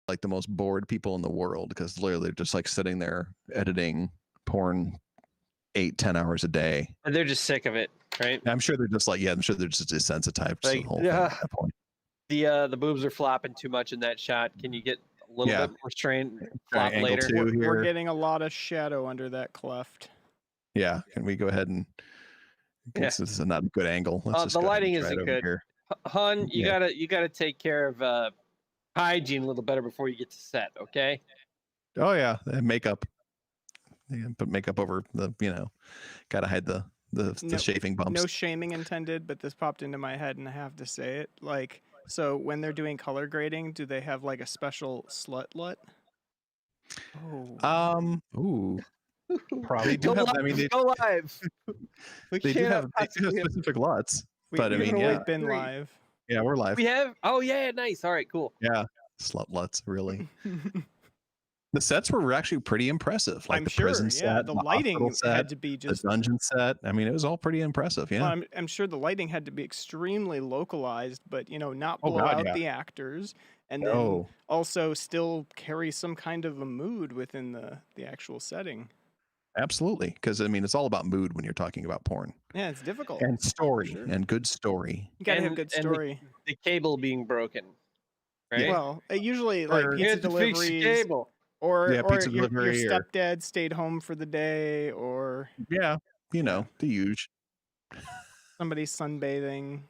like the most bored people in the world because literally they're just like sitting there editing porn 8-10 hours a day. And they're just sick of it, right? I'm sure they're just like, I'm sure they're just desensitized to the whole thing at that point. The boobs are flopping too much in that shot. Can you get a little bit more strain? Flop later. We're getting a lot of shadow under that cleft. Yeah, can we go ahead and? This is not a good angle. The lighting isn't good. Here. Hun, you gotta take care of hygiene a little better before you get to set, okay? Oh yeah, makeup. Yeah, put makeup over the, gotta hide the shaving bumps. No shaming intended, but this popped into my head and I have to say it. Like, so when they're doing color grading, do they have like a special slut LUT? Oh. Ooh. Probably. Go live. They do have specific LUTs, but I mean, been live. Yeah, we're live. We have. Oh yeah, nice. All right, cool. Yeah, slut LUTs, really. The sets were actually pretty impressive. Like the prison set, the lighting had to be just the dungeon set. I mean, it was all pretty impressive. Yeah, well, I'm sure the lighting had to be extremely localized, but not blow out the actors, and then also still carry some kind of a mood within the actual setting. Absolutely, because I mean, it's all about mood when you're talking about porn. Yeah, it's difficult. And story, and good story. You gotta have good story. The cable being broken, right? Yeah. Well, usually like pizza deliveries, cable. Or your stepdad stayed home for the day, or the huge. Somebody sunbathing.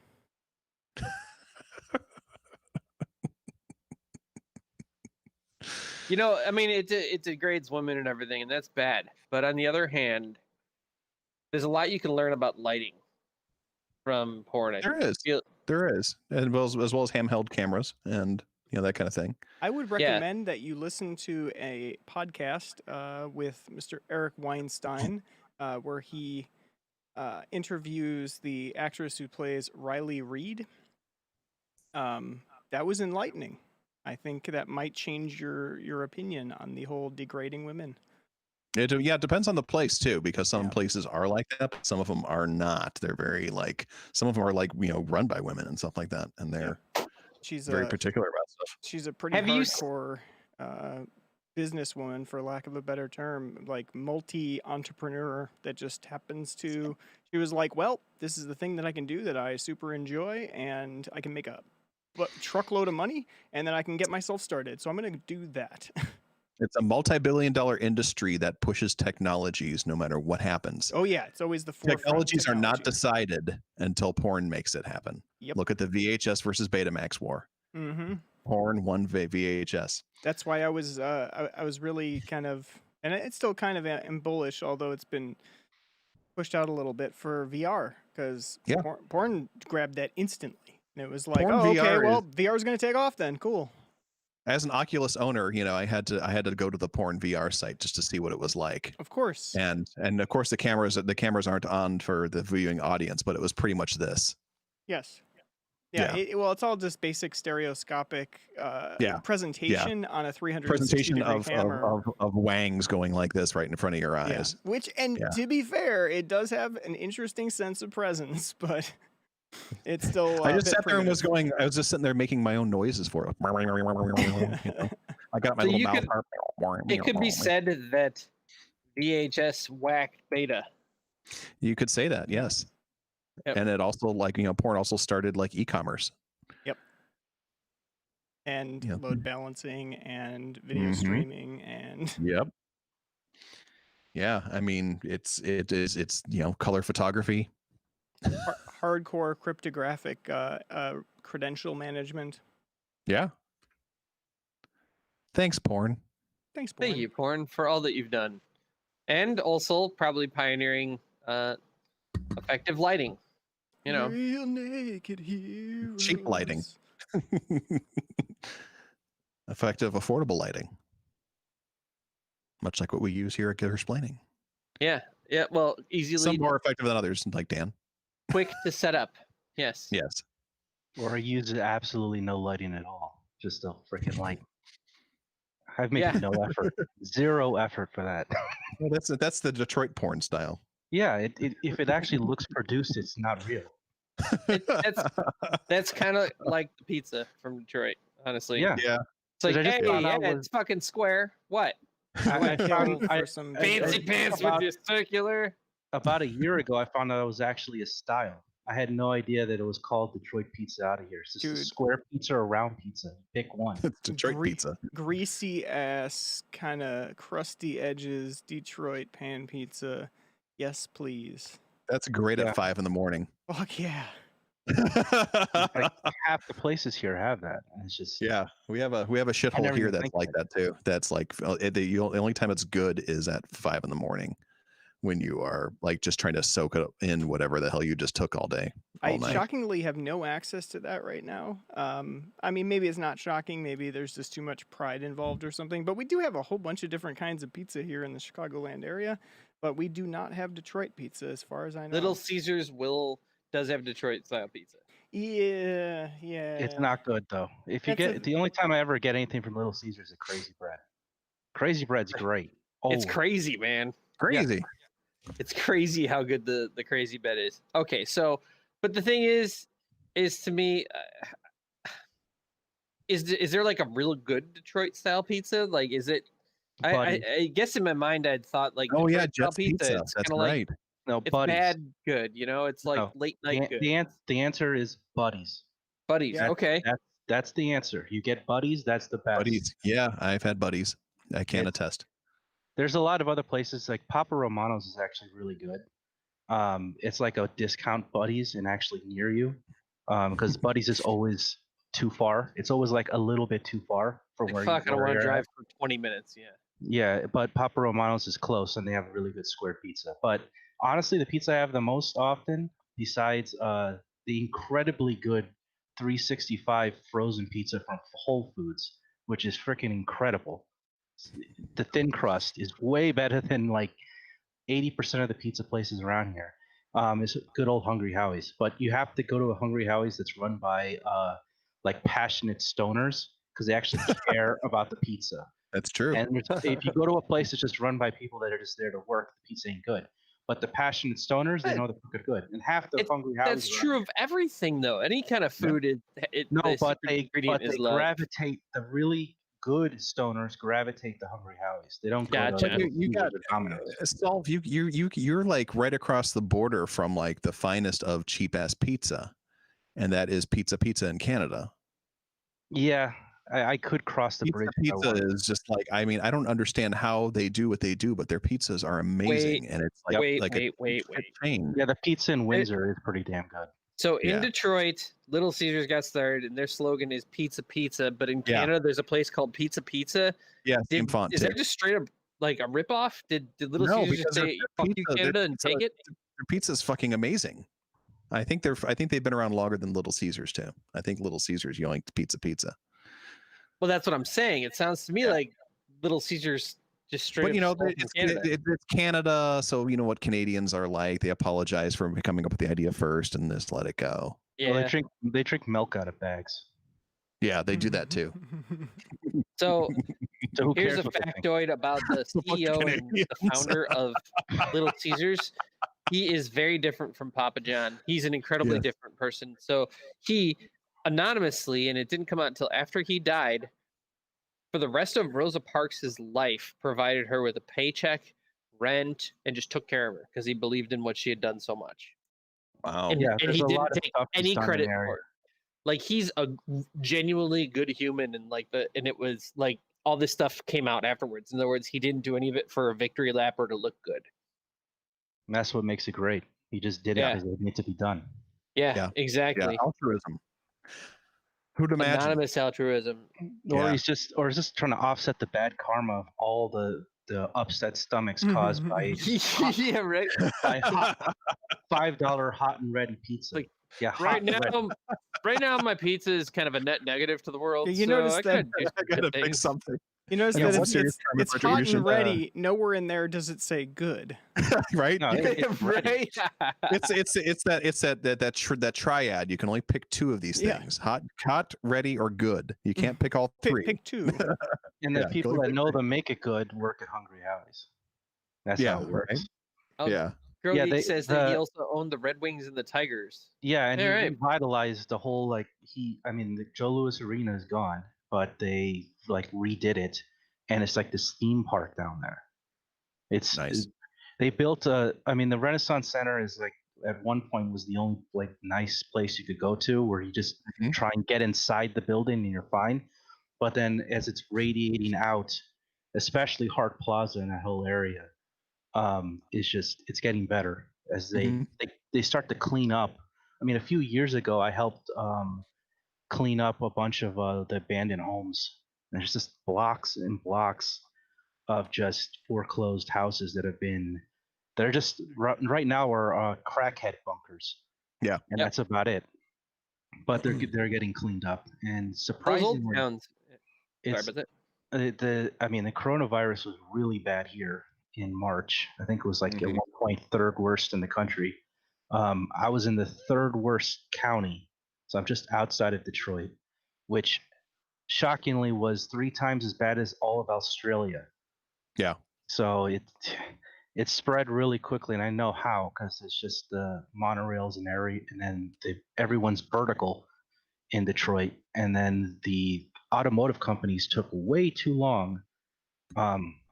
I mean, it degrades women and everything, and that's bad. But on the other hand, there's a lot you can learn about lighting from porn. There is, as well as handheld cameras and that kind of thing. I would recommend that you listen to a podcast with Mr. Eric Weinstein, where he interviews the actress who plays Riley Reid. That was enlightening. I think that might change your opinion on the whole degrading women. It depends on the place too, because some places are like that, but some of them are not. They're very some of them are run by women and stuff like that, and they're very particular about stuff. She's a pretty hardcore businesswoman, for lack of a better term, like multi-entrepreneur that just happens to. She was like, well, this is the thing that I can do that I super enjoy, and I can make a truckload of money, and then I can get myself started. So I'm going to do that. It's a multi-billion-dollar industry that pushes technologies no matter what happens. Oh yeah, it's always the forefront. Technologies are not decided until porn makes it happen. Yep. Look at the VHS versus Betamax war. Mm-hmm. Porn won VHS. That's why I was really kind of, and it's still kind of am bullish, although it's been pushed out a little bit for VR, because porn grabbed that instantly, and it was like, VR is going to take off then. Cool. As an Oculus owner, I had to go to the porn VR site just to see what it was like. Of course. And of course the cameras aren't on for the viewing audience, but it was pretty much this. Yes. Yeah. It's all just basic stereoscopic presentation on a 360 of camera. of wangs going like this right in front of your eyes. Yeah. Which, to be fair, it does have an interesting sense of presence, but it's still. I just sat there and was just sitting there making my own noises for it. I got my little mouth. It could be said that VHS whacked beta. You could say that, yes. Yep. And it also porn also started like e-commerce. Yep. And load balancing and video streaming and. Yep. Yeah, I mean it's color photography. Hardcore cryptographic credential management. Yeah. Thanks, porn. Thanks, porn. Thank you, porn, for all that you've done, and also probably pioneering effective lighting. Real naked heroes. Cheap lighting. Effective, affordable lighting. Much like what we use here at Gear-Splaining. Yeah. Well, some more effective than others, like Dan. Quick to set up. Yes. Or I use absolutely no lighting at all. Just a freaking light. I've made no effort. Zero effort for that. Well, that's the Detroit porn style. Yeah, if it actually looks produced, it's not real. That's kind of like the pizza from Detroit, honestly. Yeah. It's like, I just hey, found yeah, out it's fucking square. What? I found for some Fancy Detroit pants pizza. with your circular. about a year ago, I found out it was actually a style. I had no idea that it was called Detroit pizza out of here. It's just a Dude. square pizza or round pizza. Pick one. It's Detroit pizza. Greasy ass, kind of crusty edges, Detroit pan pizza. Yes, please. That's great Yeah. at 5 a.m. Fuck yeah. Like, half the places here have that. And it's just Yeah, we have a shithole never here even that's think like of that too. That's like the only time it's good is at 5 a.m. when you are like just trying to soak it in whatever the hell you just took all day, all I night. shockingly have no access to that right now. I mean, maybe it's not shocking. Maybe there's just too much pride involved or something. But we do have a whole bunch of different kinds of pizza here in the Chicagoland area. But we do not have Detroit pizza, as far as I know. Little Caesars does have Detroit style pizza. Yeah. it's not good though. If you That's get the only time I ever get anything from Little Caesars is Crazy Bread. Crazy Bread's great. It's Always. crazy, man. Crazy. It's crazy how good the crazy bed is. Okay, so, but the thing is to me, is there like a real good Detroit style pizza? Like, is it? I guess in my mind I'd thought like Oh yeah, Detroit style Jets Pizza. It's That's kind of right. like No, it's Buddies. bad good. You know, it's like No, late night good. The answer is Buddies. Buddies. Yeah. Okay. That's the answer. You get Buddies, that's the best. Buddies. Yeah, I've had Buddies. I can attest. There's a lot of other places like Papa Romano's is actually really good. It's like a discount Buddies and actually near you, because Buddies is always too far. It's always like a little bit too far from Like, where fuck, I don't want to you're drive at. for 20 minutes. Yeah. Yeah, but Papa Romano's is close and they have a really good square pizza. But honestly, the pizza I have the most often, besides the incredibly good 365 frozen pizza from Whole Foods, which is freaking incredible. The thin crust is way better than like 80% of the pizza places around here. It's good old Hungry Howie's, but you have to go to a Hungry Howie's that's run by like passionate stoners because they actually care about the pizza. That's true. And if you go to a place that's just run by people that are just there to work, the pizza ain't good. But the passionate stoners, they know the cook it good. And half the Hungry Howie's. That's true of everything, though. Any kind of food, but they loved. gravitate. The really good stoners gravitate to Hungry Howie's. They don't go Gotcha. to You got Domino's. Solve. You're like right across the border from like the finest of cheap ass pizza, and that is Pizza in Canada. Yeah, I could cross the bridge. Pizza is just like, I mean, I don't understand how they do what they do, but their pizzas are amazing, and it's like wait. chain. Yeah, the pizza in Windsor is pretty damn good. So in Detroit, Little Caesars got started, and their slogan is Pizza. But in Canada, there's a place called Pizza. Yeah, same font. Is that just straight up like a ripoff? Did Little Caesars just say "fuck you, Canada" and take it? Their pizza's fucking amazing. I think they've been around longer than Little Caesars too. I think Little Caesars yoinked Pizza. Well, that's what I'm saying. It sounds to me like Little Caesars just straight. But it's Canada, so you know what Canadians are like. They apologize for coming up with the idea first and just let it go. Yeah, well, they drink milk out of bags. Yeah, they do that too. So who here's cares a what they think? factoid about the CEO and the founder of Little Caesars. He is very different from Papa John. He's an incredibly different person. So he anonymously, and it didn't come out until after he died, for the rest of Rosa Parks' life, provided her with a paycheck, rent, and just took care of her because he believed in what she had done so much. Wow. And, Yeah, and he there's a lot didn't of take stuff he's any done in credit the area. for it. Like, he's a genuinely good human, and and it was like all this stuff came out afterwards. In other words, he didn't do any of it for a victory lap or to look good. And that's what makes it great. He just did it because it needed to be done. Yeah, exactly. Yeah, altruism. Who'd imagine? Anonymous altruism. Or he's just trying to offset the bad karma of all the upset stomachs caused by Yeah, right. by $5 hot and ready pizza. Like, yeah, right now, my pizza is kind of a net negative to the world. Yeah, you so notice I that- could do some I gotta good fix things. something. You notice I got that some it's serious it's karmic hot and retribution. ready. Nowhere in there does it say good. Right? No, it's ready. Right. It's that triad. You can only pick two of these Yeah. things: hot, ready, or good. You can't pick all three. Pick two. And the Yeah, people go that ahead. know to make it good work at Hungry Howie's. That's how it works. right. Oh, Yeah. Girl Yeah, Geek says that he also owned the Red Wings and the Tigers. Yeah, and Yeah, he right. revitalized the whole the Joe Louis Arena is gone, but they like redid it, and it's like this theme park down there. It's Nice. They built the Renaissance Center is like at one point was the only like nice place you could go to where you just try and get inside the building and you're fine. But then as it's radiating out, especially Hart Plaza and that whole area, it's getting better as they start to clean up. I mean, a few years ago, I helped clean up a bunch of the abandoned homes. There's just blocks and blocks of just foreclosed houses they're just right now are crackhead bunkers. Yeah, and that's about it. But they're getting cleaned up, and Those surprisingly, old towns. it's Sorry, but the coronavirus was really bad here in March. I think it was like at one point third worst in the country. I was in the third worst county, so I'm just outside of Detroit, which shockingly was 3 times as bad as all of Australia. Yeah. So it spread really quickly, and I know how because it's just the monorails and then everyone's vertical in Detroit, and then the automotive companies took way too long.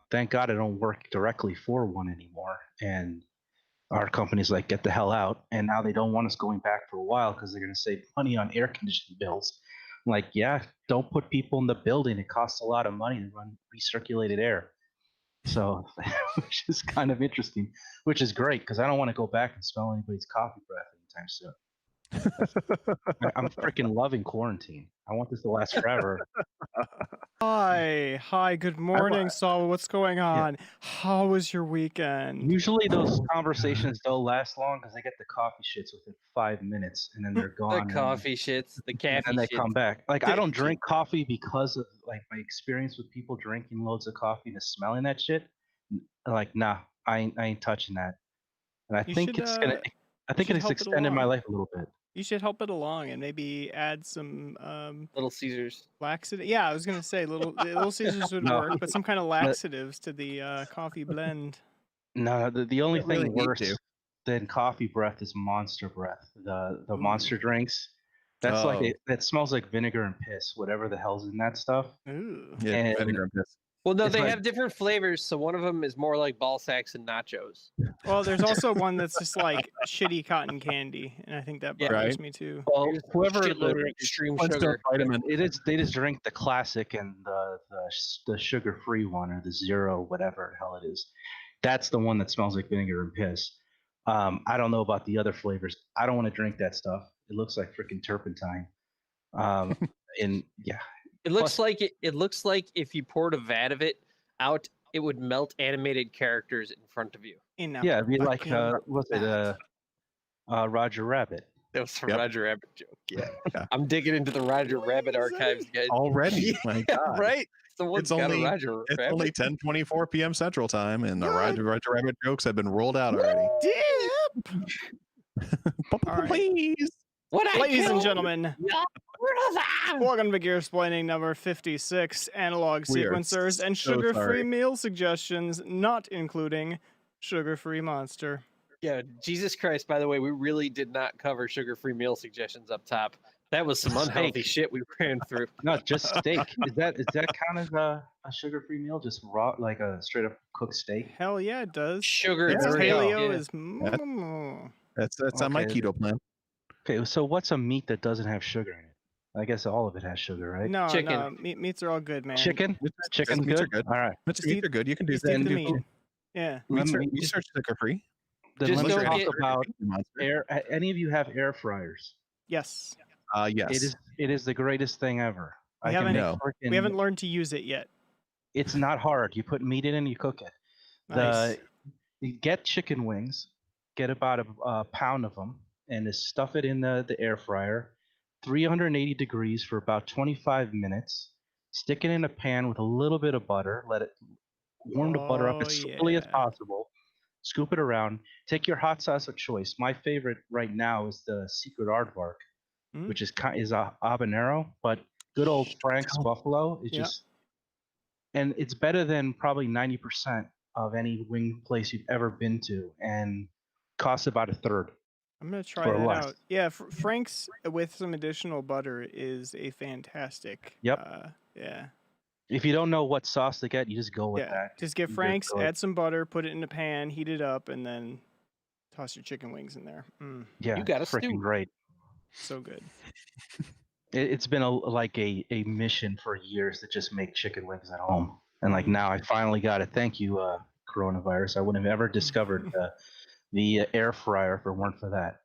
Thank God I don't work directly for one anymore, and our company's like, get the hell out, and now they don't want us going back for a while because they're going to save money on air conditioning bills. I'm like, yeah, don't put people in the building. It costs a lot of money to run recirculated air. So, which is kind of interesting, which is great because I don't want to go back and smell anybody's coffee breath anytime soon. I'm freaking loving quarantine. I want this to last forever. Hi, good morning, Saul. What's going on? How was your weekend? Usually those conversations don't last long because they get the coffee shits within 5 minutes and then they're gone. The coffee shits, the caffeine and they shits. come back. Like I don't drink coffee because of like my experience with people drinking loads of coffee and smelling that shit. Like, nah, I ain't touching that. And I think it's extended my life a little bit. You should help it along and maybe add some Little Caesars laxative. Yeah, I was gonna say little Caesars would work, but some kind of laxatives to the coffee blend. No, the only thing worse than coffee breath is monster breath. The monster drinks. That's that smells like vinegar and piss, whatever the hell's in that stuff. Ooh. Yeah, vinegar and piss. Well, no, they have different flavors. So one of them is more like ball sacks and nachos. Well, there's also one that's just like shitty cotton candy, and I think that bothers me too. Well, whoever the extreme sugar vitamin, they just drink the classic and the sugar-free one or the zero, whatever the hell it is. That's the one that smells like vinegar and piss. I don't know about the other flavors. I don't want to drink that stuff. It looks like freaking turpentine. And yeah. It looks like if you poured a vat of it out, it would melt animated characters in front of you. Yeah, it'd be like Roger Rabbit. That was the Roger Rabbit joke. Yeah. I'm digging into the Roger Rabbit archives, guys. Already, my God. Right? It's only 10:24 p.m. Central Time, and the Roger Rabbit jokes have been rolled out already. Please. Ladies and gentlemen, welcome to Gear-Splaining number 56, analog sequencers and sugar-free meal suggestions, not including sugar-free monster. Yeah, Jesus Christ, by the way, we really did not cover sugar-free meal suggestions up top. That was some unhealthy shit we ran through. No, just steak. Is that count as a sugar-free meal? Just raw, like a straight-up cooked steak? Hell yeah, it does. Sugar. Paleo is... That's on my keto plan. Okay, so what's a meat that doesn't have sugar in it? I guess all of it has sugar, right? No, chicken. No, meats are all good, man. Chicken's good? All right. Meats are good. You can do that. Yeah. Meats are sugar-free. Then let's talk about air. Any of you have air fryers? Yes. Yes. It is the greatest thing ever. We haven't learned to use it yet. It's not hard. You put meat in and you cook it. Nice. You get chicken wings. Get about a pound of them. And just stuff it in the air fryer, 380 degrees for about 25 minutes. Stick it in a pan with a little bit of butter. Let it warm the butter up as slowly as possible. Scoop it around. Take your hot sauce of choice. My favorite right now is the Secret Aardvark, which is a habanero, but good old Frank's Buffalo is just, and it's better than probably 90% of any wing place you've ever been to, and costs about a third. I'm going to try that out. Yeah, Frank's with some additional butter is a fantastic. Yep. Yeah. If you don't know what sauce to get, you just go with that. Just get You're Frank's, good. add some butter, put it in a pan, heat it up, and then toss your chicken wings in there. Yeah, You got a freaking stew. great. So good. It's been a mission for years to just make chicken wings at home, and like now I finally got it. Thank you, coronavirus. I wouldn't have ever discovered the air fryer if it weren't for that.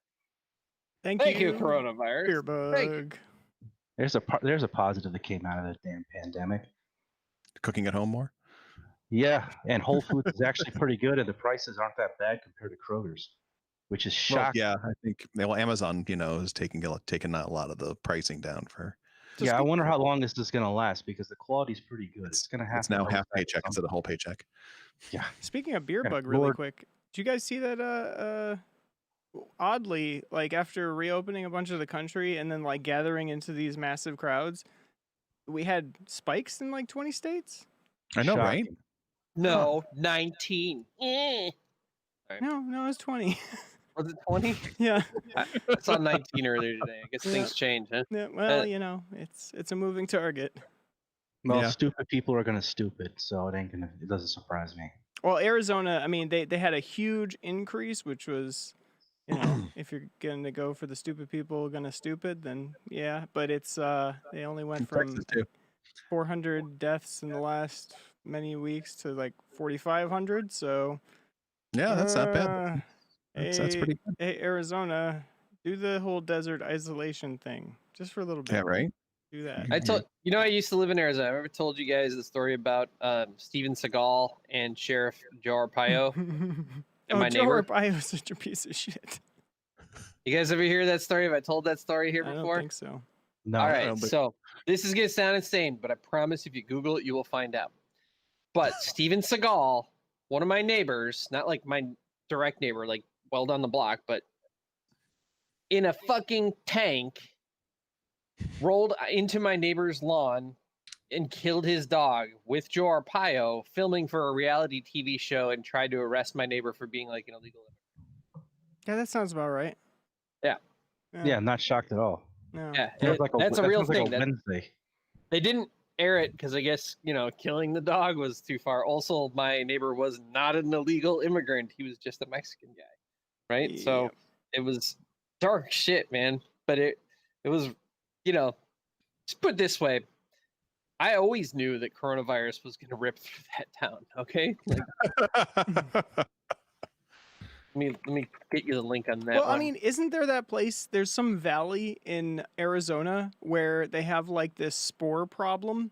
Thank you, coronavirus. Beer Bug. There's a positive that came out of the damn pandemic. Cooking at home more. Yeah, and Whole Foods is actually pretty good, and the prices aren't that bad compared to Kroger's, which is Well, shocking. yeah, I think Amazon, is taking a lot of the pricing down for. Yeah, I wonder how long this is going to last because the quality's pretty good. It's going to have. It's now half paycheck instead of whole paycheck. Yeah. Speaking of Beer Bug, really quick, did you guys see that? Oddly, like after reopening a bunch of the country and then like gathering into these massive crowds, we had spikes in like 20 states. I know, right? No, 19. No, it was 20. Was it 20? Yeah. I saw 19 earlier today. I guess things change, huh? Yeah, well, it's a moving target. Well, stupid people are going to stupid, so it doesn't surprise me. Well, Arizona, I mean, they had a huge increase, which was, if you're going to go for the stupid people gonna stupid, then yeah. But it's they only went from 400 deaths in the last many weeks to like 4,500. So yeah, that's not bad. That's pretty good. Hey, Arizona, do the whole desert isolation thing just for a little bit. Yeah, right. Do that. I used to live in Arizona. I've ever told you guys the story about Steven Seagal and Sheriff Joe Arpaio and my neighbor. Joe Arpaio is such a piece of shit. You guys ever hear that story? Have I told that story here before? I don't think so. No. All right, so this is going to sound insane, but I promise if you Google it, you will find out. But Steven Seagal, one of my neighbors, not like my direct neighbor, like well down the block, but in a fucking tank, rolled into my neighbor's lawn and killed his dog with Joe Arpaio filming for a reality TV show and tried to arrest my neighbor for being like an illegal immigrant. Yeah, that sounds about right. Yeah, I'm not shocked at all. No. Yeah, That's a real thing. Wednesday. They didn't air it because I guess, killing the dog was too far. Also, my neighbor was not an illegal immigrant. He was just a Mexican guy, right? Yeah. So it was dark shit, man. But it was, just put it this way. I always knew that coronavirus was going to rip through that town, okay? Let me get you the link on that. Well, I mean, isn't there that place? There's some valley in Arizona where they have like this spore problem.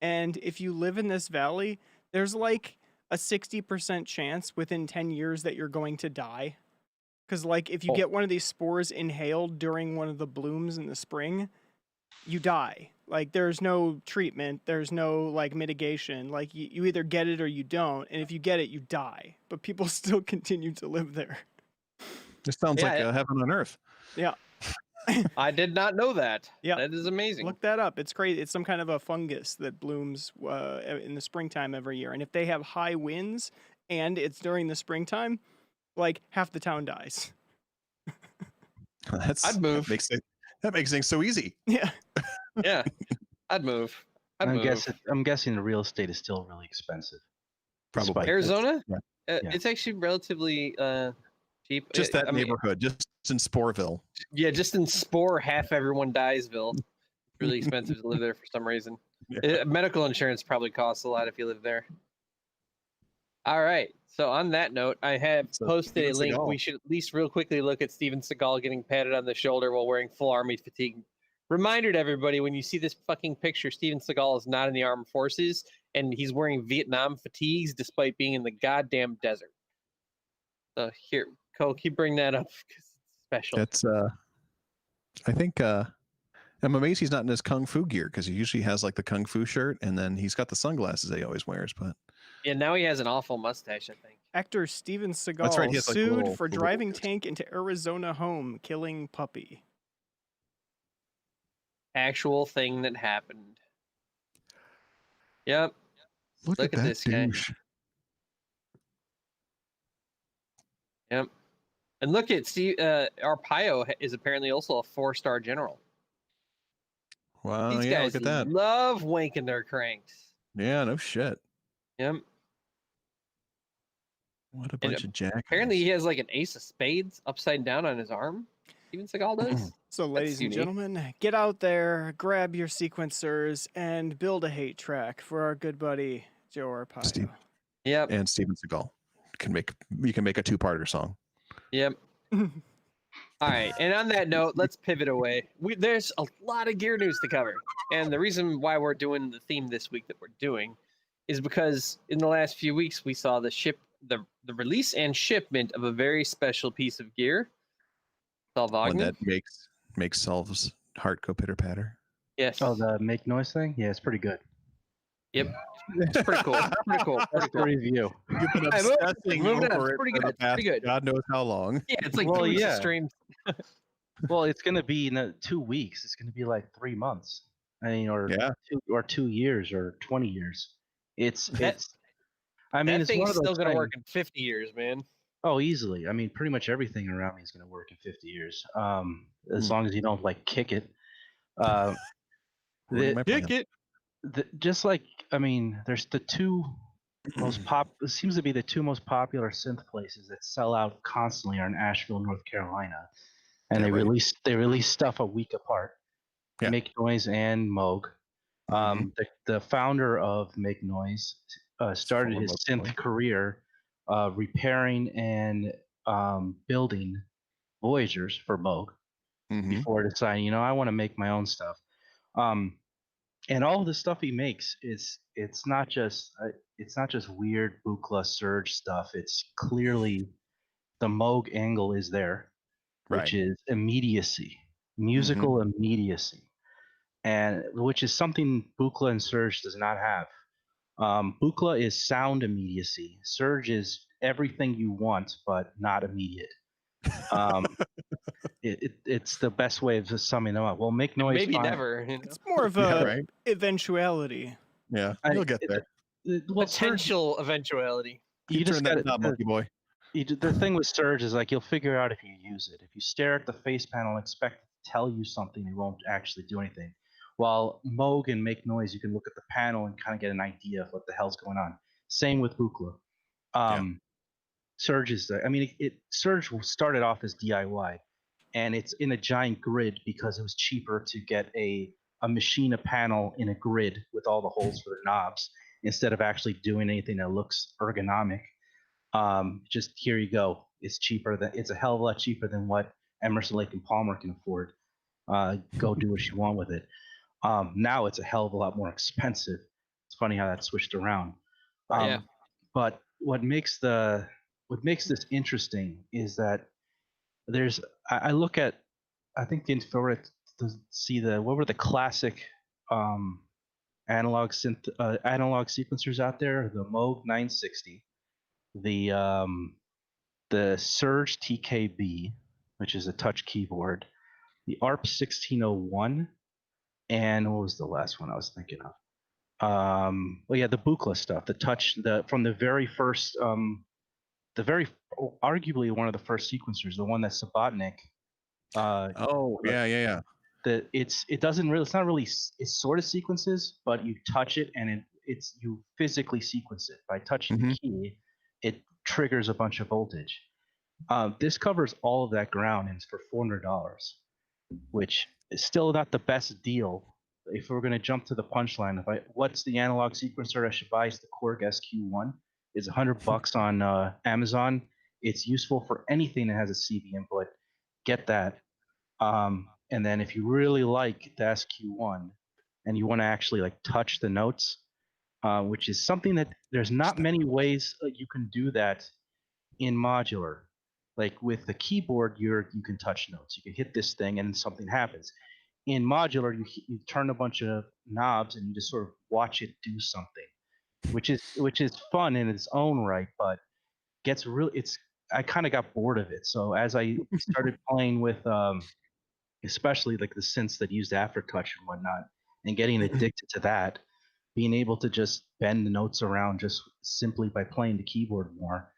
And if you live in this valley, there's like a 60% chance within 10 years that you're going to die. Because like if you get one of these spores inhaled during one of the blooms in the spring, you die. Like there's no treatment, there's no like mitigation. Like you either get it or you don't, and if you get it, you die. But people still continue to live there. This sounds like heaven on earth. Yeah. I did not know that. Yeah, that is amazing. Look that up. It's crazy. It's some kind of a fungus that blooms in the springtime every year. And if they have high winds and it's during the springtime, like half the town dies. I'd move. That makes things so easy. Yeah. Yeah. I'd move. I'm guessing the real estate is still really expensive. Probably. Arizona? Yeah. It's actually relatively cheap. Just that neighborhood, just in Sporeville. Yeah, just in Spore, half everyone diesville. It's really expensive to live there for some reason. Yeah. Medical insurance probably costs a lot if you live there. All right. So on that note, I have posted a link. We should at least real quickly look at Steven Seagal getting patted on the shoulder while wearing full army fatigue. Reminder to everybody, when you see this fucking picture, Steven Seagal is not in the armed forces, and he's wearing Vietnam fatigues despite being in the goddamn desert. So here, Cole, keep bringing that up because it's special. It's, I think, I'm amazed he's not in his kung fu gear because he usually has like the kung fu shirt, and then he's got the sunglasses that he always wears. But yeah, now he has an awful mustache, I think. Actor Steven Seagal sued for driving tank into Arizona home, killing puppy. Actual thing that happened. Yep. Look at this douche. Guy. Yep. And look at Steve. Arpaio is apparently also a 4-star general. Wow, These yeah, guys look at that. love wanking their cranks. Yeah, no shit. Yep. What a bunch of jackals. Apparently, he has like an ace of spades upside down on his arm. Steven Seagal does. So, ladies and gentlemen, get out there, grab your sequencers, and build a hate track for our good buddy Joe Arpaio. Yep. And Steven Seagal you can make a two-parter song. Yep. All right, and on that note, let's pivot away. There's a lot of gear news to cover, and the reason why we're doing the theme this week that we're doing is because in the last few weeks we saw the release and shipment of a very special piece of gear. One that makes Solve's heart go pitter patter. Yes. Oh, the make noise thing? Yeah, it's pretty good. Yep. It's pretty cool. Pretty cool. Pretty cool. Review. You've been obsessing over it pretty for good. the past Pretty good. God knows how long. Yeah, it's like Well, 2 weeks of yeah. streams. Well, it's going to be in 2 weeks. It's going to be like 3 months. I mean, or 2 years or 20 years. I mean, that it's thing's one of those still going to things- work in 50 years, man. Oh, easily. I mean, pretty much everything around me is going to work in 50 years. As long as you don't like kick it. Just like, I mean, there's the two most it seems to be the two most popular synth places that sell out constantly are in Asheville, North Carolina, and they release stuff a week apart. Yeah. Make Noise and Moog. The founder of Make Noise started his synth career repairing and building Voyagers for Moog before deciding, I want to make my own stuff. And all of the stuff he makes it's not just weird Buchla Surge stuff. It's clearly the Moog angle is there, which is immediacy, musical immediacy, and which is something Buchla and Surge does not have. Buchla is sound immediacy. Surge is everything you want but not immediate. It's the best way of summing them up. Well, Make Noise. Maybe never. It's more of a eventuality. Yeah, you'll get there. Potential eventuality. You just got it, monkey boy. The thing with Surge is like you'll figure out if you use it. If you stare at the face panel and expect it to tell you something, it won't actually do anything. While Moog and Make Noise, you can look at the panel and kind of get an idea of what the hell's going on. Same with Buchla. Surge is there. I mean, Surge started off as DIY, and it's in a giant grid because it was cheaper to get a machine a panel in a grid with all the holes for the knobs instead of actually doing anything that looks ergonomic. Just here you go. It's cheaper. It's a hell of a lot cheaper than what Emerson, Lake and Palmer can afford. Go do what you want with it. Now it's a hell of a lot more expensive. It's funny how that switched around. But what makes this interesting is that I look at, I think the infrared to see what were the classic analog sequencers out there: the Moog 960, the Surge TKB, which is a touch keyboard, the ARP 1601, and what was the last one I was thinking of? The Buchla stuff, from the very first, arguably one of the first sequencers, the one that Subotnick. It sort of sequences, but you touch it and you physically sequence it by touching the key. It triggers a bunch of voltage. This covers all of that ground, and it's for $400, which is still not the best deal. If we're going to jump to the punchline, what's the analog sequencer I should buy? Is the Korg SQ1. It's $100 on Amazon. It's useful for anything that has a CV input. Get that. And then if you really like the SQ1 and you want to actually touch the notes, which is something that there's not many ways you can do that in modular. Like with the keyboard, you can touch notes. You can hit this thing and something happens. In modular, you turn a bunch of knobs and you just sort of watch it do something, which is fun in its own right, but I kind of got bored of it. So as I started playing with especially like the synths that used aftertouch and whatnot, and getting addicted to that, being able to just bend the notes around just simply by playing the keyboard more,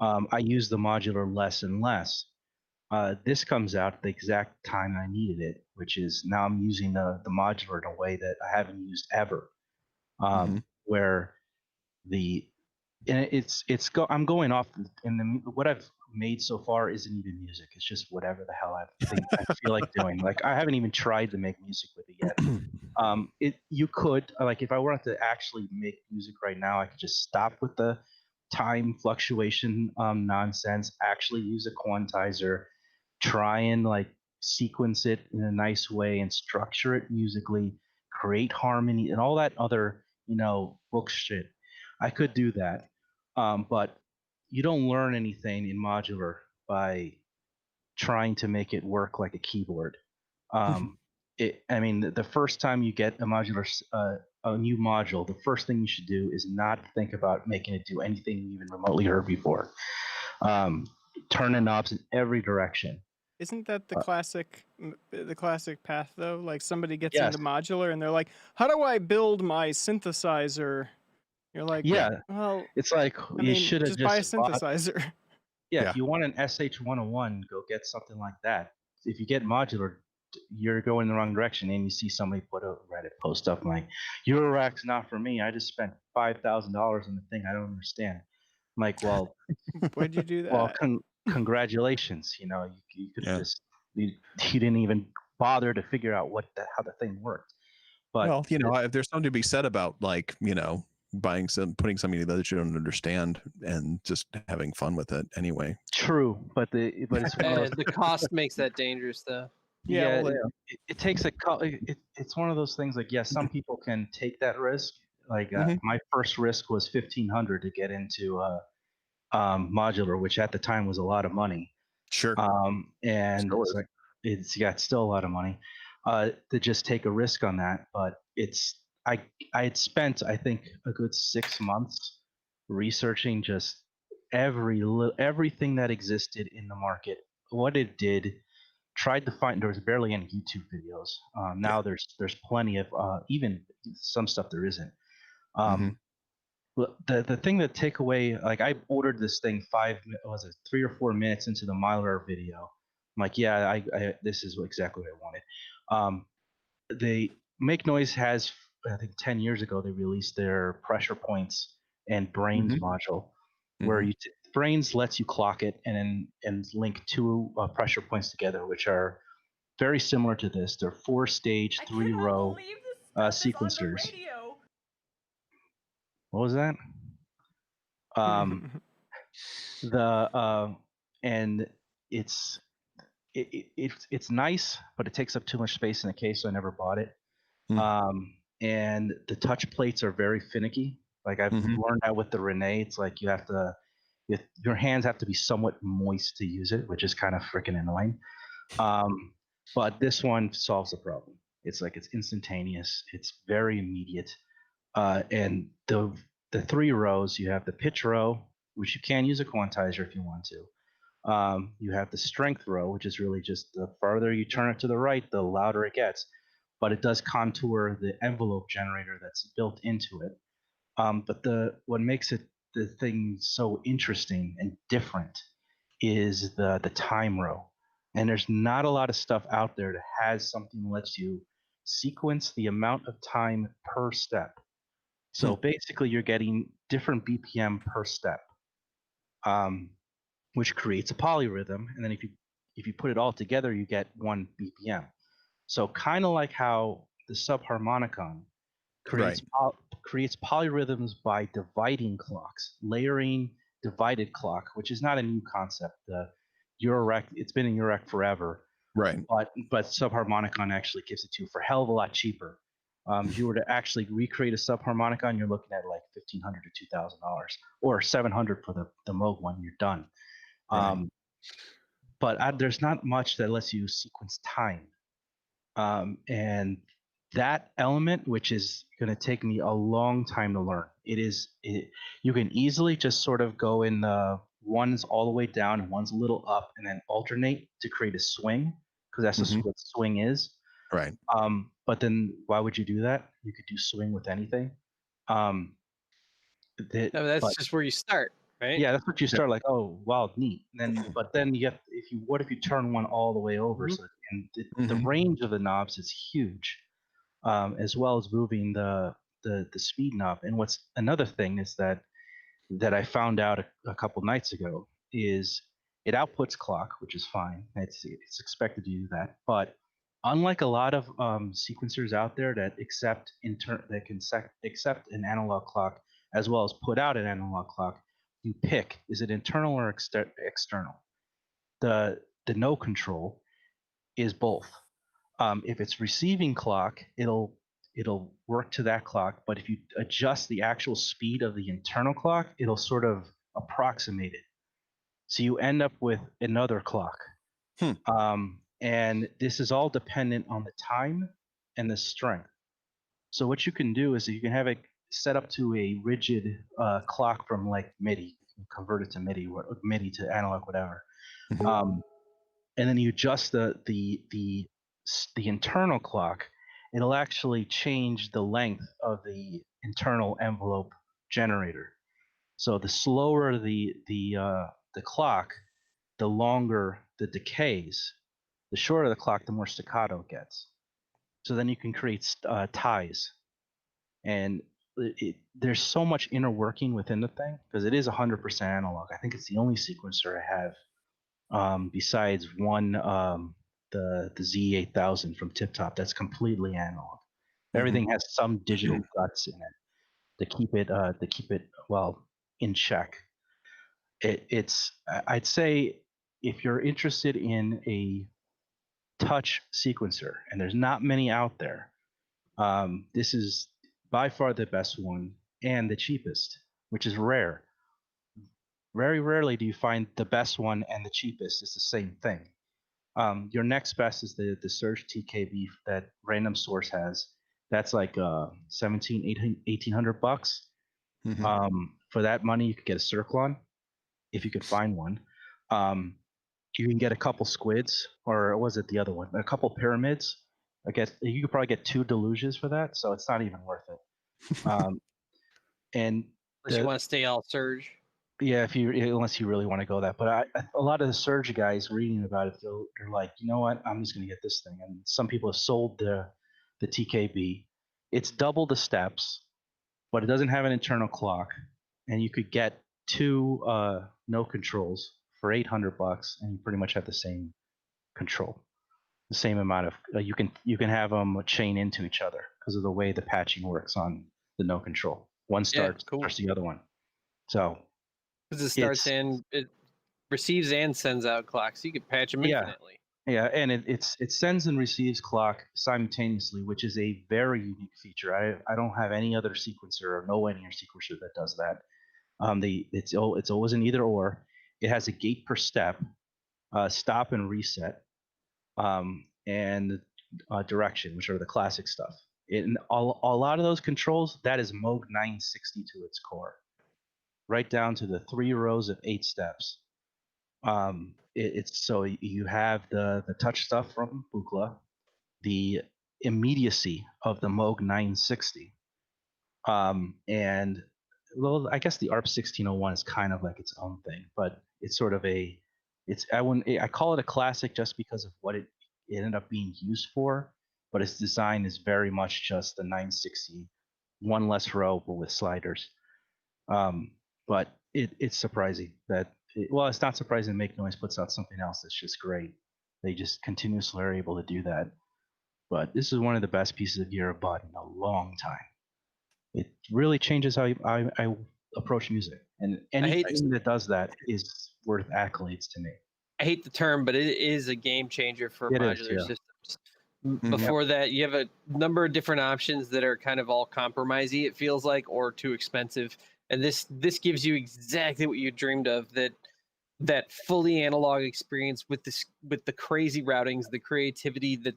I use the modular less and less. This comes out at the exact time I needed it, which is now I'm using the modular in a way that I haven't used ever, where the and I'm going off, and what I've made so far isn't even music. It's just whatever the hell I feel like doing. Like I haven't even tried to make music with it yet. You could, like, if I wanted to actually make music right now, I could just stop with the time fluctuation nonsense, actually use a quantizer, try and like sequence it in a nice way and structure it musically, create harmony and all that other, book shit. I could do that. But you don't learn anything in modular by trying to make it work like a keyboard. The first time you get a new module, the first thing you should do is not think about making it do anything you even remotely heard before. Turn the knobs in every direction. Isn't that the classic path though? Like somebody gets into modular and they're like, "How do I build my synthesizer?" You're like, yeah, well, it's like you should have just buy a synthesizer. Yeah, if you want an SH101, go get something like that. If you get modular, you're going the wrong direction, and you see somebody put a Reddit post up like, "Eurorack's not for me. I just spent $5,000 on the thing I don't understand." I'm like, well, why'd you do that? Well, congratulations. You could just you didn't even bother to figure out how the thing worked. But well, if there's something to be said about like putting something together that you don't understand and just having fun with it anyway. True, but it's the cost makes that dangerous though. Yeah, it takes it's one of those things like, some people can take that risk. Like my first risk was $1,500 to get into modular, which at the time was a lot of money. Sure. And it's still a lot of money to just take a risk on that. But I had spent, I think, a good 6 months researching just everything that existed in the market, what it did. Tried to find, there was barely any YouTube videos. Now there's plenty of even some stuff there isn't. The thing that take away, like I ordered this thing 3 or 4 minutes into the modular video. I'm like, this is exactly what I wanted. They Make Noise has, I think 10 years ago, they released their pressure points and brains module, where brains lets you clock it and link 2 pressure points together, which are very similar to this. They're 4-stage, 3-row sequencers. What was that? And it's nice, but it takes up too much space in the case, so I never bought it. And the touch plates are very finicky. Like I've learned that with the Rene, it's like your hands have to be somewhat moist to use it, which is kind of freaking annoying. But this one solves the problem. It's like it's instantaneous. It's very immediate. And the 3 rows, you have the pitch row, which you can use a quantizer if you want to. You have the strength row, which is really just the farther you turn it to the right, the louder it gets. But it does contour the envelope generator that's built into it. But what makes the thing so interesting and different is the time row. And there's not a lot of stuff out there that has something that lets you sequence the amount of time per step. So basically you're getting different BPM per step, which creates a polyrhythm. And then if you put it all together, you get 1 BPM. So kind of like how the subharmonicon creates polyrhythms by dividing clocks, layering divided clock, which is not a new concept. The Eurorack, it's been in Eurorack forever. Right. But subharmonicon actually gives it to you for a hell of a lot cheaper. If you were to actually recreate a subharmonicon, you're looking at like $1,500 to $2,000, or $700 for the Moog one. You're done. Right. But there's not much that lets you sequence time. And that element, which is going to take me a long time to learn, you can easily just sort of go in one's all the way down and one's a little up, and then alternate to create a swing, because that's what swing is. Right. But then why would you do that? You could do swing with anything. That's just where you start, right? Yeah, that's what you start like. Oh, wow, neat. But then you have what if you turn one all the way over? Mhm. So the range of the knobs is huge, as well as moving the speed knob. And what's another thing is that I found out a couple nights ago is it outputs clock, which is fine. It's expected to do that. But unlike a lot of sequencers out there that accept accept an analog clock as well as put out an analog clock, you pick, is it internal or external? The no control is both. If it's receiving clock, it'll work to that clock. But if you adjust the actual speed of the internal clock, it'll sort of approximate it. So you end up with another clock. And this is all dependent on the time and the strength. So what you can do is you can have it set up to a rigid clock from like MIDI, convert it to MIDI or MIDI to analog, whatever. And then you adjust the internal clock. It'll actually change the length of the internal envelope generator. So the slower the clock, the longer the decays. The shorter the clock, the more staccato it gets. So then you can create ties, and there's so much inner working within the thing because it is 100% analog. I think it's the only sequencer I have besides one, the Z8000 from Tip Top, that's completely analog. Everything has some digital guts in it to keep it well in check. I'd say if you're interested in a touch sequencer, and there's not many out there, this is by far the best one and the cheapest, which is rare. Very rarely do you find the best one and the cheapest is the same thing. Your next best is the Surge TKB that Random Source has. That's like $1,800. For that money, you could get a Circlon if you could find one. You can get a couple squids, or was it the other one? A couple pyramids. I guess you could probably get 2 deluges for that, so it's not even worth it. And unless you want to stay all Surge. Yeah, unless you really want to go that. But a lot of the Surge guys reading about it, they're like, you know what? I'm just going to get this thing. And some people have sold the TKB. It's double the steps, but it doesn't have an internal clock, and you could get 2 no controls for $800, and you pretty much have the same control, the same amount of. You can have them chain into each other because of the way the patching works on the no control. One starts the other one. So. Because it starts and it receives and sends out clocks. So you could patch them infinitely. Yeah, and it sends and receives clock simultaneously, which is a very unique feature. I don't have any other sequencer or know any other sequencer that does that. It's always an either or. It has a gate per step, stop and reset, and direction, which are the classic stuff. A lot of those controls, that is Moog 960 to its core. Right down to the 3 rows of 8 steps. It's so you have the touch stuff from Buchla, the immediacy of the Moog 960, and well, I guess the ARP 1601 is kind of like its own thing, but it's sort of I call it a classic just because of what it ended up being used for, but its design is very much just the 960, one less row but with sliders. But it's surprising that, it's not surprising Make Noise puts out something else that's just great. They just continuously are able to do that. But this is one of the best pieces of gear I've bought in a long time. It really changes how I approach music. And anything that does that is worth accolades to me. I hate the term, but it is a game changer for modular systems. Before that, you have a number of different options that are kind of all compromisey, it feels like, or too expensive. And this gives you exactly what you dreamed of, that fully analog experience with the crazy routings, the creativity that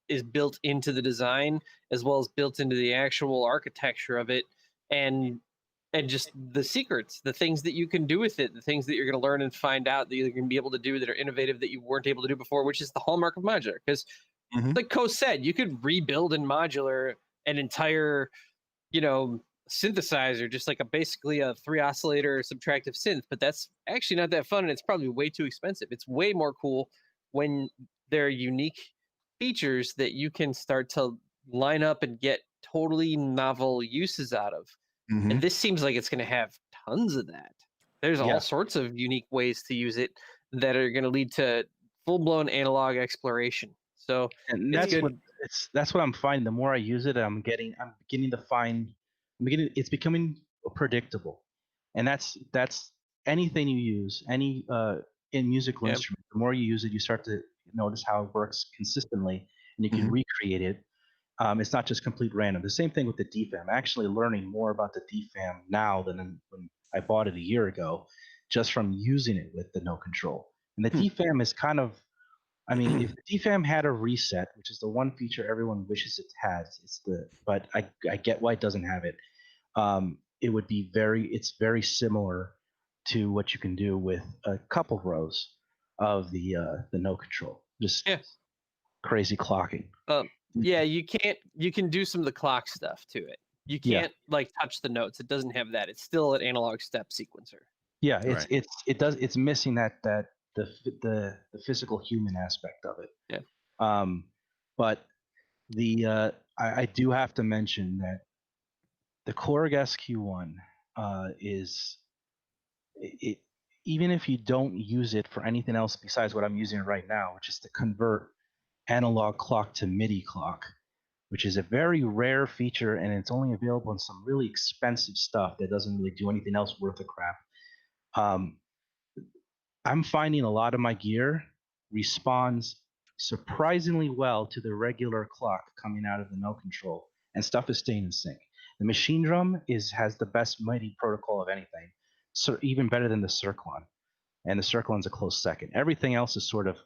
is built into the design, as well as built into the actual architecture of it, and just the secrets, the things that you can do with it, the things that you're going to learn and find out that you're going to be able to do that are innovative that you weren't able to do before, which is the hallmark of modular. Because like Ko said, you could rebuild in modular an entire, synthesizer, just like basically a 3 oscillator subtractive synth, but that's actually not that fun, and it's probably way too expensive. It's way more cool when there are unique features that you can start to line up and get totally novel uses out of. And this seems like it's going to have tons of that. There's all sorts of unique ways to use it that are going to lead to full-blown analog exploration. So and that's what I'm finding. The more I use it, I'm beginning to find it's becoming predictable. And that's anything you use, any in musical instrument, the more you use it, you start to notice how it works consistently, and you can recreate it. It's not just complete random. The same thing with the DFAM. I'm actually learning more about the DFAM now than when I bought it a year ago, just from using it with the no control. And the DFAM is kind of, I mean, if the DFAM had a reset, which is the one feature everyone wishes it has, but I get why it doesn't have it. It would be it's very similar to what you can do with a couple rows of the no control. Just crazy clocking. Yeah, you can do some of the clock stuff to it. You can't like touch the notes. It doesn't have that. It's still an analog step sequencer. Yeah, it's missing that the physical human aspect of it. Yeah. But I do have to mention that the Korg SQ1 is it even if you don't use it for anything else besides what I'm using right now, which is to convert analog clock to MIDI clock, which is a very rare feature, and it's only available in some really expensive stuff that doesn't really do anything else worth a crap. I'm finding a lot of my gear responds surprisingly well to the regular clock coming out of the no control, and stuff is staying in sync. The machine drum has the best MIDI protocol of anything, so even better than the Circlon, and the Circlon's a close second. Everything else is sort of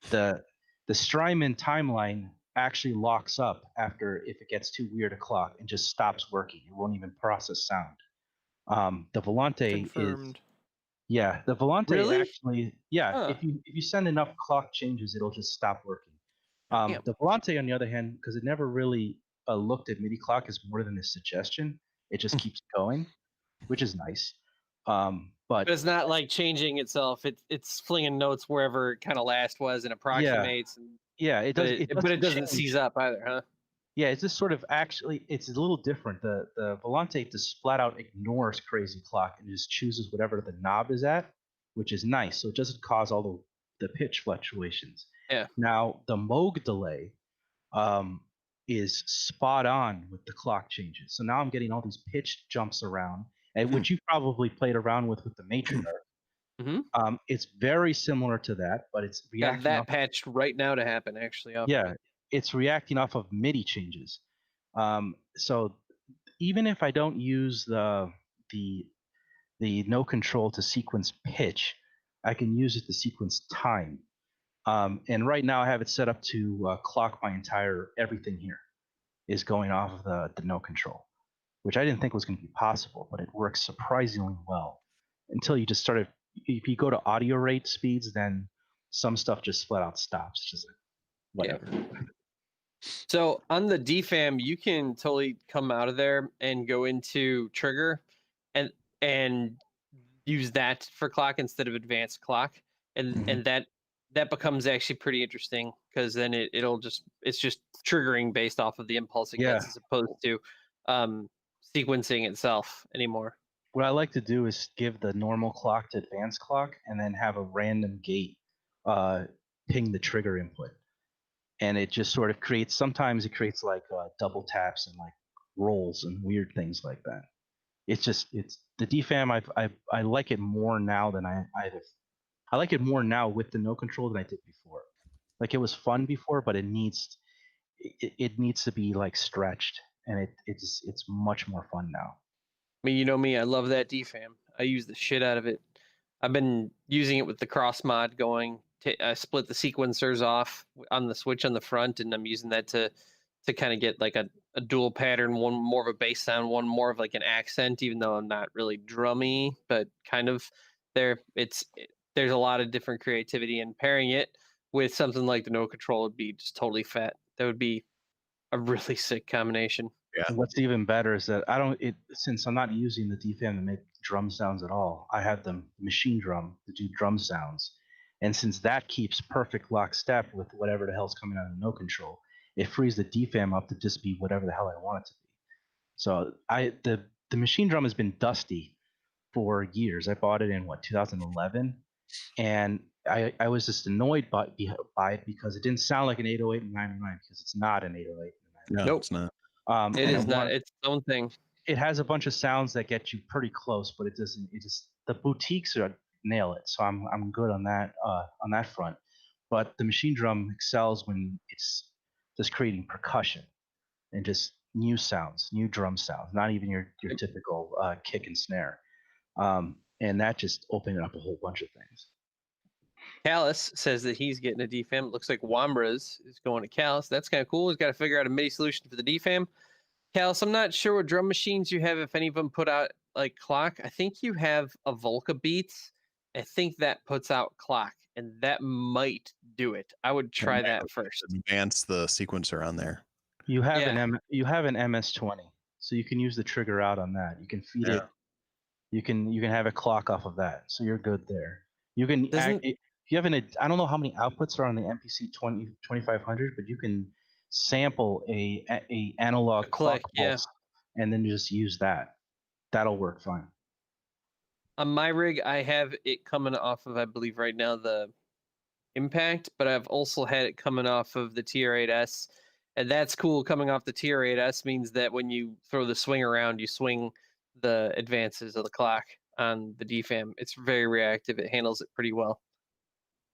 The Strymon timeline actually locks up after if it gets too weird a clock and just stops working. It won't even process sound. The Volante Confirmed. the Volante Really? actually, if you send enough clock changes, it'll just stop working. Damn. The Volante, on the other hand, because it never really looked at MIDI clock as more than a suggestion, it just keeps going, which is nice. But it's not like changing itself. It's flinging notes wherever it kind of last was and approximates. It does. But it doesn't seize up either, huh? Yeah, it's just sort of it's a little different. The Volante just flat out ignores crazy clock and just chooses whatever the knob is at, which is nice. So it doesn't cause all the pitch fluctuations. Yeah. Now the Moog delay is spot on with the clock changes. So now I'm getting all these pitch jumps around, and which you've probably played around with the Matriarch. It's very similar to that, but it's reacting. Got that patched right now to happen, actually. It's reacting off of MIDI changes. So even if I don't use the no control to sequence pitch, I can use it to sequence time. And right now I have it set up to clock my everything here is going off of the no control, which I didn't think was going to be possible, but it works surprisingly well until you just started. If you go to audio rate speeds, then some stuff just flat out stops. Just like, whatever. Yeah. So on the DFAM, you can totally come out of there and go into trigger and use that for clock instead of advanced clock. And that becomes actually pretty interesting, because then it's just triggering based off of the impulse it gets, as opposed to sequencing itself anymore. What I like to do is give the normal clock to advanced clock and then have a random gate ping the trigger input. And it just sort of sometimes it creates like double taps and like rolls and weird things like that. It's the DFAM. I like it more now than I like it more now with the no control than I did before. Like, it was fun before, but it needs to be like stretched, and it's much more fun now. I mean, you know me, I love that DFAM. I use the shit out of it. I've been using it with the cross mod going. I split the sequencers off on the switch on the front, and I'm using that to kind of get like a dual pattern, one more of a bass sound, one more of like an accent, even though I'm not really drummy, but kind of there. There's a lot of different creativity, and pairing it with something like the no control would be just totally fat. That would be a really sick combination. Yeah. And what's even better is that since I'm not using the DFAM to make drum sounds at all, I have the machine drum to do drum sounds. And since that keeps perfect lockstep with whatever the hell's coming out of no control, it frees the DFAM up to just be whatever the hell I want it to be. So the machine drum has been dusty for years. I bought it in 2011, and I was just annoyed by it because it didn't sound like an 808 and 909 because it's not an 808 and 909. No, it's not. It is not. It's its own thing. It has a bunch of sounds that get you pretty close, but it doesn't. The boutiques nail it. So I'm good on that front. But the machine drum excels when it's just creating percussion and just new sounds, new drum sounds, not even your typical kick and snare. And that just opened up a whole bunch of things. Callus says that he's getting a DFAM. It looks like Wambras is going to Callus. That's kind of cool. He's got to figure out a MIDI solution for the DFAM. Callus, I'm not sure what drum machines you have, if any of them put out like clock. I think you have a Volca Beats. I think that puts out clock, and that might do it. I would try that first. Advance the sequencer on there. You have an MS-20, so you can use the trigger out on that. You can feed it. You can have a clock off of that, so you're good there. You can if you have I don't know how many outputs are on the MPC 2500, but you can sample a analog clock pulse, and then just use that. That'll work fine. On my rig, I have it coming off of, I believe right now, the Impact, but I've also had it coming off of the TR8S, and that's cool. Coming off the TR8S means that when you throw the swing around, you swing the advances of the clock on the DFAM. It's very reactive. It handles it pretty well.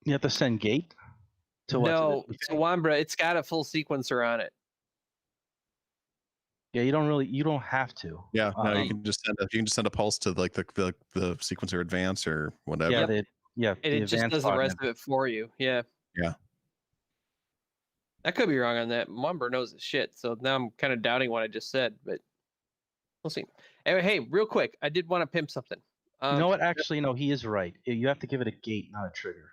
You have to send gate to what? No, to Wambra. It's got a full sequencer on it. Yeah, you don't have to. Yeah, no, you can just send a pulse to like the sequencer advance or whatever. Yeah, and it just does the rest of it for you. Yeah. Yeah. I could be wrong on that. Wambra knows his shit, so now I'm kind of doubting what I just said, but we'll see. Anyway, hey, real quick, I did want to pimp something. You know what? Actually, no, he is right. You have to give it a gate, not a trigger.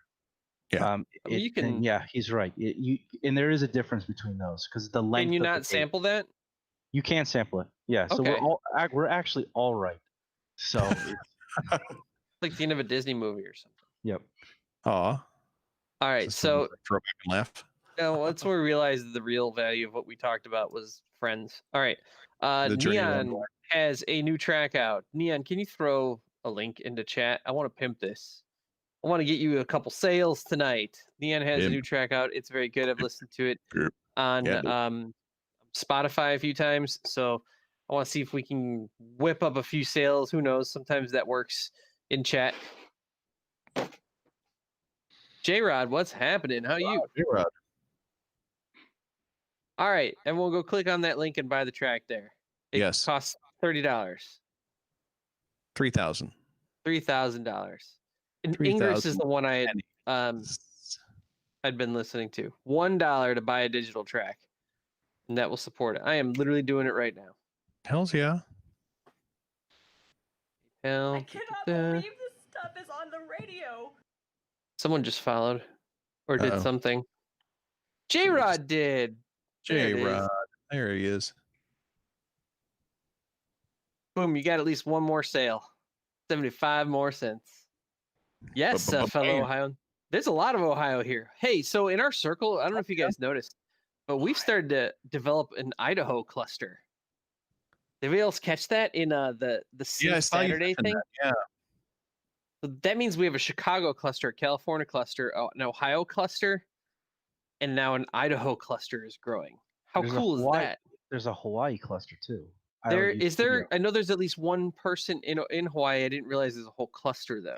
Yeah. You can. Yeah, he's right. And there is a difference betwing those because the length. Can you not sample that? You can sample it. Yeah. So okay. we're actually all right. So like the end of a Disney movie or something. Yep. Aw. All right. So throw back and laugh. No, that's where we realized the real value of what we talked about was friends. All right. Neon has a new track out. Neon, can you throw a link into chat? I want to pimp this. I want to get you a couple sales tonight. Neon has a new track out. It's very good. I've listened to it on Spotify a few times. So I want to see if we can whip up a few sales. Who knows? Sometimes that works in chat. J-Rod, what's happening? How are you? J-Rod. All right, everyone go click on that link and buy the track there. It costs $30. $3,000. $3,000. And Ingress is the one I'd been listening to. $1 to buy a digital track, and that will support it. I am literally doing it right now. Hells yeah. I cannot believe this stuff is on the radio. Someone just followed or did something. J-Rod did. J-Rod. There he is. Boom, you got at least one more sale. 75 more cents. Yes, fellow Ohio. There's a lot of Ohio here. Hey, so in our circle, I don't know if you guys noticed, but we've started to develop an Idaho cluster. Did anybody else catch that in the Saturday thing? Yeah. So that means we have a Chicago cluster, a California cluster, an Ohio cluster, and now an Idaho cluster is growing. How cool is that? There's a Hawaii cluster too. I know there's at least one person in Hawaii. I didn't realize there's a whole cluster though.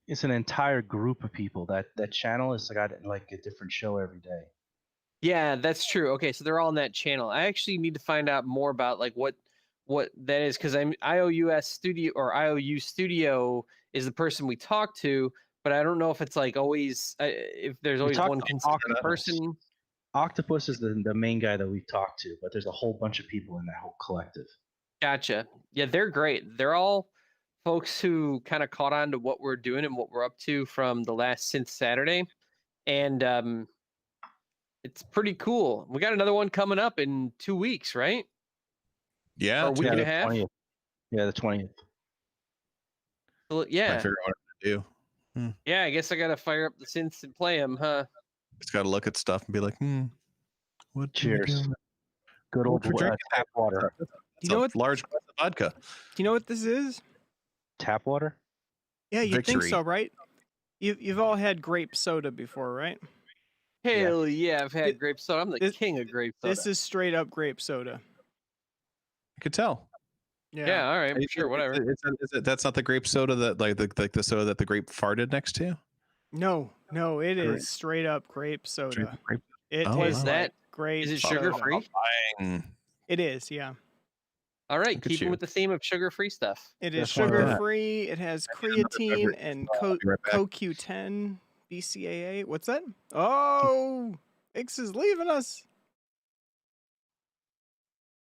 It's an entire group of people. That channel has got like a different show every day. Yeah, that's true. Okay, so they're all in that channel. I actually need to find out more about like what that is, because I'm IOU Studio is the person we talk to, but I don't know if it's like always if there's always one consistent person. Octopus is the main guy that we've talked to, but there's a whole bunch of people in that whole collective. Gotcha. Yeah, they're great. They're all folks who kind of caught on to what we're doing and what we're up to from the last since Saturday, and It's pretty cool. We got another one coming up in 2 weeks, right? Yeah, Or a week and a the half. 20th. Yeah, the 20th. Well, I yeah. figure out what to do. Yeah, I guess I gotta fire up the synths and play them, huh? Just got to look at stuff and be like, what do we Cheers. do? Good old tap water. You know what? Large glass of vodka. Do you know what this is? Tap water? Yeah, you think Victory. so, right? You've all had grape soda before, right? Hell yeah, I've had grape soda. I'm the king of grape soda. This is straight up grape soda. I could tell. Yeah, all right, sure, whatever. That's not the grape soda that like the soda that the grape farted next to. No, it is straight up grape soda. It is that grape. Is it sugar free? It is, yeah. All right, keeping with the theme of sugar free stuff. It is sugar free. It has creatine and CoQ10, BCAA. What's that? Oh, Ix is leaving us.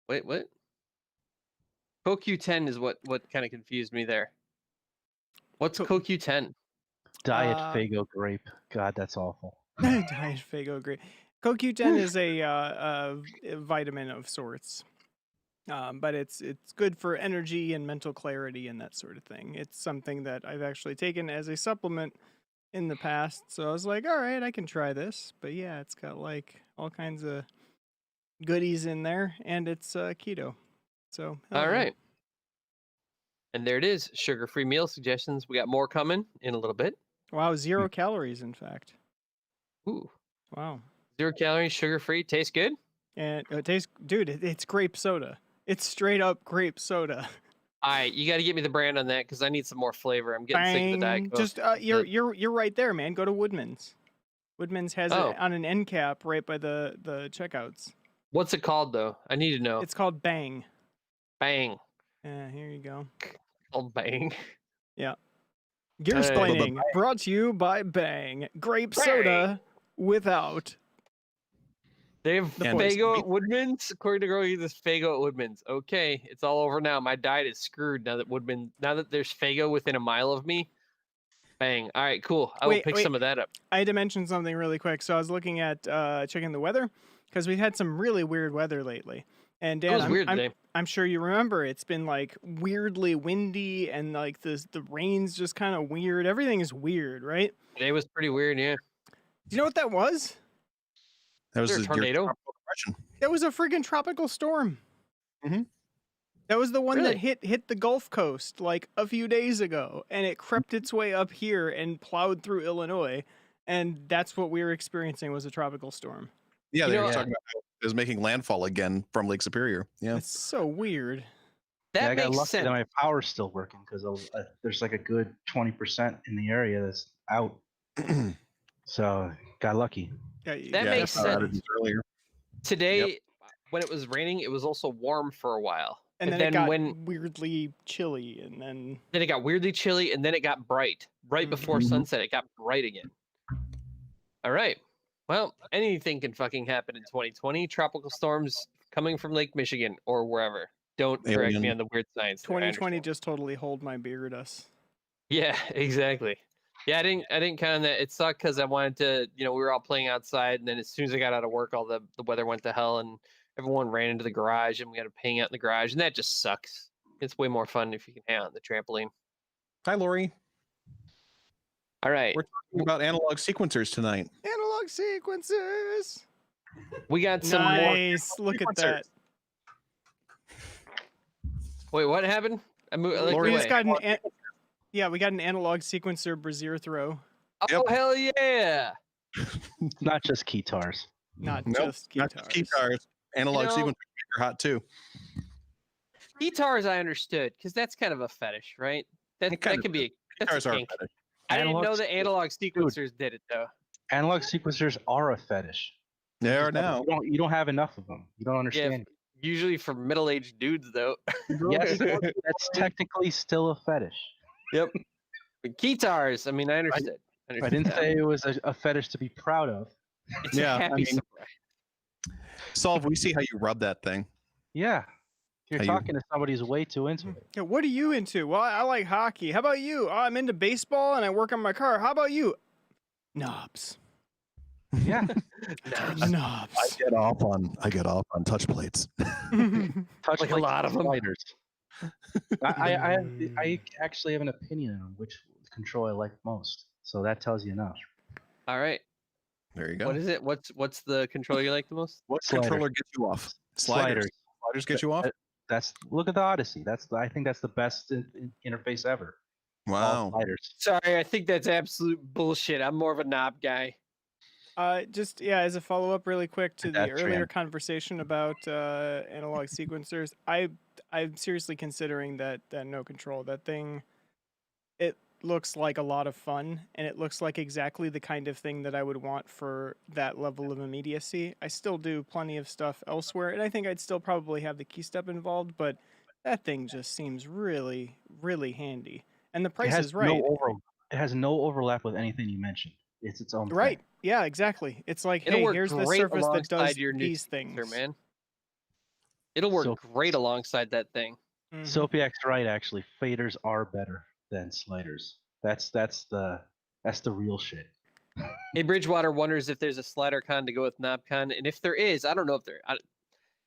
Wait, what? CoQ10 is what kind of confused me there. What's CoQ10? Diet Fago grape. God, that's awful. Diet Fago grape. CoQ10 is a vitamin of sorts, but it's good for energy and mental clarity and that sort of thing. It's something that I've actually taken as a supplement in the past, so I was like, all right, I can try this. But yeah, it's got like all kinds of goodies in there, and it's keto. So all right. And there it is, sugar-free meal suggestions. We got more coming in a little bit. Wow, 0 calories, in fact. Ooh. Wow. 0 calories, sugar-free, tastes good? And it tastes, dude, it's grape soda. It's straight up grape soda. All right, you got to get me the brand on that because I need some more flavor. I'm getting sick of the Diet Coke. Just you're right there, man. Go to Woodman's. Woodman's has it on an end cap right by the checkouts. What's it called though? I need to know. It's called Bang. Bang. Yeah, here you go. Called Bang. Yeah. Gear-Splaining, brought to you by Bang. Grape soda without. They have Fago at Woodman's. According to Growing, there's Fago at Woodman's. Okay, it's all over now. My diet is screwed now that there's Fago within a mile of me. Bang. All right, cool. I will pick some of that up. I had to mention something really quick. So I was looking at checking the weather because we've had some really weird weather lately. And Dan, I'm sure you remember it's been like weirdly windy and like the rain's just kind of weird. Everything is weird, right? Today was pretty weird, yeah. Do you know what that was? That was a tornado. That was a friggin' tropical storm. Mm-hmm. That was the one that hit the Gulf Coast like a few days ago, and it crept its way up here and plowed through Illinois, and that's what we were experiencing was a tropical storm. Yeah, they were talking about how it was making landfall again from Lake Superior. Yeah, it's so weird. I got lucky that my power's still working because there's like a good 20% in the area that's out. So got lucky. That makes sense. Today, when it was raining, it was also warm for a while. And then it got weirdly chilly, and then it got weirdly chilly, and then it got bright. Right before sunset, it got bright again. All right. Well, anything can fucking happen in 2020. Tropical storms coming from Lake Michigan or wherever. Don't correct me on the weird science. 2020 just totally hold my beard us. Yeah, exactly. Yeah, I didn't count on that. It sucked because I wanted to, we were all playing outside, and then as soon as I got out of work, all the weather went to hell, and everyone ran into the garage, and we had to hang out in the garage, and that just sucks. It's way more fun if you can hang out on the trampoline. Hi, Lori. All right. We're talking about analog sequencers tonight. Analog sequencers. We got some nice. Look at that. Wait, what happened? We just got we got an analog sequencer brazier throw. Oh, hell yeah. Not just guitars. Not just guitars. Analog sequencers are hot too. Guitars I understood because that's kind of a fetish, right? That can be a kink. I didn't know the analog sequencers did it though. Analog sequencers are a fetish. They are now. You don't have enough of them. You don't understand. Yeah, usually for middle-aged dudes though. Yes, that's technically still a fetish. Yep. But guitars, I mean, I understood. I didn't say it was a fetish to be proud of. It's a happy surprise. Solve, we see how you rub that thing. Yeah. You're talking to somebody who's way too into it. Yeah, what are you into? Well, I like hockey. How about you? Oh, I'm into baseball and I work on my car. How about you? Knobs. Yeah. Knobs. I get off on touch plates. Touch Like a plates lot and of them. sliders. I actually have an opinion on which control I like most. So that tells you enough. All right. There you go. What is it? What's the control you like the most? What Sliders. controller gets you off? Sliders. Sliders get you off? Look at the Odyssey. I think that's the best interface ever. All Wow. sliders. Sorry, I think that's absolute bullshit. I'm more of a knob guy. Just as a follow-up really quick to the That's earlier trend. conversation about analog sequencers, I'm seriously considering that no control. That thing, it looks like a lot of fun, and it looks like exactly the kind of thing that I would want for that level of immediacy. I still do plenty of stuff elsewhere, and I think I'd still probably have the key step involved, but that thing just seems really, really handy. And the price is right. It has no overlap with anything you mentioned. It's its own Right. thing. Yeah, exactly. It's like, It'll hey, work here's the great surface that does alongside your new these things. sequencer, man. It'll work great alongside that thing. Mhm. Sophie's right. Actually, faders are better than sliders. That's the real shit. Hey, Bridgewater wonders if there's a slider con to go with knob con, and if there is, I don't know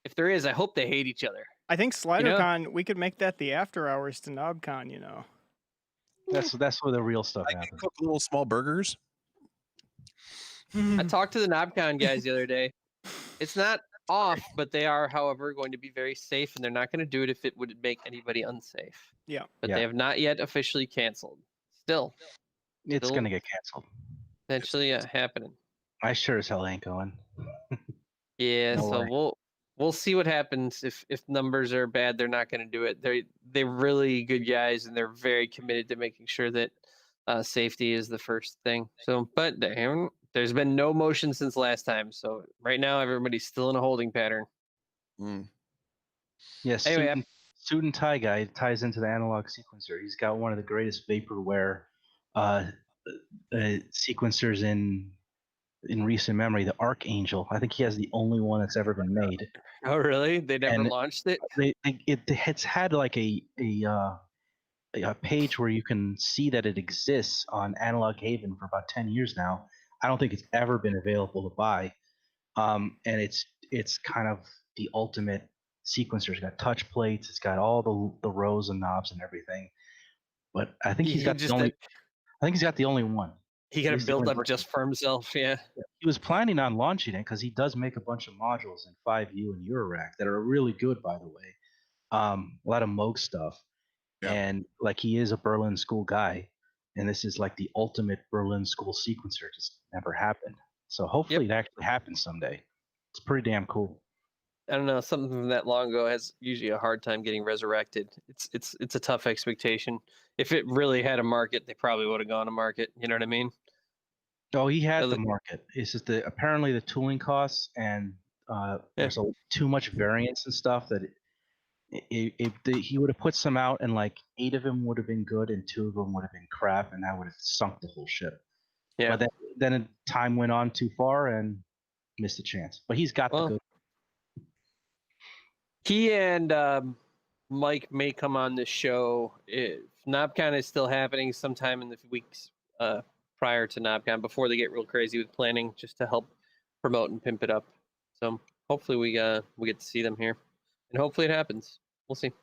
if there is. I hope they hate each other. I think You know? SliderCon, we could make that the after hours to NobCon, you know. That's where the real stuff I can happens. cook little small burgers. I talked to the NobCon guys the other day. It's not off, but they are, however, going to be very safe, and they're not going to do it if it would make anybody unsafe. Yeah. But Yeah. they have not yet officially canceled. Still, It's gonna get canceled. potentially happening. I sure as hell ain't going. Yeah, No so way. we'll see what happens. If numbers are bad, they're not going to do it. They're really good guys, and they're very committed to making sure that safety is the first thing. So, but there's been no motion since last time. So right now, everybody's still in a holding pattern. Yes. Anyway, Suit and tie guy ties into the analog sequencer. He's got one of the greatest vaporware sequencers in recent memory, the Archangel. I think he has the only one that's ever been made. Oh, really? They never And launched it? It's had like a page where you can see that it exists on Analog Haven for about 10 years now. I don't think it's ever been available to buy. And it's kind of the ultimate sequencer. It's got touch plates. It's got all the rows and knobs and everything. But I think he's got the only. I think he's got the only one. He got to build up just for himself. Yeah. He was planning on launching it because he does make a bunch of modules in 5U and Eurorack that are really good, by the way. A lot of Moog stuff. Yeah. And like he is a Berlin School guy, and this is like the ultimate Berlin School sequencer. Just never happened. So hopefully it actually happens someday. It's pretty damn cool. I don't know, something from that long ago has usually a hard time getting resurrected. It's a tough expectation. If it really had a market, they probably would have gone to market. You know what I mean? Oh, he had the market. It's just apparently the tooling costs and there's too much variance and stuff that he would have put some out and like 8 of them would have been good and 2 of them would have been crap, and that would have sunk the whole ship. Yeah. But then time went on too far and missed a chance. But he's got the good. He and Mike may come on the show. If NobCon is still happening sometime in the weeks prior to NobCon, before they get real crazy with planning, just to help promote and pimp it up. So hopefully we get to see them here, and hopefully it happens. We'll see.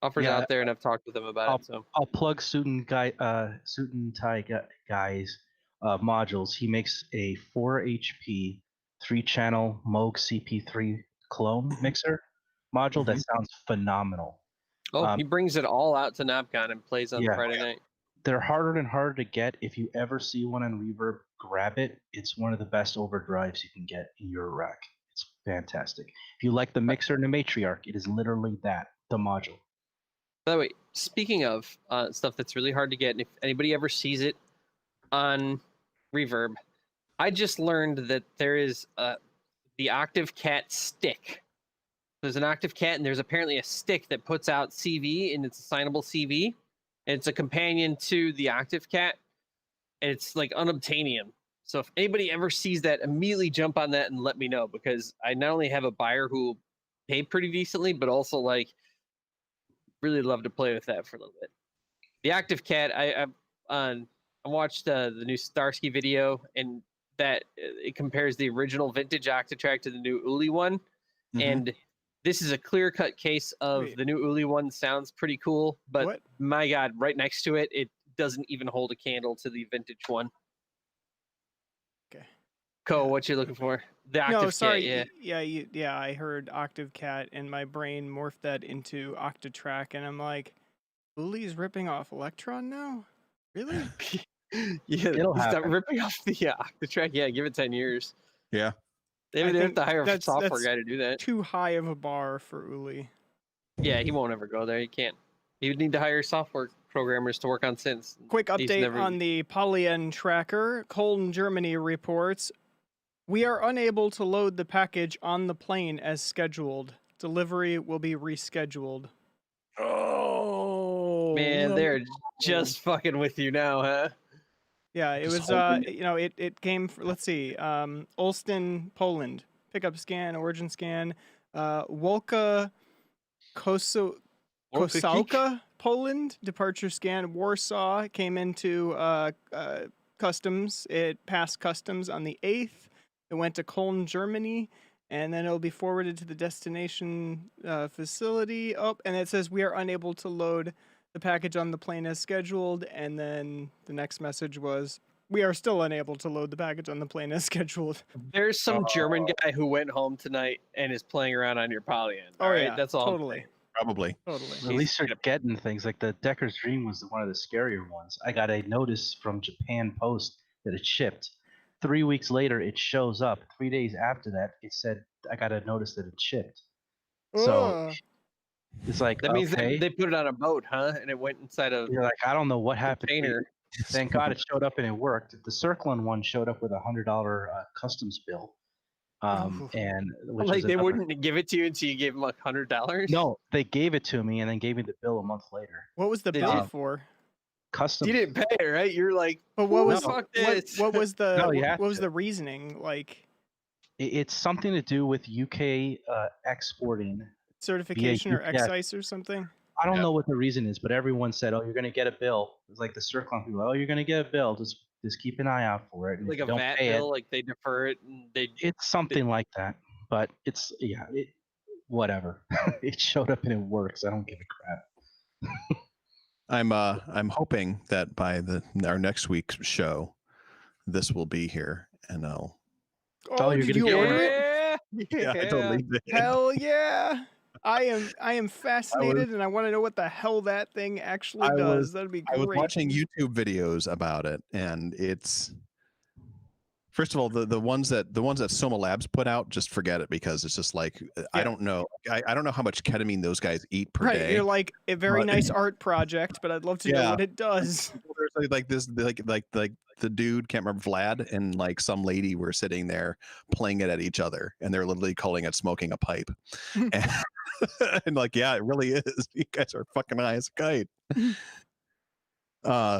Offers out there, and I've talked with them about it. So I'll plug Suit and Tie guys modules. He makes a 4 HP 3-channel Moog CP3 clone mixer module that sounds phenomenal. Oh, he brings it all out to NobCon and plays on Friday night. They're harder and harder to get. If you ever see one on Reverb, grab it. It's one of the best overdrives you can get in your rack. It's fantastic. If you like the mixer and the matriarch, it is literally that, the module. By the way, speaking of stuff that's really hard to get, and if anybody ever sees it on Reverb, I just learned that there is the Octave Cat stick. There's an Octave Cat, and there's apparently a stick that puts out CV, and it's assignable CV. And it's a companion to the Octave Cat, and it's like unobtainium. So if anybody ever sees that, immediately jump on that and let me know, because I not only have a buyer who paid pretty decently, but also like really love to play with that for a little bit. The Octave Cat, I watched the new Starsky video, and that it compares the original vintage Octatrack to the new Uli one, and this is a clear-cut case of the new Uli one sounds pretty cool, but my God, right next to it, it doesn't even hold a candle to the vintage one. Okay. Cole, what you looking for? The Octave No, sorry. Cat, Yeah, I heard Octave Cat, and my brain morphed that into Octatrack, and I'm like, Uli's ripping off Electron now? Really? Yeah, stop ripping off the Octatrack. Yeah, give it 10 years. Yeah. They would have to hire a software guy to do that. Too high of a bar for Uli. Yeah, he won't ever go there. He can't. He would need to hire software programmers to work on synths. Quick update on the Polyen tracker. Cologne, Germany reports, we are unable to load the package on the plane as scheduled. Delivery will be rescheduled. Oh, man, they're just fucking with you now, huh? Yeah, it was, it came, let's see, Olsztyn, Poland, pickup scan, origin scan, Wolka, Kosałka, Poland, departure scan, Warsaw, came into customs, it passed customs on the 8th, it went to Cologne, Germany, and then it'll be forwarded to the destination facility. Oh, and it says we are unable to load the package on the plane as scheduled, and then the next message was, we are still unable to load the package on the plane as scheduled. There's some German guy who went home tonight and is playing around on your Polyen. All right, yeah, that's all. Totally. Probably. Totally. At least you're getting things like the Decker's Dream was one of the scarier ones. I got a notice from Japan Post that it shipped. 3 weeks later, it shows up. 3 days after that, it said, I got a notice that it shipped. So it's like, that means they put it on a boat, huh? And it went inside a You're like, I don't know what happened. container. Thank God it showed up and it worked. The Circlone one showed up with $100 customs bill. And like they wouldn't give it to you until you gave them $100. No, they gave it to me and then gave me the bill a month later. What was the bill for? Customs. You didn't pay it, right? You're like, but what was fuck this? What was the what was to. the reasoning like? It's something to do with UK exporting certification or excise or something. I don't know what the reason is, but everyone said, "Oh, you're going to get a bill." It's like the Circlone people. "Oh, you're going to get a bill. Just keep an eye out for it." And like if a you VAT don't pay bill, like they defer it and they. It's something like that, but it's whatever. It showed up and it works. I don't give a crap. I'm hoping that by our next week's show, this will be here, and I'll. Oh, you're gonna order it? Yeah, I totally did. Hell yeah! I am fascinated, and I want to know what the hell that thing actually does. That'd be great. I was watching YouTube videos about it, and it's. First of all, the ones that Soma Labs put out, just forget it, because it's just like I don't know. I don't know how much ketamine those guys eat per day. You're like, a very nice art project, but I'd love to know what it does. There's like this, like the dude, can't remember, Vlad, and like some lady were sitting there playing it at each other, and they're literally calling it smoking a pipe. And like, yeah, it really is. You guys are fucking high as a kite.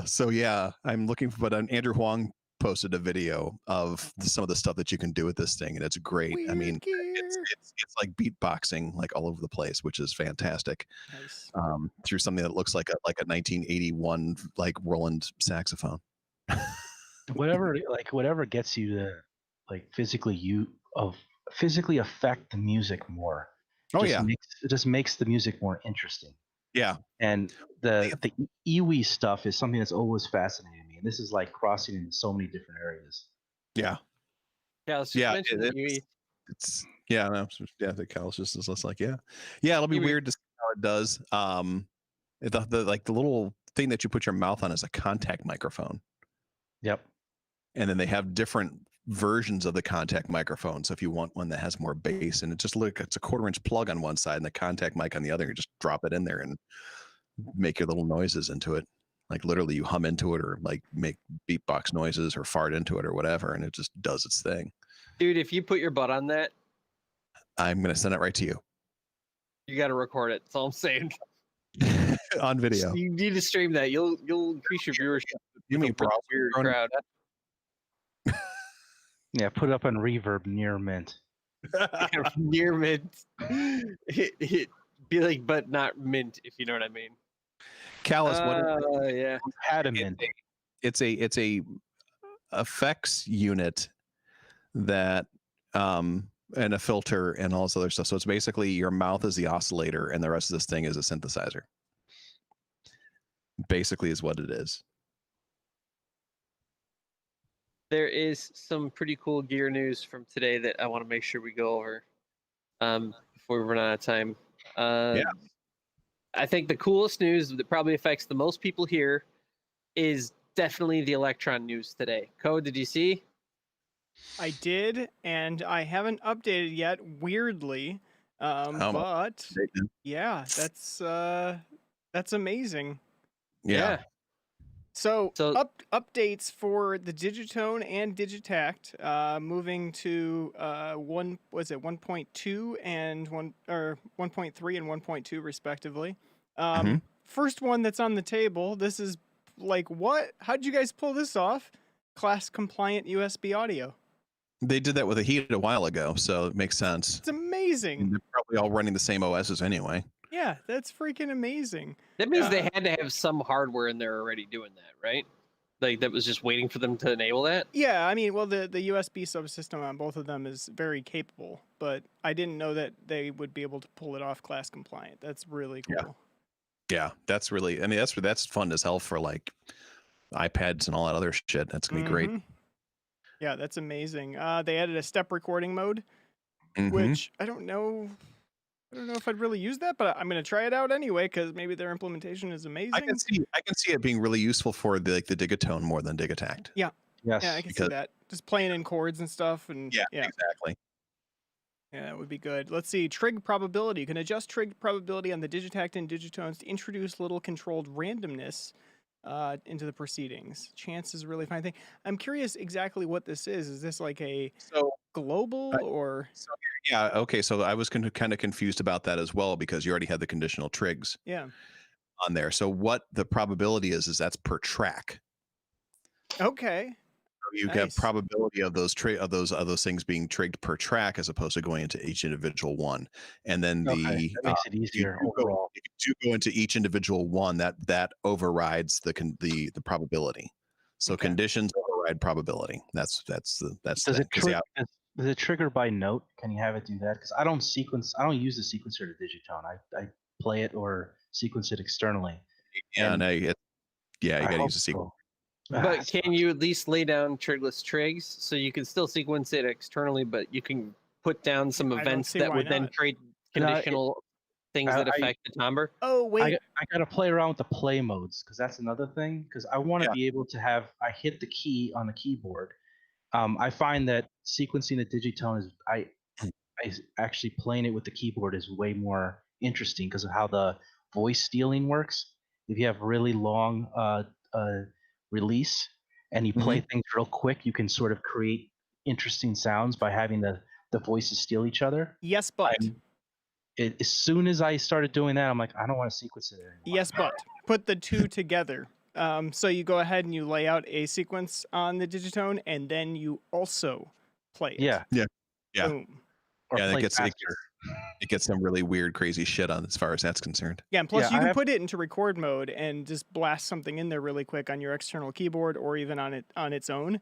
So yeah, I'm looking for, but Andrew Huang posted a video of some of the stuff that you can do with this thing, and it's great. I mean, it's like beatboxing like all over the place, which is fantastic. Nice. Through something that looks like a 1981 like Roland saxophone. whatever gets you to like physically affect the music more. It just makes the music more interesting. Yeah. And the Iwi stuff is something that's always fascinated me. And this is like crossing into so many different areas. Yeah. Yeah. Let's just mention the Iwi. The Cal's just like, it'll be weird to see how it does. The little thing that you put your mouth on is a contact microphone. Yep. And then they have different versions of the contact microphone. So if you want one that has more bass, and it's a 1/4-inch plug on one side and the contact mic on the other, you just drop it in there and make your little noises into it. Like literally you hum into it, or like make beatbox noises or fart into it or whatever, and it just does its thing. Dude, if you put your butt on that, I'm going to send it right to you. You got to record it. That's all I'm saying. On video. You need to stream that. You'll increase your viewership. You mean weird crowd? Yeah, put it up on Reverb near mint. Near mint. It be like, but not mint, if you know what I mean. Callus, yeah, had a mint. It's a effects unit that and a filter and all this other stuff. So it's basically your mouth is the oscillator and the rest of this thing is a synthesizer. Basically is what it is. There is some pretty cool gear news from today that I want to make sure we go over before we run out of time. Yeah. I think the coolest news that probably affects the most people here is definitely the Electron news today. Code, did you see? I did, and I haven't updated yet, weirdly. But yeah, that's amazing. Yeah. So updates for the Digitone and Digitact, moving to 1.2 and 1.3 and 1.2 respectively. First one that's on the table. This is like, what? How'd you guys pull this off? Class compliant USB audio. They did that with a heat a while ago, so it makes sense. It's amazing. They're probably all running the same OSs anyway. Yeah, that's freaking amazing. That means they had to have some hardware in there already doing that, right? Like that was just waiting for them to enable that? Yeah, I mean, well, the USB subsystem on both of them is very capable, but I didn't know that they would be able to pull it off class compliant. That's really cool. Yeah, that's really, I mean, that's fun as hell for like iPads and all that other shit. That's gonna be great. Yeah, that's amazing. They added a step recording mode, which I don't know if I'd really use that, but I'm gonna try it out anyway because maybe their implementation is amazing. I can see it being really useful for the Digitone more than Digitact. Yeah. Yes. Yeah, I can see that. Just playing in chords and stuff, and yeah, exactly. Yeah, that would be good. Let's see. Trig Probability. You can adjust Trig Probability on the Digitact and Digitones to introduce little controlled randomness into the proceedings. Chance is a really fine thing. I'm curious exactly what this is. Is this like a global or? Yeah. Okay. So I was kind of confused about that as well because you already had the conditional trigs. Yeah. On there. So what the probability is that's per track. Okay. You get probability of those those things being trigged per track as opposed to going into each individual one, and then that makes it easier overall. If you do go into each individual one, that overrides the probability. So conditions override probability. Does it trigger by note? Can you have it do that? Because I don't use the sequencer to Digitone. I play it or sequence it externally. Yeah, you gotta use a sequence. But can you at least lay down trigless trigs so you can still sequence it externally, but you can put down some events that would then create conditional things that affect the timbre? Oh, wait. I got to play around with the play modes because that's another thing. Because I want to be able to I hit the key on the keyboard. I find that sequencing the Digitone is, I actually playing it with the keyboard is way more interesting because of how the voice stealing works. If you have really long release and you play things real quick, you can sort of create interesting sounds by having the voices steal each other. Yes, but as soon as I started doing that, I'm like, I don't want to sequence it anymore. Yes, but put the two together. So you go ahead and you lay out a sequence on the Digitone, and then you also play it. Yeah. Boom. It gets some really weird, crazy shit on as far as that's concerned. Yeah, and plus you can put it into record mode and just blast something in there really quick on your external keyboard or even on its own.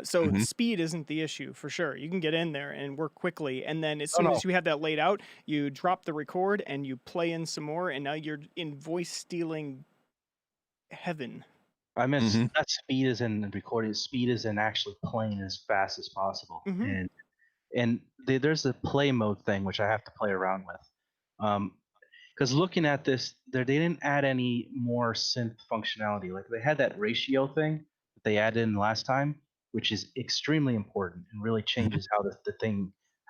So speed isn't the issue for sure. You can get in there and work quickly, and then as soon as you have that laid out, you drop the record and you play in some more, and now you're in voice stealing heaven. I meant that speed is in recording. Speed is in actually playing as fast as possible, and there's a play mode thing which I have to play around with. Because looking at this, they didn't add any more synth functionality. Like they had that ratio thing that they added in last time, which is extremely important and really changes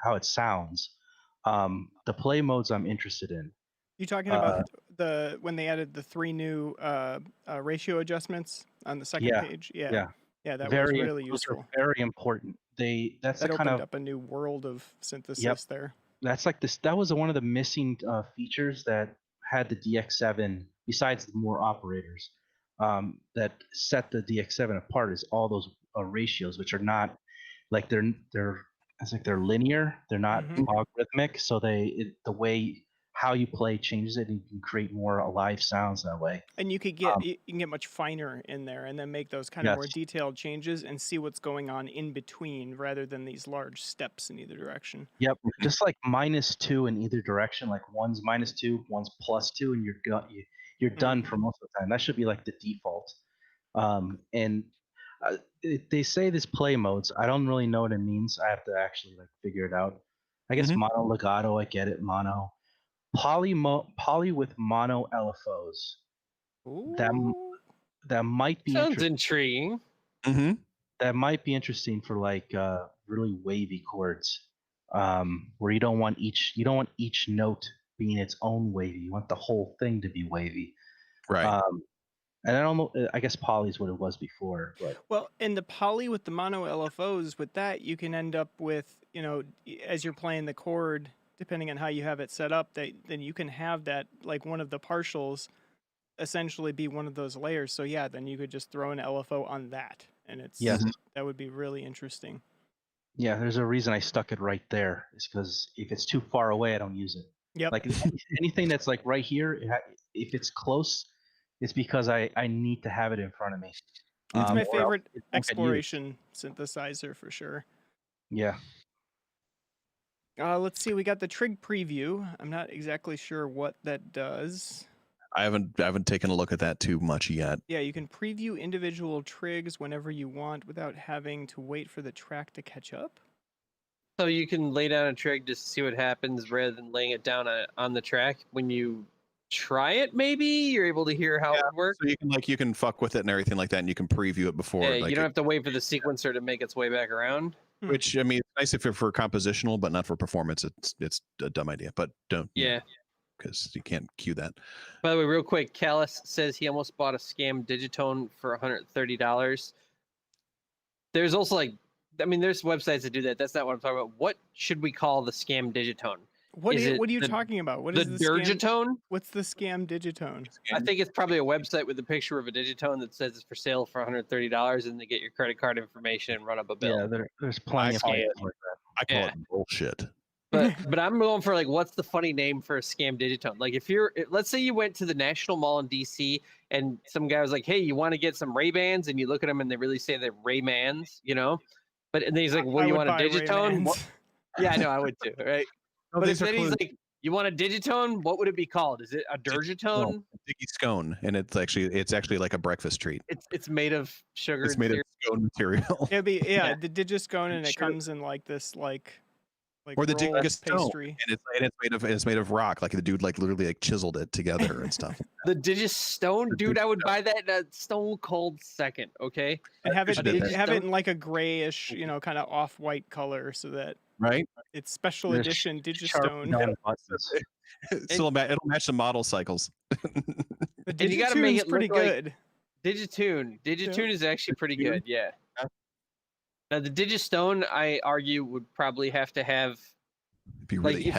how it sounds. The play modes I'm interested in. You talking about when they added the 3 new ratio adjustments on the second page? Yeah, that was really useful. Very important. That opened up a new world of synthesis there. That's like this. That was one of the missing features that had the DX7. Besides the more operators, that set the DX7 apart is all those ratios, which are not like they're linear. They're not logarithmic. So the way how you play changes it, and you can create more alive sounds that way. And you could get you can get much finer in there, and then make those kind of more detailed changes and see what's going on in between, rather than these large steps in either direction. Yep, just like -2 in either direction. Like one's -2, one's +2, and you're done for most of the time. That should be like the default. And they say this play modes. I don't really know what it means. I have to actually like figure it out. I guess mono legato. I get it. Mono. Poly with mono LFOs. That might be sounds intriguing. That might be interesting for like really wavy chords, where you don't want each note being its own wavy. You want the whole thing to be wavy, right? And I don't know. I guess poly is what it was before. But well, in the poly with the mono LFOs, with that you can end up with, you know, as you're playing the chord, depending on how you have it set up, then you can have that, like one of the partials essentially be one of those layers. So yeah, then you could just throw an LFO on that, and it's that would be really interesting. Yeah, there's a reason I stuck it right there. It's because if it's too far away, I don't use it. Yep. Like anything that's like right here, if it's close, it's because I need to have it in front of me. It's my favorite exploration synthesizer for sure. Yeah. Let's see. We got the Trig Preview. I'm not exactly sure what that does. I haven't taken a look at that too much yet. Yeah, you can preview individual trigs whenever you want without having to wait for the track to catch up. So you can lay down a trig just to see what happens rather than laying it down on the track. When you try it, maybe you're able to hear how it works. So you can fuck with it and everything like that, and you can preview it before. Yeah, you don't have to wait for the sequencer to make its way back around. Which, I mean, it's nice if you're for compositional, but not for performance. It's a dumb idea, but don't. Yeah. Because you can't cue that. By the way, real quick, Callus says he almost bought a scam digitone for $130. There's also there's websites that do that. That's not what I'm talking about. What should we call the scam digitone? What are you talking about? What is the Dirgitone? What's the scam digitone? I think it's probably a website with a picture of a digitone that says it's for sale for $130, and they get your credit card information and run up a bill. Yeah, there's plenty of scams like that. I call it bullshit. But I'm going for what's the funny name for a scam digitone? Like let's say you went to the National Mall in DC and some guy was like, "Hey, you want to get some Ray-Bans?" And you look at them and they really say they're Ray-Mans, you know? And then he's like, "What do you want a digitone?" Yeah, I know, I would too, right? No, but if then he's like, "You want a digitone? What would it be called? Is it a Dirgitone?" No, Diggy Scone, and it's actually like a breakfast treat. It's made of sugar. It's made of scone material. It'd be the Digiscone, and it comes in this or the Digistone, pastry, and it's made of rock. Like the dude literally chiseled it together and stuff. The Digistone, dude, I would buy that in a stone cold second. Okay, and have it in like a grayish, kind of off-white color, so that it's special edition Digistone. It'll match the model cycles. The Digitune's pretty good. Digitune is actually pretty good. Yeah. Now the Digistone, I argue, would probably have to have really if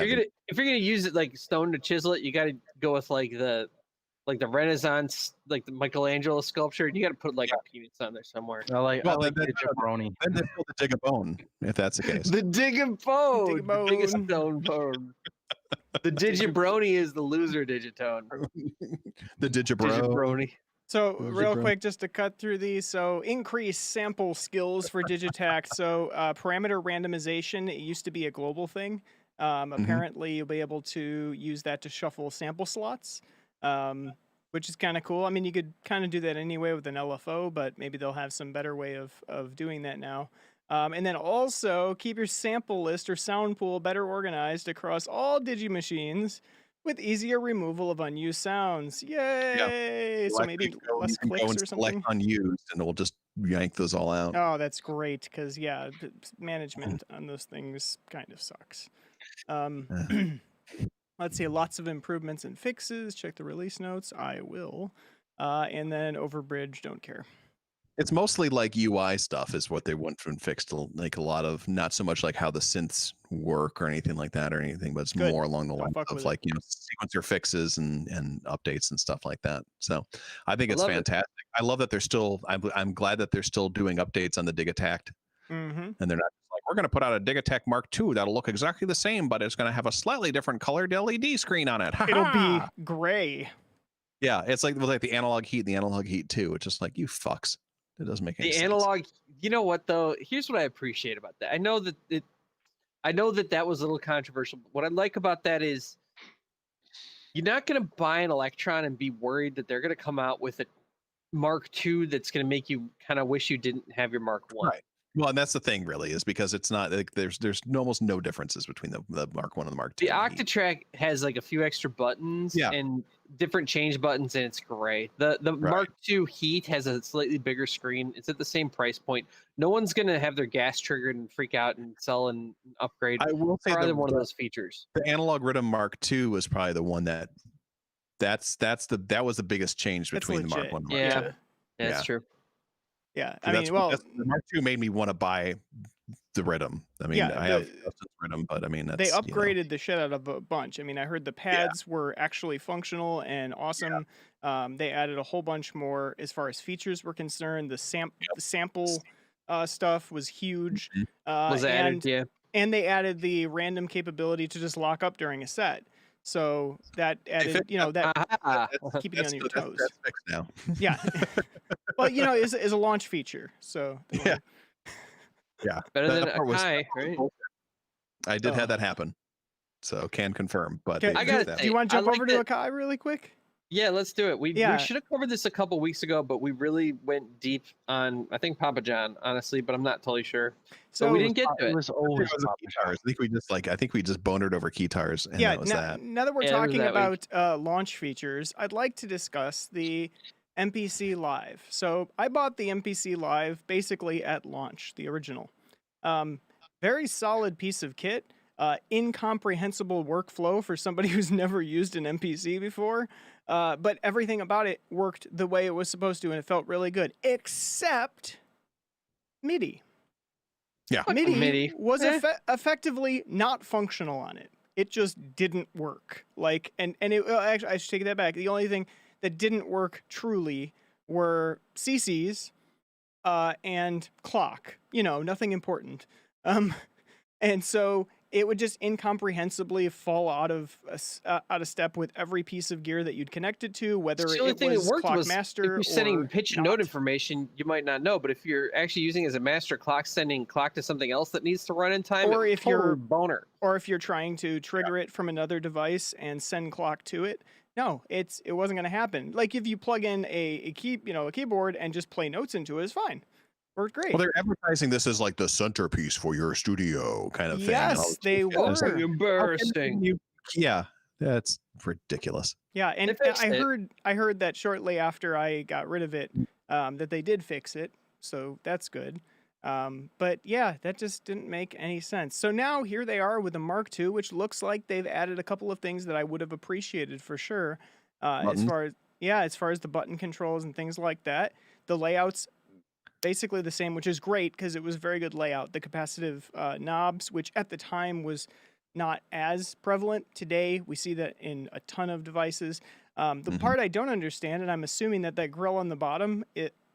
you're gonna use it like stone to chisel it, you got to go with the Renaissance, like the Michelangelo sculpture. You got to put a penis on there somewhere. I like the jabroni. Then they build the Dig-a-Bone, if that's the case. The Dig-a-Bone, the Dig-a-Stone bone. The Digibroni is the loser Digitone. The Digibroni. So real quick, just to cut through these. So increase sample skills for Digitact. So parameter randomization, it used to be a global thing. Apparently you'll be able to use that to shuffle sample slots, which is kind of cool. I mean, you could kind of do that anyway with an LFO, but maybe they'll have some better way of doing that now. And then also keep your sample list or sound pool better organized across all Digimachines, with easier removal of unused sounds. Yay! So maybe less clicks or something. Select unused, and it will just yank those all out. Oh, that's great, because management on those things kind of sucks. Let's see, lots of improvements and fixes. Check the release notes. I will. And then Overbridge, don't care. It's mostly like UI stuff is what they want to fix, to like a lot of, not so much like how the synths work or anything like that or anything, but it's more along the lines of sequencer fixes and updates and stuff like that. So I think it's fantastic. I love that they're still, I'm glad that they're still doing updates on the Digitact, and they're not we're going to put out a Digitech Mark II that'll look exactly the same, but it's going to have a slightly different colored LED screen on it. It'll be gray. Yeah, it's like the analog heat and the analog heat too. It's just like, you fucks. It doesn't make any The sense. analog, you know what though? Here's what I appreciate about that. I know that was a little controversial, but what I like about that is you're not going to buy an Electron and be worried that they're going to come out with a Mark II that's going to make you kind of wish you didn't have your Mark I. Right. Well, and that's the thing, really, is because it's not like there's almost no differences between the Mark I and the Mark II. The Octatrack has like a few extra buttons and different change buttons, and it's great. The Mark II Heat has a slightly bigger screen. It's at the same price point. No one's gonna have their gas triggered and freak out and sell and upgrade. I will say probably one of those features. The Analog Rhythm Mark II was probably the one that was the biggest change between the Mark I and Mark II. Yeah, that's true. Yeah, I mean, the Mark II made me want to buy the Rhythm. I mean, I have Rhythm, but I mean, they upgraded the shit out of a bunch. I mean, I heard the pads were actually functional and awesome. They added a whole bunch more as far as features were concerned. The sample stuff was huge. And they added the random capability to just lock up during a set. So that added, keeping you on your toes. That's fixed now. Yeah. Well, is a launch feature. So yeah. Better than Akai, right? I did have that happen. So can confirm. But do you want to jump over to Akai really quick? Yeah, let's do it. We should have covered this a couple weeks ago, but we really went deep on, I think, Papa John, honestly, but I'm not totally sure. So we didn't get to it. It was always keytars. I think we just boned over keytars, and that was that. Now that we're talking about launch features, I'd like to discuss the MPC Live. So I bought the MPC Live basically at launch, the original. Very solid piece of kit. Incomprehensible workflow for somebody who's never used an MPC before. But everything about it worked the way it was supposed to, and it felt really good, except MIDI. Yeah, MIDI was effectively not functional on it. It just didn't work. Actually, I should take that back. The only thing that didn't work truly were CCs and clock. Nothing important. And so it would just incomprehensibly fall out of step with every piece of gear that you'd connected to, whether it was Clockmaster or if you're sending pitch and note information, you might not know. But if you're actually using it as a master clock, sending clock to something else that needs to run in time, or if you're boner, or if you're trying to trigger it from another device and send clock to it, no, it wasn't going to happen. Like if you plug in a keyboard and just play notes into it, it's fine. Worked great. Well, they're advertising this as like the centerpiece for your studio kind of thing. Yes, they were. Embarrassing. Yeah, that's ridiculous. Yeah, and I heard that shortly after I got rid of it, that they did fix it, so that's good. But yeah, that just didn't make any sense. So now here they are with the Mark II, which looks like they've added a couple of things that I would have appreciated for sure. As far as the button controls and things like that. The layout's basically the same, which is great because it was very good layout. The capacitive knobs, which at the time was not as prevalent. Today, we see that in a ton of devices. The part I don't understand, and I'm assuming that grill on the bottom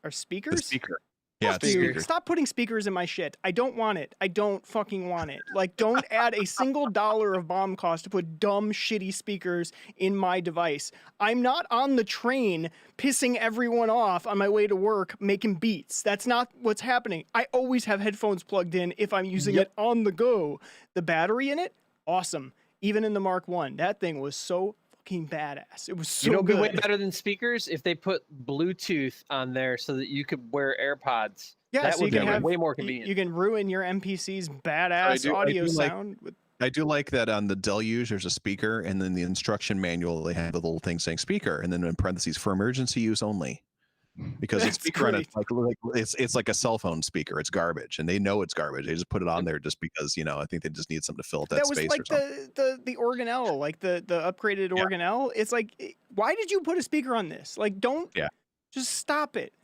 are speakers. The speaker. Yeah, it's speakers. Stop putting speakers in my shit. I don't want it. I don't fucking want it. Like, don't add a single dollar of BOM cost to put dumb, shitty speakers in my device. I'm not on the train pissing everyone off on my way to work making beats. That's not what's happening. I always have headphones plugged in if I'm using it on the go. The battery in it, awesome. Even in the Mark I, that thing was so fucking badass. It was so good. Be way better than speakers if they put Bluetooth on there so that you could wear AirPods. Yeah, that so would you be can way more convenient. You can ruin your MPC's badass audio sound. I do like that on the Deluge there's a speaker, and then the instruction manual they have the little thing saying speaker, and then in parentheses for emergency use only. Because the speaker on it's like a cell phone speaker. It's garbage, and they know it's garbage. They just put it on there just because I think they just need something to fill that space. That was like the Organelle, like the upgraded Organelle. It's like, why did you put a speaker on this? Like, just stop it.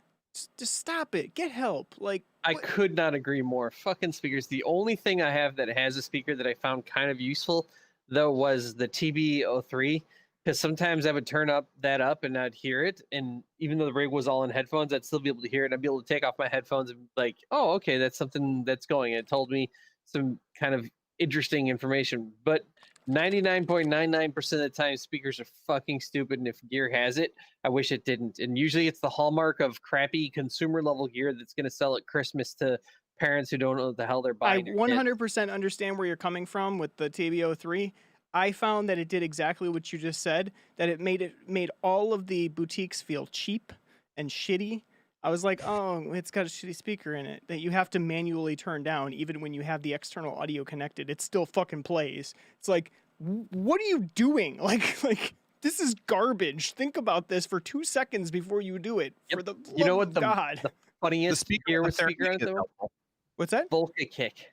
Just stop it. Get help. Like, I could not agree more. Fucking speakers. The only thing I have that has a speaker that I found kind of useful though was the TB03. Because sometimes I would turn that up and I'd hear it, and even though the rig was all in headphones, I'd still be able to hear it. I'd be able to take off my headphones and be like, oh, okay, that's something that's going. And it told me some kind of interesting information. But 99.99% of the time, speakers are fucking stupid, and if Gear has it, I wish it didn't. And usually it's the hallmark of crappy consumer level gear that's going to sell at Christmas to parents who don't know what the hell they're I buying. 100% understand where you're coming from with the TB03. I found that it did exactly what you just said, that it made all of the boutiques feel cheap and shitty. I was like, oh, it's got a shitty speaker in it that you have to manually turn down. Even when you have the external audio connected, it still fucking plays. It's like, what are you doing? Like this is garbage. Think about this for 2 seconds before you do it. Yep. For the You know love what of God. the funniest gear with speaker on it, though? What's that? Volca Kick.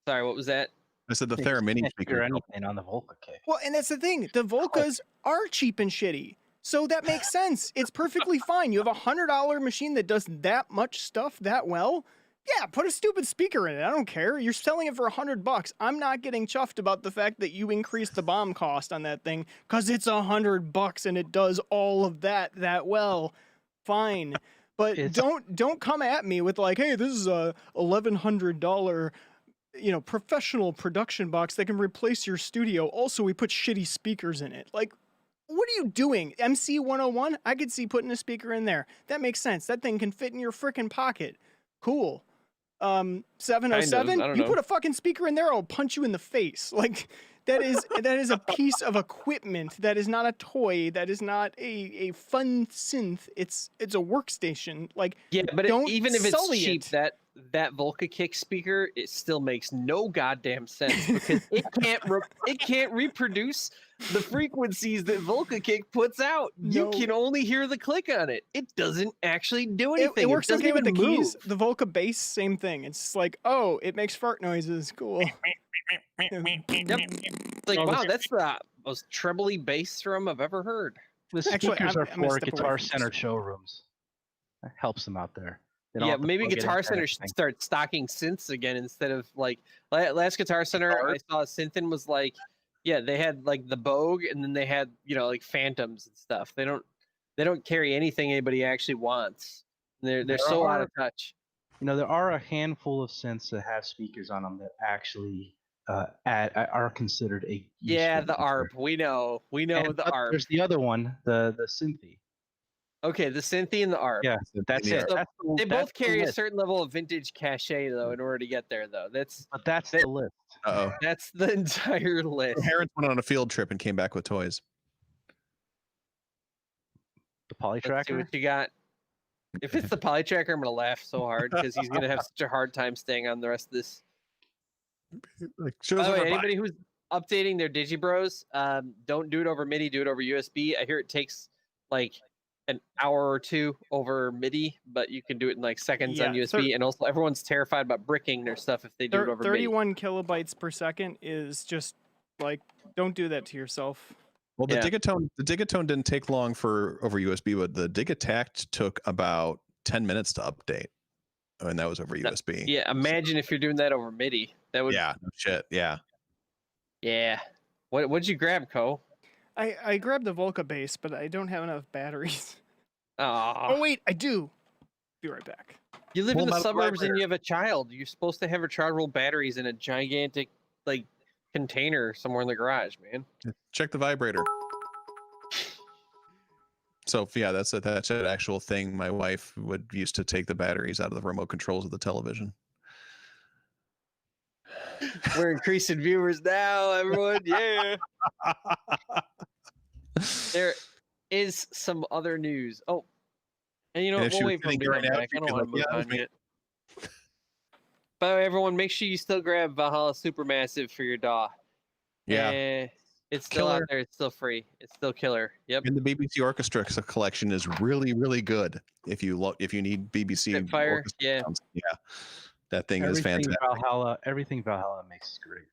Sorry, what was that? I said the You Theramini can't speaker. hear anything on the Volca kick. Well, and that's the thing. The Volcas are cheap and shitty. So that makes sense. It's perfectly fine. You have a $100 machine that does that much stuff that well. Yeah, put a stupid speaker in it. I don't care. You're selling it for $100. I'm not getting chuffed about the fact that you increased the BOM cost on that thing because it's $100 and it does all of that well. Fine. But don't come at me with like, hey, this is a $1,100 professional production box that can replace your studio. Also, we put shitty speakers in it. Like, what are you doing? MC 101? I could see putting a speaker in there. That makes sense. That thing can fit in your frickin' pocket. Cool. 707? I don't You know. put a fucking speaker in there, I'll punch you in the face. Like, that is a piece of equipment. That is not a toy. That is not a fun synth. It's a workstation. Like, Yeah, but don't even if it's sully cheap, it. that Volca Kick speaker, it still makes no goddamn sense because it can't reproduce the frequencies that Volca Kick puts out. You No. can only hear the click on it. It doesn't actually do anything. It works doesn't okay with the even keys. move. The Volca bass, same thing. It's just like, oh, it makes fart noises. Cool. Yep. It's like, Well, wow, that's the most trebly bass drum I've ever heard. The Actually, speakers I'm are gonna for step away Guitar from Center this. showrooms. That helps them out there. They don't Yeah, have to maybe plug it Guitar into Center should anything. start stocking synths again instead of like last Guitar Center. I saw a synth and was like, yeah, they had like the Bogue and then they had like Phantoms and stuff. They don't carry anything anybody actually wants. They're There so out are- of touch. there are a handful of synths that have speakers on them that actually are considered a Yeah, useful the feature. ARP. We know And the ARP. There's the other one, the Synthy. Okay, the Synthy and the ARP. Yeah, that's it. So That's the, they that's both the carry a list. certain level of vintage cachet though in order to get there though. That's the list. Uh-oh. that's the entire list. Parents went on a field trip and came back with toys. The Let's see Polytracker. what you got. If it's the Polytracker, I'm gonna laugh so hard because he's gonna have such a hard time staying on the rest of this. Like, shows By the way, over anybody who's updating their Digibros, don't do it over MIDI, do it over USB. I hear it takes like an hour or two over MIDI, but you can do it in like seconds on Yeah, USB. And also, everyone's terrified about bricking their stuff if they do it over MIDI. 31 kilobytes per second is just like, don't do that to yourself. Well, the Yeah. Digatone didn't take long for over USB, but the Digitact took about 10 minutes to update, and that was over USB. Yeah, imagine if you're doing that over MIDI. That would. Yeah, no shit. Yeah. Yeah. What'd you grab, Co? I grabbed the Volca base, but I don't have enough batteries. Aw. Oh wait, I do. Be right back. You live Pull in the them out of the suburbs and library. you have a child. You're supposed to have rechargeable batteries in a gigantic like container somewhere in the garage, man. Check the vibrator. So yeah, that's an actual thing. My wife would used to take the batteries out of the remote controls of the television. We're increasing viewers now, everyone. Yeah. There is some other news. Oh, and you know And what? if she We'll was wait for sitting him to here come right now, back. I she'd don't be want to like, move "Yeah, on me." yet. By the way, everyone, make sure you still grab Valhalla Supermassive for your DAW. Yeah. It's still out Killer. there. It's still free. It's still killer. Yep. And the BBC Orchestra collection is really, really good. If you need BBC Spitfire, orchestra yeah. sounds. Yeah, that thing is fantastic. Everything Valhalla makes is great.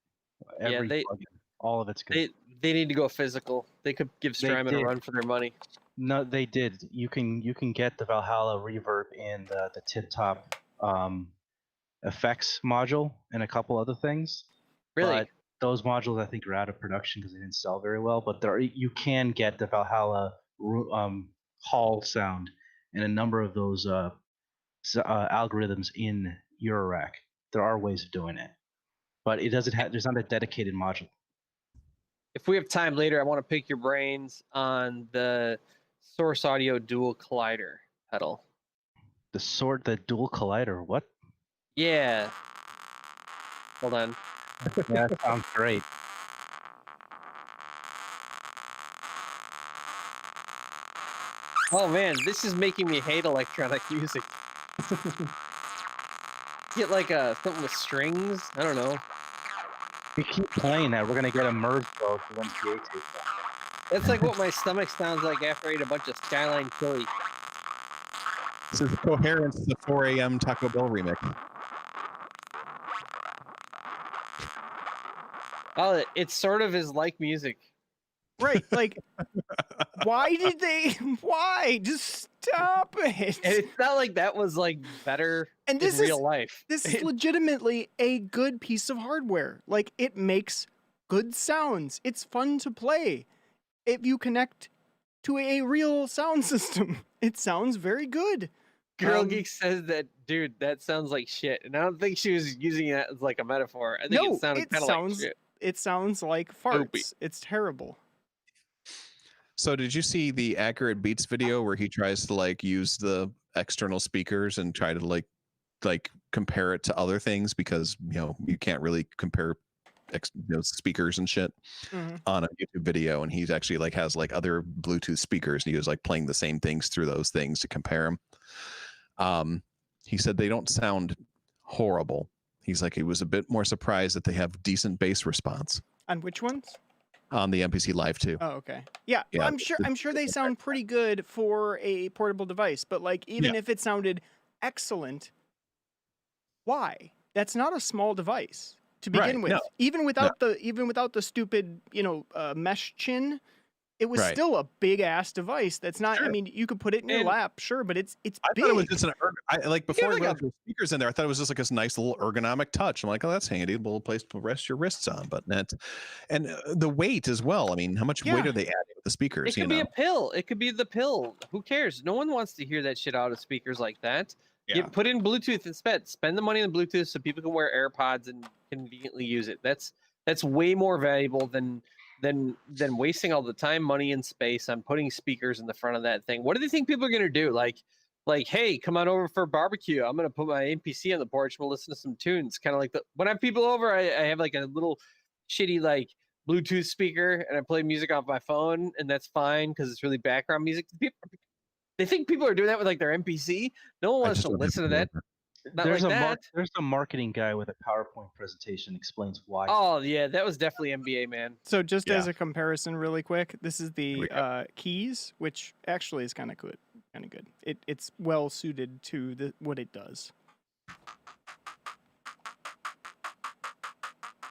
Yeah, Every they- plugin, all of it's good. They need to go physical. They could give They Strymon a did. run for their money. No, they did. You can get the Valhalla reverb in the tip top effects module and a couple other things. Really? But those modules I think are out of production because they didn't sell very well. But you can get the Valhalla hall sound and a number of those algorithms in Eurorack. There are ways of doing it. but it doesn't have. There's not a dedicated module. If we have time later, I want to pick your brains on the Source Audio Dual Collider pedal. The dual collider. What? Yeah. Hold on. Yeah, that sounds great. Oh man, this is making me hate electronic music. Get like something with strings. I don't know. We keep playing that. We're gonna get a merge code for MPA tape. That's like what my stomach sounds like after I eat a bunch of Skyline chili. This is Coherence, the 4 a.m. Taco Bell remix. Oh, it sort of is like music. Right. Like, why did they? Why? Just stop it. And it's not like that was like better And this in is real life. This is legitimately a good piece of hardware. Like, it makes good sounds. It's fun to play. If you connect to a real sound system, it sounds very good. Girl Geek says that, dude, that sounds like shit. And I don't think she was using that as like a metaphor. I think No, it sounded kind of like shit. It sounds like farts. Opie. It's terrible. So did you see the Accurate Beats video where he tries to like use the external speakers and try to like compare it to other things, because you can't really compare speakers and shit on a YouTube video, and he's actually like has like other Bluetooth speakers and he was like playing the same things through those things to compare them. He said they don't sound horrible. He's like, he was a bit more surprised that they have decent bass response. On which ones? On the MPC Live 2. Oh, okay. Yeah, Yeah, I'm sure they sound pretty good for a portable device, but like even if it sounded excellent, why? That's not a small device to begin with. No. Even without the stupid, mesh chin, it was still a big ass device. That's not. Sure. I mean, you could put it in your lap, sure, but it's big. I thought it was just before I like realized the speakers in there, I thought it was just like this nice little ergonomic touch. I'm like, oh, that's handy, a little place to rest your wrists on. But the weight as well. I mean, how much weight are they adding with the speakers? It could be a pill. It could be the pill. Who cares? No one wants to hear that shit out of speakers like that. Yeah. Put in Bluetooth instead. Spend the money on Bluetooth so people can wear AirPods and conveniently use it. That's way more valuable than wasting all the time, money, and space on putting speakers in the front of that thing. What do they think people are gonna do? Like, hey, come on over for a barbecue. I'm gonna put my MPC on the porch. We'll listen to some tunes. Kind of like when I have people over, I have like a little shitty like Bluetooth speaker and I play music off my phone, and that's fine because it's really background music. They think people are doing that with like their MPC. No one wants to listen to that. Not there's like that. There's a marketing guy with a PowerPoint presentation explains why. Oh yeah, that was definitely MBA, man. So just as a comparison, really quick, this is the keys, which actually is kind of good. It's well suited to what it does.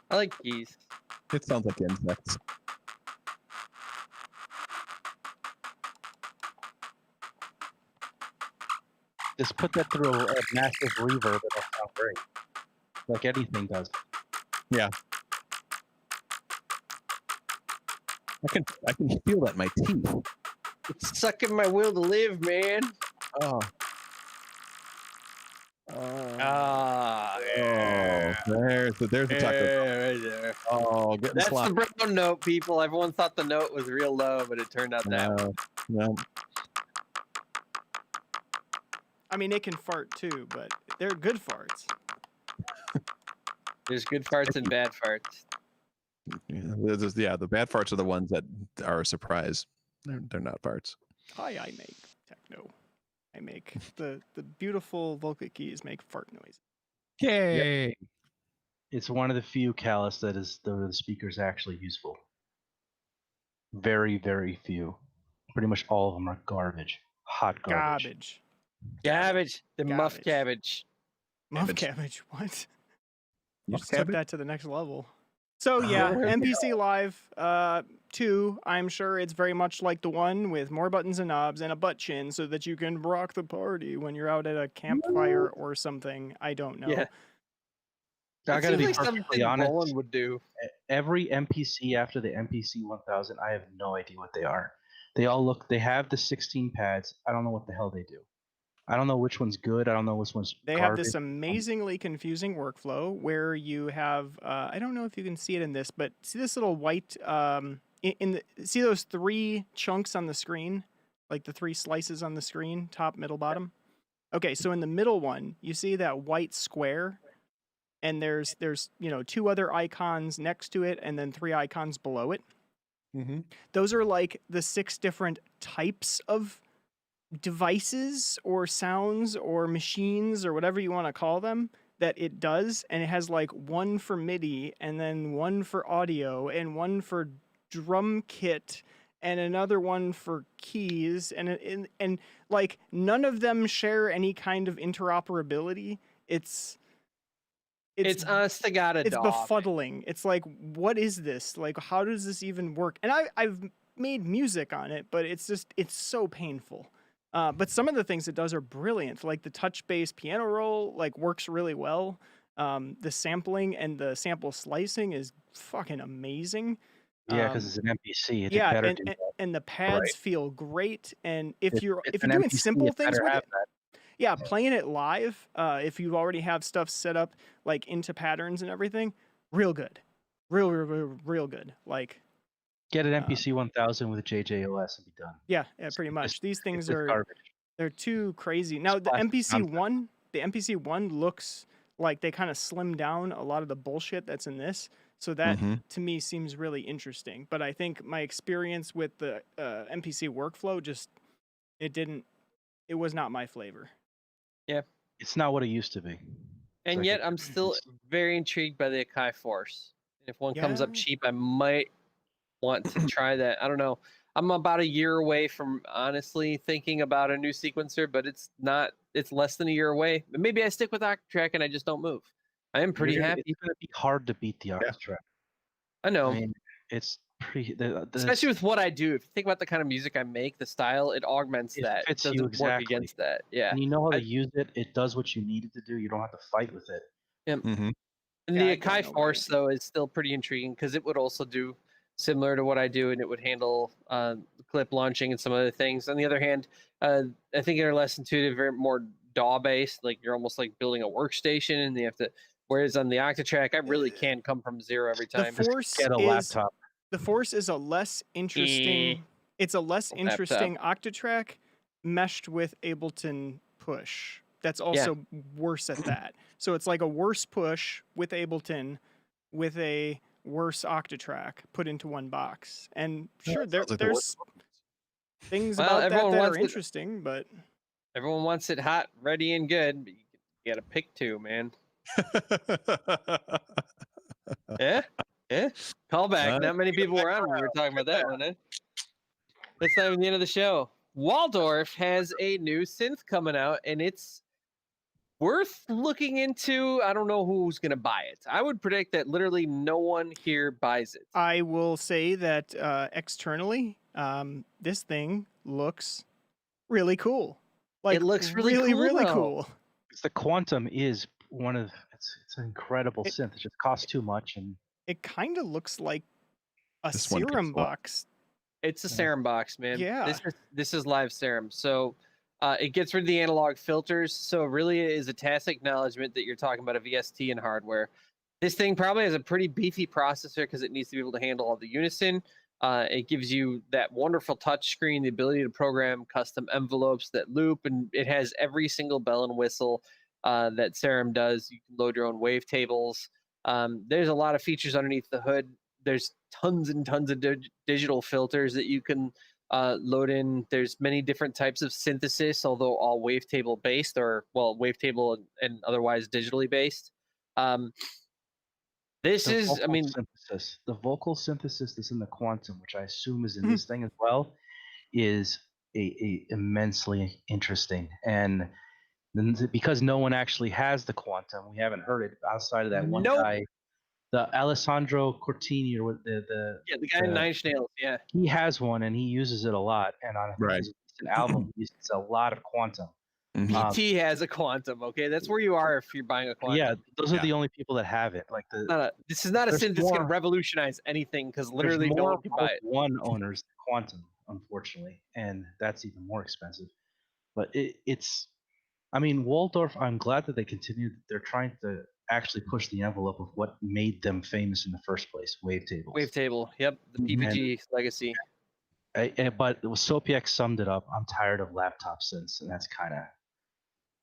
I like keys. It sounds like insects. Just put that through a massive reverb, it'll sound great. Like anything does. Yeah. I can feel that in my teeth. It's sucking my will to live, man. Oh. There's the taco. Right there. Oh, getting That's sloppy. the brown note, people. Everyone thought the note was real low, but it turned out that way. No. I mean, it can fart too, but they're good farts. There's good farts and bad farts. The bad farts are the ones that are a surprise. They're not farts. I make techno. I make the beautiful Volca keys make fart noise. Yay! Yep. It's one of the few Callus that is the speaker's actually useful. Very, very few. Pretty much all of them are garbage. Hot garbage. Cabbage. The muff cabbage. Muff cabbage. What? You Muff just took cabbage? that to the next level. So yeah, MPC Live 2, I'm sure it's very much like the one with more buttons and knobs and a butt chin so that you can rock the party when you're out at a campfire or something. I don't know. Yeah. I gotta be like perfectly something honest. Roland would do. Every MPC after the MPC 1000, I have no idea what they are. They all look. They have the 16 pads. I don't know what the hell they do. I don't know which one's good. I don't know which one's They have garbage. this amazingly confusing workflow where you have I don't know if you can see it in this, but see this little white see those 3 chunks on the screen, like the 3 slices on the screen, top, middle, bottom. Okay, so in the middle one, you see that white square, and there's 2 other icons next to it, and then 3 icons below it. Mm-hmm. Those are like the 6 different types of devices or sounds or machines or whatever you want to call them that it does, and it has like 1 for MIDI and then 1 for audio and 1 for drum kit and another 1 for keys and like none of them share any kind of interoperability. It's honest to God, it's befuddling. It's like, what is this? Like, how does this even work? And I've made music on it, but it's so painful. But some of the things it does are brilliant. Like the touch bass piano roll, like works really well. The sampling and the sample slicing is fucking amazing. Yeah, because it's an MPC. It Yeah, better and the pads Right. feel great. And if you're it's doing an MPC, simple it things better with have it, that. yeah, playing it live, if you already have stuff set up like into patterns and everything, real good, real good. Like Get an MPC 1000 with a JJOS and be done. yeah, pretty much. These things are garbage. they're too crazy. Now the plastic MPC one looks like they kind of slimmed down a lot of the bullshit that's in this. So that to me seems really interesting. But I think my experience with the MPC workflow it was not my flavor. It's not what it used to be. And like yet a- I'm still very intrigued by the Akai Force. And if one comes up Yeah. cheap, I might want to try that. I don't know. I'm about a year away from honestly thinking about a new sequencer, but it's less than a year away. Maybe I stick with Octatrack and I just don't move. I am pretty happy. It's going to be hard to beat the Octatrack. I know. I mean, it's pretty. Especially with what I do. If you think about the kind of music I make, the style, it augments It that. It fits you doesn't work exactly. against that. Yeah. And you know how to use it. It does what you need it to do. You don't have to fight with it. Mm-hmm. And Yeah, I the don't Akai know what Force, I do. though, is still pretty intriguing because it would also do similar to what I do, and it would handle clip launching and some other things. On the other hand, I think they're less intuitive, very more DAW-based. Like you're almost like building a workstation, and you have to. Whereas on the Octatrack, I really can come from zero every The time. Force Get a laptop. The Force is a less interesting. It's a less Laptop. interesting Octatrack meshed with Ableton Push. That's also worse at that. So it's like a worse push with Ableton, with a worse Octatrack put into one box. And sure, there's things Well, about that everyone that are wants it- interesting, but Everyone wants it hot, ready, and good. But you got to pick two, man. Yeah. Call back. Not many people were on when we were talking about that one. That's not even the end of the show. Waldorf has a new synth coming out, and it's worth looking into. I don't know who's going to buy it. I would predict that literally no one here buys it. I will say that externally, this thing looks really cool. Like It looks really really cool, though. cool. The Quantum is one of it's an incredible synth. It just costs too much, and It kind of looks like a This one serum takes a lot. box. It's a serum box, man. Yeah. This is live serum. So it gets rid of the analog filters. So really it is a tacit acknowledgement that you're talking about a VST in hardware. This thing probably has a pretty beefy processor because it needs to be able to handle all the unison. It gives you that wonderful touch screen, the ability to program custom envelopes that loop, and it has every single bell and whistle that Serum does. You can load your own wavetables. There's a lot of features underneath the hood. There's tons and tons of digital filters that you can load in. There's many different types of synthesis, although all wavetable based, or well, wavetable and otherwise digitally based. This the is, I vocal mean, synthesis. The vocal synthesis that's in the Quantum, which I assume is in this thing as well, is a immensely interesting. And because no one actually has the Quantum, we haven't heard it outside of that one Nope. guy, the Alessandro Cortini, or the guy in Nine Inch Nails, yeah. he has one and he uses it a lot. And on Right. his recent album, he uses a lot of Quantum. BT has a Quantum, okay? That's where you are if you're buying a Quantum. Yeah, those are the only people that have it. Like this is not a there's synth that's going to more- revolutionize anything because there's literally no more one can buy it. one owners than Quantum, unfortunately, and that's even more expensive. But it's I mean, Waldorf, I'm glad that they continued. They're trying to actually push the envelope of what made them famous in the first place, wavetables. Wavetable. Yep. The PPG legacy. But Sopiek summed it up. I'm tired of laptop synths, and that's kind of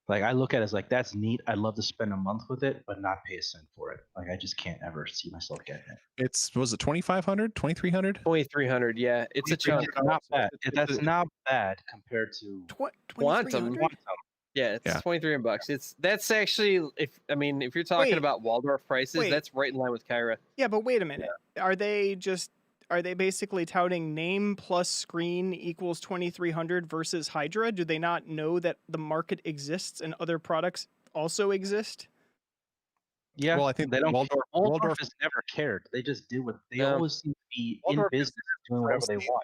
like I look at it as like that's neat. I'd love to spend a month with it, but not pay a cent for it. Like I just can't ever see myself getting it. Was it 2,500, 2,300? 2,300. Yeah, it's a chunk. Not bad. That's not bad compared to Quantum. Yeah, it's $2,300. That's actually if you're talking about Waldorf prices, that's right in line with Kyra. Yeah, but wait a minute. Are they basically touting name plus screen equals 2,300 versus Hydra? Do they not know that the market exists and other products also exist? Yeah, well, I think they don't. Waldorf has never cared. They just do what they always seem to be in business doing whatever they want.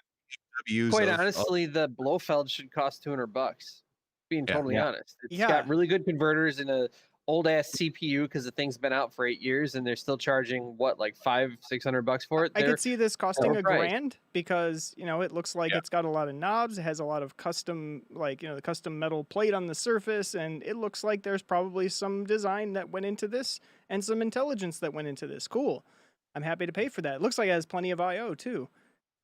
Quite honestly, the Blofeld should cost $200. Being totally honest, it's got really good converters in a old ass CPU because the thing's been out for 8 years and they're still charging what, like $500-$600 for it. I could see this costing $1,000 because it looks like it's got a lot of knobs. It has a lot of custom, the custom metal plate on the surface, and it looks like there's probably some design that went into this and some intelligence that went into this. Cool. I'm happy to pay for that. It looks like it has plenty of I/O too.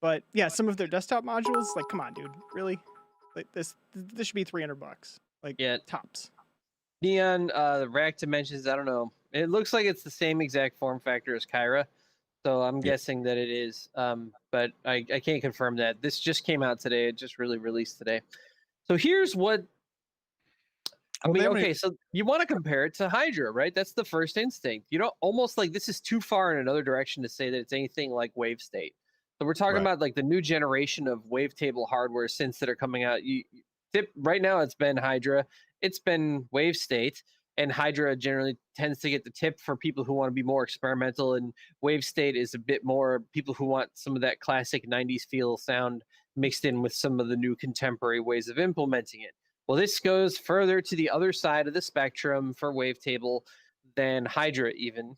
But yeah, some of their desktop modules, like, come on, dude, really? Like this should be $300. Like, tops. Neon, the rack dimensions, I don't know. It looks like it's the same exact form factor as Kyra, so I'm guessing that it is. But I can't confirm that. This just came out today. It just really released today. So here's what. So you want to compare it to Hydra, right? That's the first instinct. Almost like this is too far in another direction to say that it's anything like Wave State. So we're talking about like the new generation of wavetable hardware synths that are coming out. Right now it's been Hydra, it's been Wave State, and Hydra generally tends to get the tip for people who want to be more experimental, and Wave State is a bit more people who want some of that classic 90s feel sound mixed in with some of the new contemporary ways of implementing it. Well, this goes further to the other side of the spectrum for wavetable than Hydra even,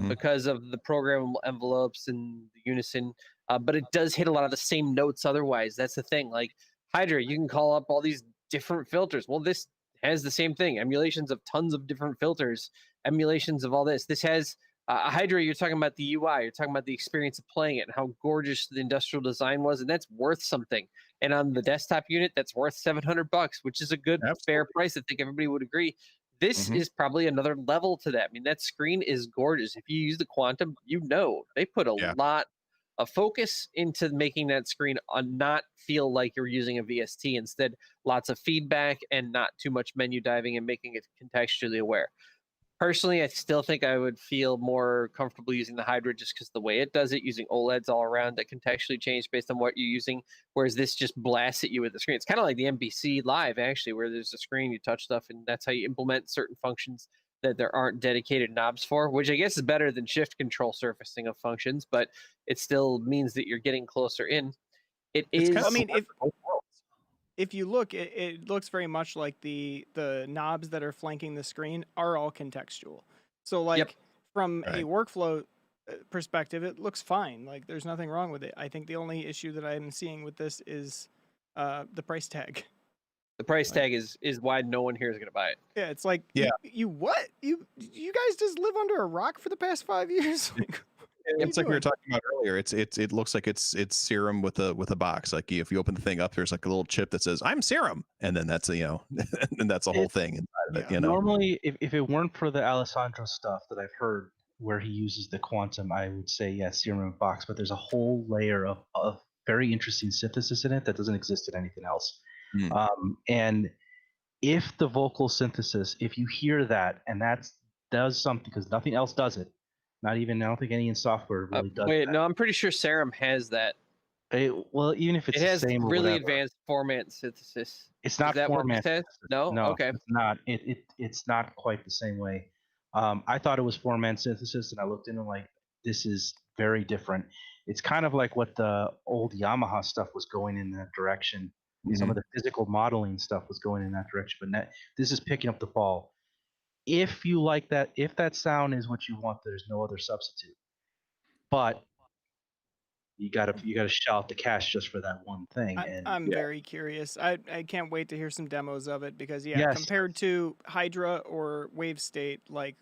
because of the programmable envelopes and the unison. But it does hit a lot of the same notes otherwise. That's the thing. Like Hydra, you can call up all these different filters. Well, this has the same thing. Emulations of tons of different filters, emulations of all this. This has Hydra, you're talking about the UI, you're talking about the experience of playing it and how gorgeous the industrial design was, and that's worth something. And on the desktop unit, that's worth $700, which is a good, fair price. I think everybody would agree. This is probably another level to that. I mean, that screen is gorgeous. If you use the Quantum, they put a lot of focus into making that screen not feel like you're using a VST. Instead, lots of feedback and not too much menu diving and making it contextually aware. Personally, I still think I would feel more comfortable using the Hydra just because the way it does it, using OLEDs all around that contextually change based on what you're using, whereas this just blasts at you with the screen. It's kind of like the MPC Live, actually, where there's a screen, you touch stuff, and that's how you implement certain functions that there aren't dedicated knobs for, which I guess is better than shift control surfacing of functions, but it still means that you're getting closer in. It is. I mean, if you look, it looks very much like the knobs that are flanking the screen are all contextual. So like from a workflow perspective, it looks fine. Like there's nothing wrong with it. I think the only issue that I'm seeing with this is the price tag. The price tag is why no one here is going to buy it. Yeah, it's like, you what? You guys just live under a rock for the past 5 years? It's like we were talking about earlier. It looks like it's Serum with a box. Like if you open the thing up, there's like a little chip that says "I'm Serum," and then that's and that's a whole thing inside of it. Normally, if it weren't for the Alessandro stuff that I've heard where he uses the Quantum, I would say Serum box. But there's a whole layer of very interesting synthesis in it that doesn't exist in anything else. And if the vocal synthesis, if you hear that and that does something, because nothing else does it. Not even, I don't think any in software really does. Wait, no, I'm pretty sure Serum has that. Well, even if it's the same, or really whatever, advanced format synthesis. It's not format. No, okay, it's not. It's not quite the same way. I thought it was format synthesis, and I looked into like this is very different. It's kind of like what the old Yamaha stuff was going in that direction. Some of the physical modeling stuff was going in that direction, but this is picking up the ball. If you like that, if that sound is what you want, there's no other substitute. But You gotta shell out the cash just for that one thing. I'm very curious. I can't wait to hear some demos of it because Yes. compared to Hydra or Wave State, like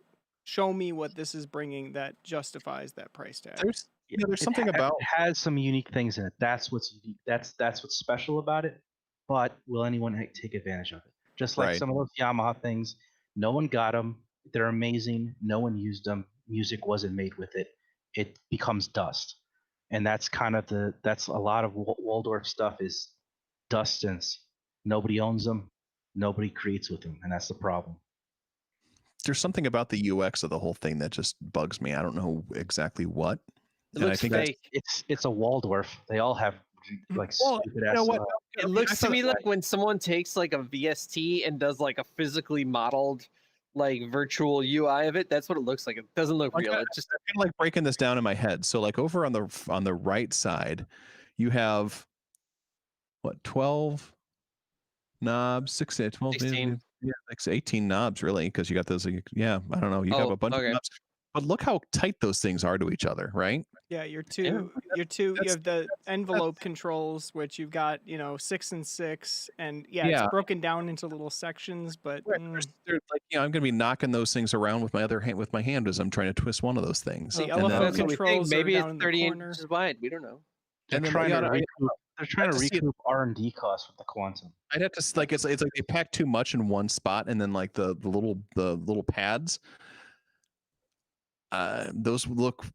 show me what this is bringing that justifies that price tag. There's something about it has some unique things in it. That's what's unique. That's what's special about it. But will anyone take advantage of it? Just like Right. some of those Yamaha things, no one got them. They're amazing. No one used them. Music wasn't made with it. It becomes dust, and that's kind of that's a lot of Waldorf stuff is dust synths. Nobody owns them. Nobody creates with them, and that's the problem. there's something about the UX of the whole thing that just bugs me. I don't know exactly what. It And I looks think fake. It's a Waldorf. They all have like Well, stupid you ass. know what? It looks to me like when someone takes like a VST and does like a physically modeled like virtual UI of it. That's what it looks like. It doesn't look real. It just I'm kind of like breaking this down in my head. So like over on the right side, you have what 12 knobs, 12, 16. yeah, like 18 knobs really, because you got those. Yeah, I don't know. You have a bunch of knobs, but look how tight those things are to each other, right? Yeah, you have the envelope controls, which you've got, 6 and 6, and it's broken down into little sections, but there's like, I'm gonna be knocking those things around with my other hand, with my hand, as I'm trying to twist one of those things. the Well, elephant that's what we think. controls Maybe are it's down in 30 the corner. inches wide. We don't know. They're And then, trying to recoup. They're trying to to see it. recoup R&D costs with the Quantum. I'd have to like it's like they pack too much in one spot, and then like the little pads, those look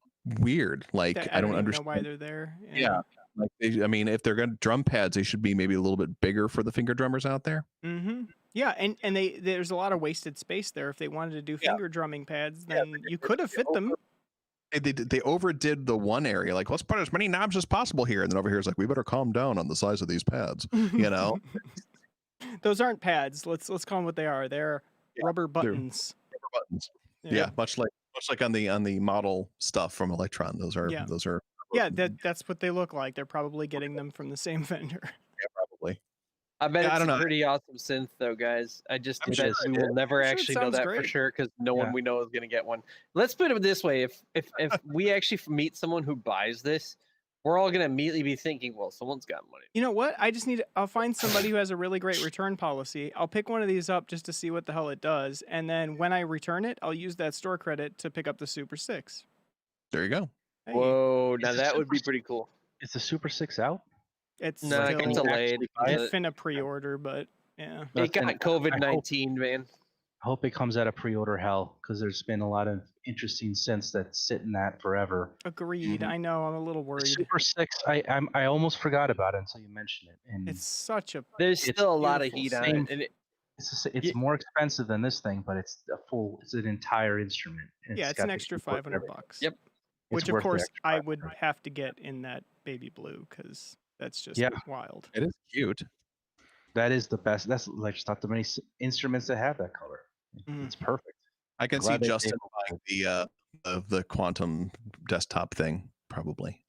weird. Like I don't even understand know why they're there. Yeah. Like I mean, if they're going to drum pads, they should be maybe a little bit bigger for the finger drummers out there. Mm-hmm. Yeah, and there's a lot of wasted space there. If they wanted to do finger drumming pads, then you could have fit them. They overdid the one area. Like, let's put as many knobs as possible here, and then over here is like, we better calm down on the size of these pads. Those aren't pads. Let's call them what they are. They're rubber buttons. Rubber buttons. Yeah, much like on the model stuff from Electron. Those are Yeah, that's what they look like. They're probably getting them from the same vendor. Yeah, probably. I bet I it's don't a know. pretty awesome synth, though, guys. I just I'm bet sure we will never I'm sure it actually know sounds that for great. sure because no one we know is going to get one. Let's put it this way: if we actually meet someone who buys this, we're all going to immediately be thinking, "Well, someone's got money." You know what? I'll find somebody who has a really great return policy. I'll pick one of these up just to see what the hell it does, and then when I return it, I'll use that store credit to pick up the Super 6. There you go. Hey, Whoa, now that would be pretty cool. Is the Super 6 out? it's No, it still gets delayed. it's finna pre-order, but yeah. It got COVID-19, man. I hope it comes out of pre-order hell because there's been a lot of interesting synths that sit in that forever. Agreed. I know. I'm a little The worried. Super 6, I almost forgot about it until you mentioned it. And It's such a There's still a lot of beautiful heat on synth. it. And it's more expensive than this thing, but it's an entire instrument. and it's got an the extra keyboard and $500. everything. Yep. It's Which of worth the course extra I would $500. have to get in that baby blue because that's just wild. It is cute. That is the best. That's like just not too many instruments that have that color. It's perfect. I can see Glad they Justin did. buying the Quantum desktop thing probably.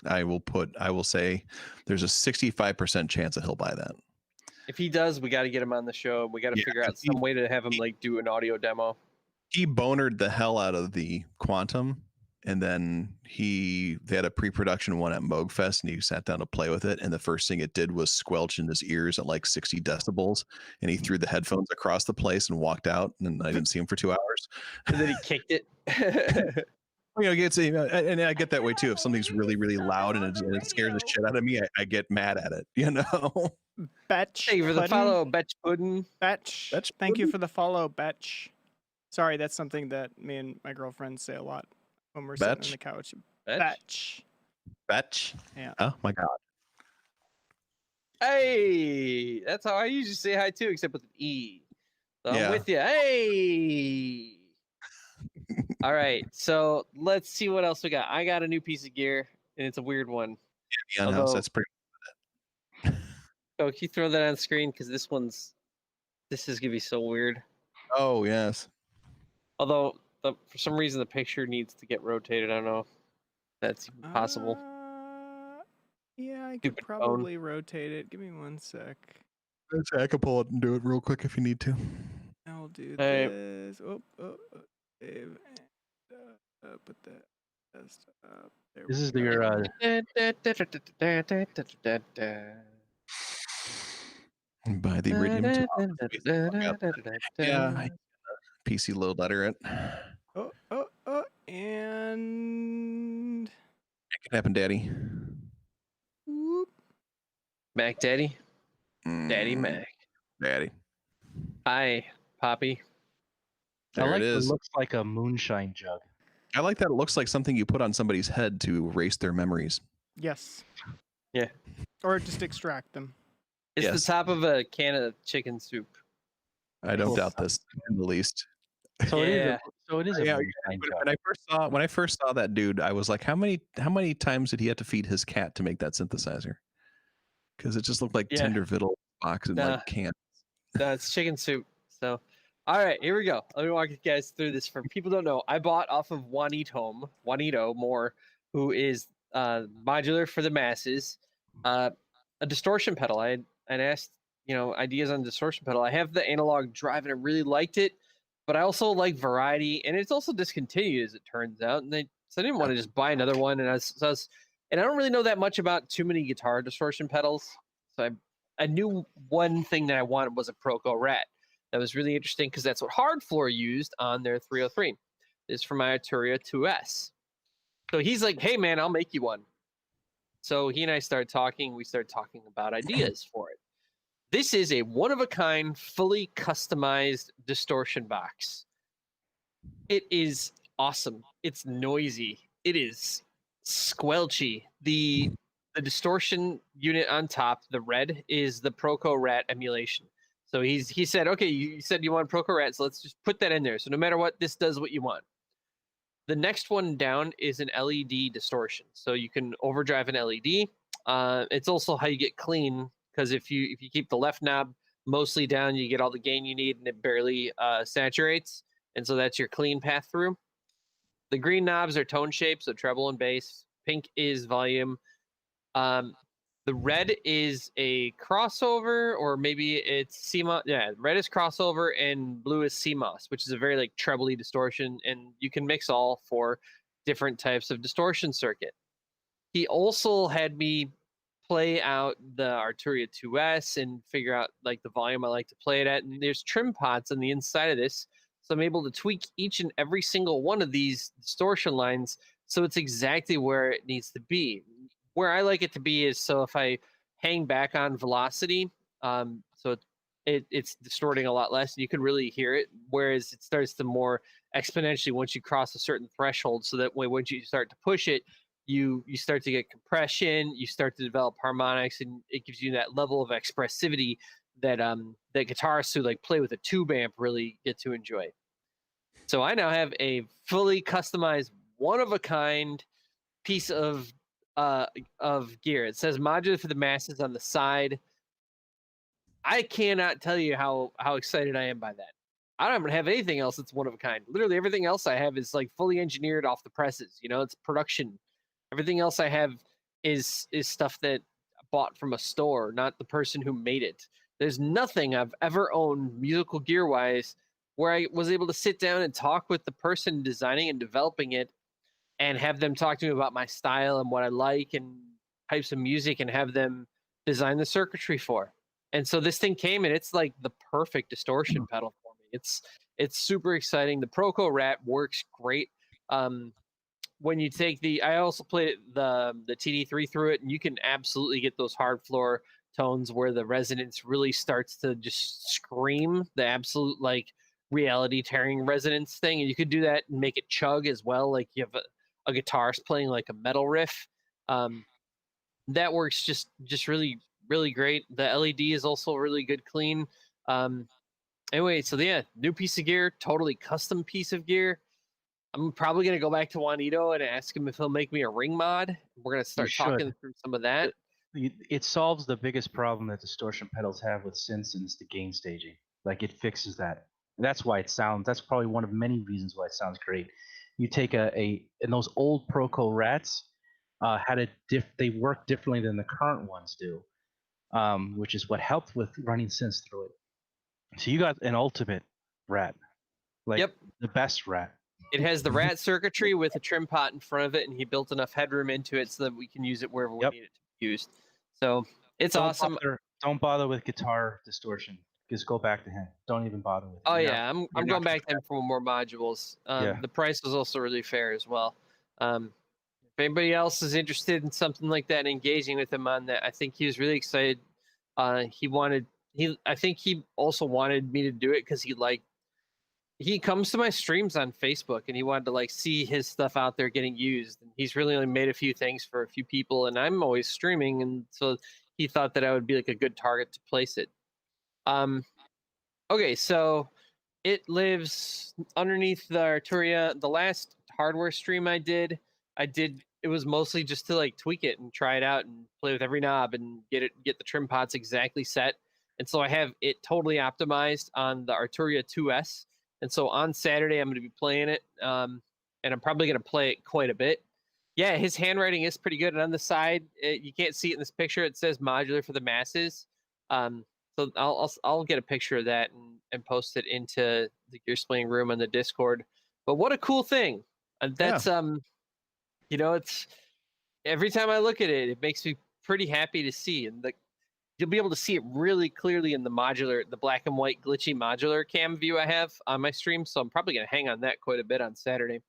I will say there's a 65% chance that he'll buy that. if he does, we got to get him on the show. We got to figure out some way to have him like do an audio demo. He bonered the hell out of the Quantum, and then they had a pre-production one at Moogfest, and he sat down to play with it, and the first thing it did was squelch in his ears at like 60 decibels, and he threw the headphones across the place and walked out, and I didn't see him for 2 hours. And then he kicked it. And I get that way too. If something's really, really loud and it scares the shit out of me, I get mad at it, Betch. Hey, for the follow, Betch Puddin. Betch. Thank you for the follow, Betch. Sorry, that's something that me and my girlfriend say a lot when we're sitting on the couch. Betch. Betch. Yeah. Oh my God. Hey, that's how I usually say hi too, except with an E. So I'm with you. Hey. All right, so let's see what else we got. I got a new piece of gear, and it's a weird one. Yeah, House, that's pretty. So can you throw that on screen? Because this is gonna be so weird. Oh yes. Although for some reason the picture needs to get rotated. I don't know if that's even possible. Yeah, I could probably rotate it. Give me 1 sec. I can pull it and do it real quick if you need to. I'll do this. Save. Put that There This we is go. your By the iridium yeah, PC load letter it. And It can happen, Daddy. whoop. Mac Daddy. Daddy Mac. Daddy. Hi, Poppy. There I like it It is. looks like a moonshine jug. I like that it looks like something you put on somebody's head to erase their memories. Yes. Yeah. Or just extract them. It's Yes. the top of a can of chicken soup. I don't Cool. doubt this in the least. So Yeah. it is a Yeah, moonshine jug. when I first saw that dude, I was like, how many times did he have to feed his cat to make that synthesizer? Because it just looked like Yeah. tender Vittle box and like cans. No, it's chicken soup. So, all right, here we go. Let me walk you guys through this. For people who don't know, I bought off of Juanito Moore, who is modular for the masses, a distortion pedal. I'd asked, ideas on distortion pedal. I have the analog drive and I really liked it, but I also like variety, and it's also discontinued as it turns out. And so I didn't want to just buy another one. And and I don't really know that much about too many guitar distortion pedals, so I knew one thing that I wanted was a Proco Rat. That was really interesting because that's what Hardfloor used on their 303. This is from my Arturia 2S. So he's like, hey, man, I'll make you one. So he and I started talking. We started talking about ideas for it. This is a one-of-a-kind, fully customized distortion box. It is awesome. It's noisy. It is squelchy. The distortion unit on top, the red, is the Proco Rat emulation. So he said, okay, you said you want Proco Rat, so let's just put that in there. So no matter what, this does what you want. The next one down is an LED distortion. So you can overdrive an LED. It's also how you get clean, because if you keep the left knob mostly down, you get all the gain you need and it barely saturates. And so that's your clean path through. The green knobs are tone shapes, so treble and bass. Pink is volume. The red is a crossover, or maybe it's CMOS. Yeah, red is crossover and blue is CMOS, which is a very like trebly distortion, and you can mix all for different types of distortion circuit. He also had me play out the Arturia 2S and figure out like the volume I like to play it at, and there's trim pots on the inside of this, so I'm able to tweak each and every single one of these distortion lines so it's exactly where it needs to be. Where I like it to be is so if I hang back on velocity, so it's distorting a lot less and you can really hear it, whereas it starts to more exponentially once you cross a certain threshold, so that way once you start to push it, you start to get compression, you start to develop harmonics, and it gives you that level of expressivity that that guitarists who like play with a tube amp really get to enjoy. So I now have a fully customized, one-of-a-kind piece of gear. It says modular for the masses on the side. I cannot tell you how excited I am by that. I don't have anything else that's one of a kind. Literally everything else I have is like fully engineered off the presses. It's production. Everything else I have is stuff that I bought from a store, not the person who made it. There's nothing I've ever owned musical gear wise where I was able to sit down and talk with the person designing and developing it and have them talk to me about my style and what I like and types of music, and have them design the circuitry for. And so this thing came, and it's like the perfect distortion pedal for me. It's super exciting. The Proco Rat works great. When you take I also played the TD3 through it, and you can absolutely get those hard floor tones where the resonance really starts to just scream, the absolute like reality tearing resonance thing. And you could do that and make it chug as well, like you have a guitarist playing like a metal riff. That works just really, really great. The LED is also really good clean. Anyway, so yeah, new piece of gear, totally custom piece of gear. I'm probably going to go back to Juanito and ask him if he'll make me a ring mod. We're going to start talking through some of that. It solves the biggest problem that distortion pedals have with synths, and it's the gain staging. Like it fixes that. And that's why that's probably one of many reasons why it sounds great. You take and those old Proco Rats they work differently than the current ones do, which is what helped with running synths through it. So you got an ultimate Rat, like the best Rat. It has the rat circuitry with a trim pot in front of it, and he built enough headroom into it so that we can use it wherever we need it to be used. So it's awesome. Don't bother with guitar distortion. Just go back to him. Don't even bother with it. Oh yeah, I'm going back to him for more modules. The price was also really fair as well. If anybody else is interested in something like that and engaging with him on that, I think he was really excited. I think he also wanted me to do it because he comes to my streams on Facebook and he wanted to see his stuff out there getting used. And he's really only made a few things for a few people, and I'm always streaming, and so he thought that I would be a good target to place it. Okay, so it lives underneath the Arturia. The last hardware stream I did, it was mostly just to tweak it and try it out and play with every knob and get the trim pots exactly set. And so I have it totally optimized on the Arturia 2S. And so on Saturday I'm going to be playing it, and I'm probably going to play it quite a bit. Yeah, his handwriting is pretty good. And on the side, you can't see it in this picture. It says modular for the masses. So I'll get a picture of that and post it into the Gear-Splaining room on the Discord. But what a cool thing! And that's it's every time I look at it, it makes me pretty happy to see. And you'll be able to see it really clearly in the black and white glitchy modular cam view I have on my stream. So I'm probably gonna hang on that quite a bit on Saturday.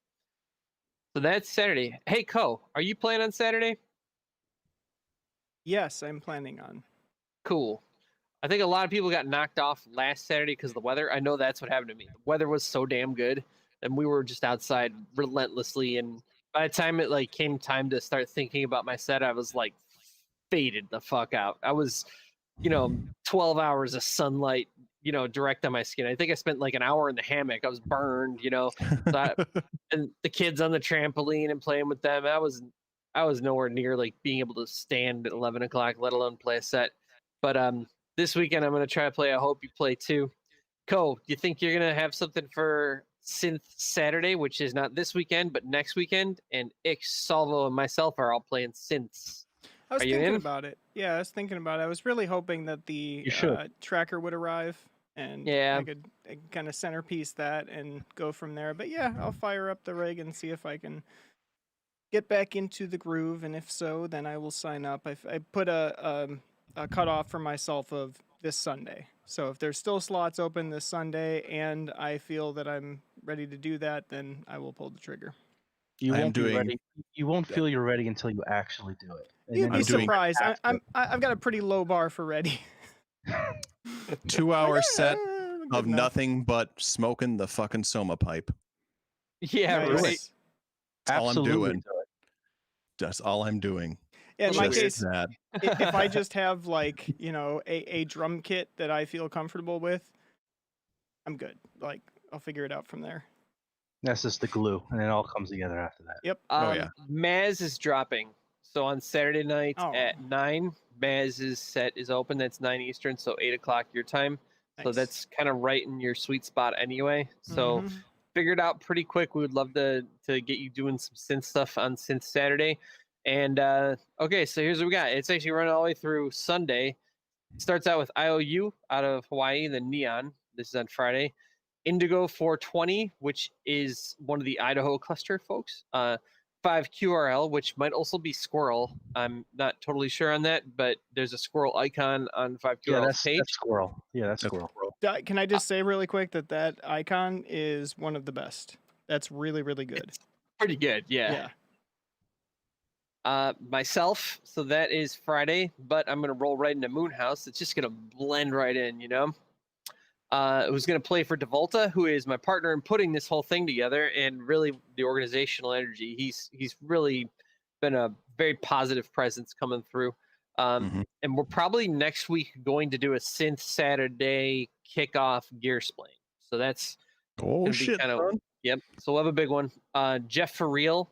So that's Saturday. Hey, Ko, are you playing on Saturday? Yes, I'm planning on. Cool. I think a lot of people got knocked off last Saturday because of the weather. I know that's what happened to me. The weather was so damn good, and we were just outside relentlessly. And by the time it came time to start thinking about my set, I was faded the fuck out. I was, 12 hours of sunlight, direct on my skin. I think I spent an hour in the hammock. I was burned, So and the kids on the trampoline and playing with them. I was nowhere near being able to stand at 11 o'clock, let alone play a set. But this weekend I'm going to try to play. I hope you play too. Ko, do you think you're going to have something for Synth Saturday, which is not this weekend, but next weekend? And Ix, Salvo, and myself are all playing synths. I was thinking about it. Yeah, I was thinking about it. I was really hoping that the tracker would arrive, and I could kind of centerpiece that and go from there. But yeah, I'll fire up the rig and see if I can get back into the groove. And if so, then I will sign up. I put a cutoff for myself of this Sunday. So if there's still slots open this Sunday and I feel that I'm ready to do that, then I will pull the trigger. You won't be ready. You won't feel you're ready until you actually do it. You'd be surprised. I've got a pretty low bar for ready. 2 hour set of nothing but smoking the fucking Soma pipe. Yeah, nice. Right. That's all I'm doing. That's all I'm doing. Yeah, in my case, if I just have a drum kit that I feel comfortable with, I'm good. I'll figure it out from there. That's just the glue, and it all comes together after that. Yep. Maz is dropping. So on Saturday night at 9, Maz's set is open. That's 9 Eastern, so 8 o'clock your time. Nice. So that's kind of right in your sweet spot anyway. So figured out pretty quick. We would love to get you doing some synth stuff on Synth Saturday. And okay, so here's what we got. It's actually running all the way through Sunday. It starts out with IOU out of Hawaii, then Neon. This is on Friday. Indigo 420, which is one of the Idaho cluster folks. 5QRL, which might also be Squirrel. I'm not totally sure on that, but there's a squirrel icon on 5QRL's page. That's Squirrel. Yeah, that's Squirrel. Can I just say really quick that icon is one of the best. That's really, really good. It's pretty good, yeah. Myself, so that is Friday, but I'm going to roll right into Moonhouse. It's just going to blend right in, who's going to play for Devolta, who is my partner in putting this whole thing together, and really the organizational energy. He's really been a very positive presence coming through. And we're probably next week going to do a Synth Saturday kickoff Gear-Splaining. So that's shit. Yep. So we'll have a big one. Jeff For Real,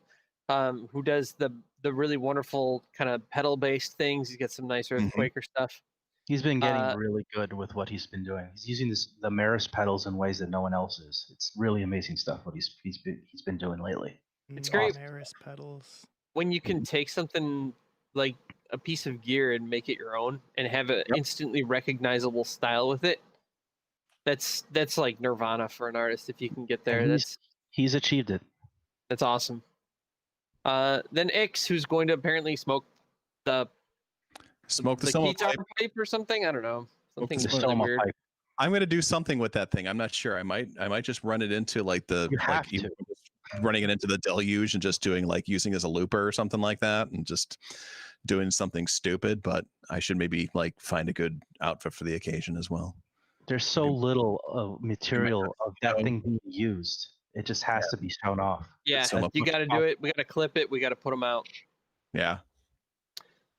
who does the really wonderful kind of pedal-based things. He's got some nice Earthquaker stuff. He's been getting really good with what he's been doing. He's using the Maris pedals in ways that no one else is. It's really amazing stuff what he's been doing lately. It's great. Maris pedals. When you can take something like a piece of gear and make it your own and have an instantly recognizable style with it, that's like nirvana for an artist if you can get there. He's achieved it. That's awesome. Then Ix, who's going to apparently smoke the Soma guitar pipe. pipe or something. I don't know. Something the really Soma weird. pipe. I'm gonna do something with that thing. I'm not sure. I might just run it into like the You like have even to. just running it into the deluge and just doing like using as a looper or something like that, and just doing something stupid. But I should maybe like find a good outfit for the occasion as well. There's so little material of that show. thing being used. It just has to be shown off. Yeah, Soma you got to do it. We got to clip it. We got to put them out. Yeah.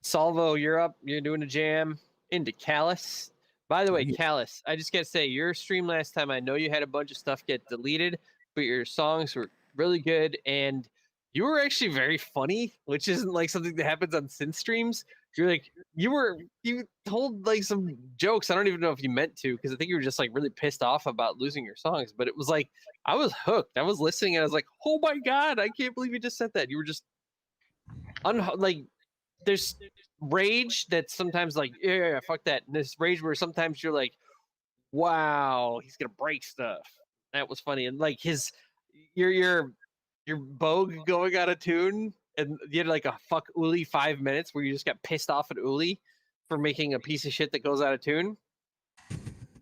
Salvo, you're up. You're doing a jam into Callus. By the way, Yeah. Callus, I just got to say, your stream last time, I know you had a bunch of stuff get deleted, but your songs were really good, and you were actually very funny, which isn't like something that happens on synth streams. You're like, you told like some jokes. I don't even know if you meant to, because I think you were just like really pissed off about losing your songs. But it was like, I was hooked. I was listening, and I was like, oh my God, I can't believe you just said that. You were just like, there's rage that's sometimes like, yeah, fuck that. And this rage where sometimes you're like, wow, he's gonna break stuff. That was funny. And like your Bogue going out of tune, and you had like a fuck Uli 5 minutes where you just got pissed off at Uli for making a piece of shit that goes out of tune.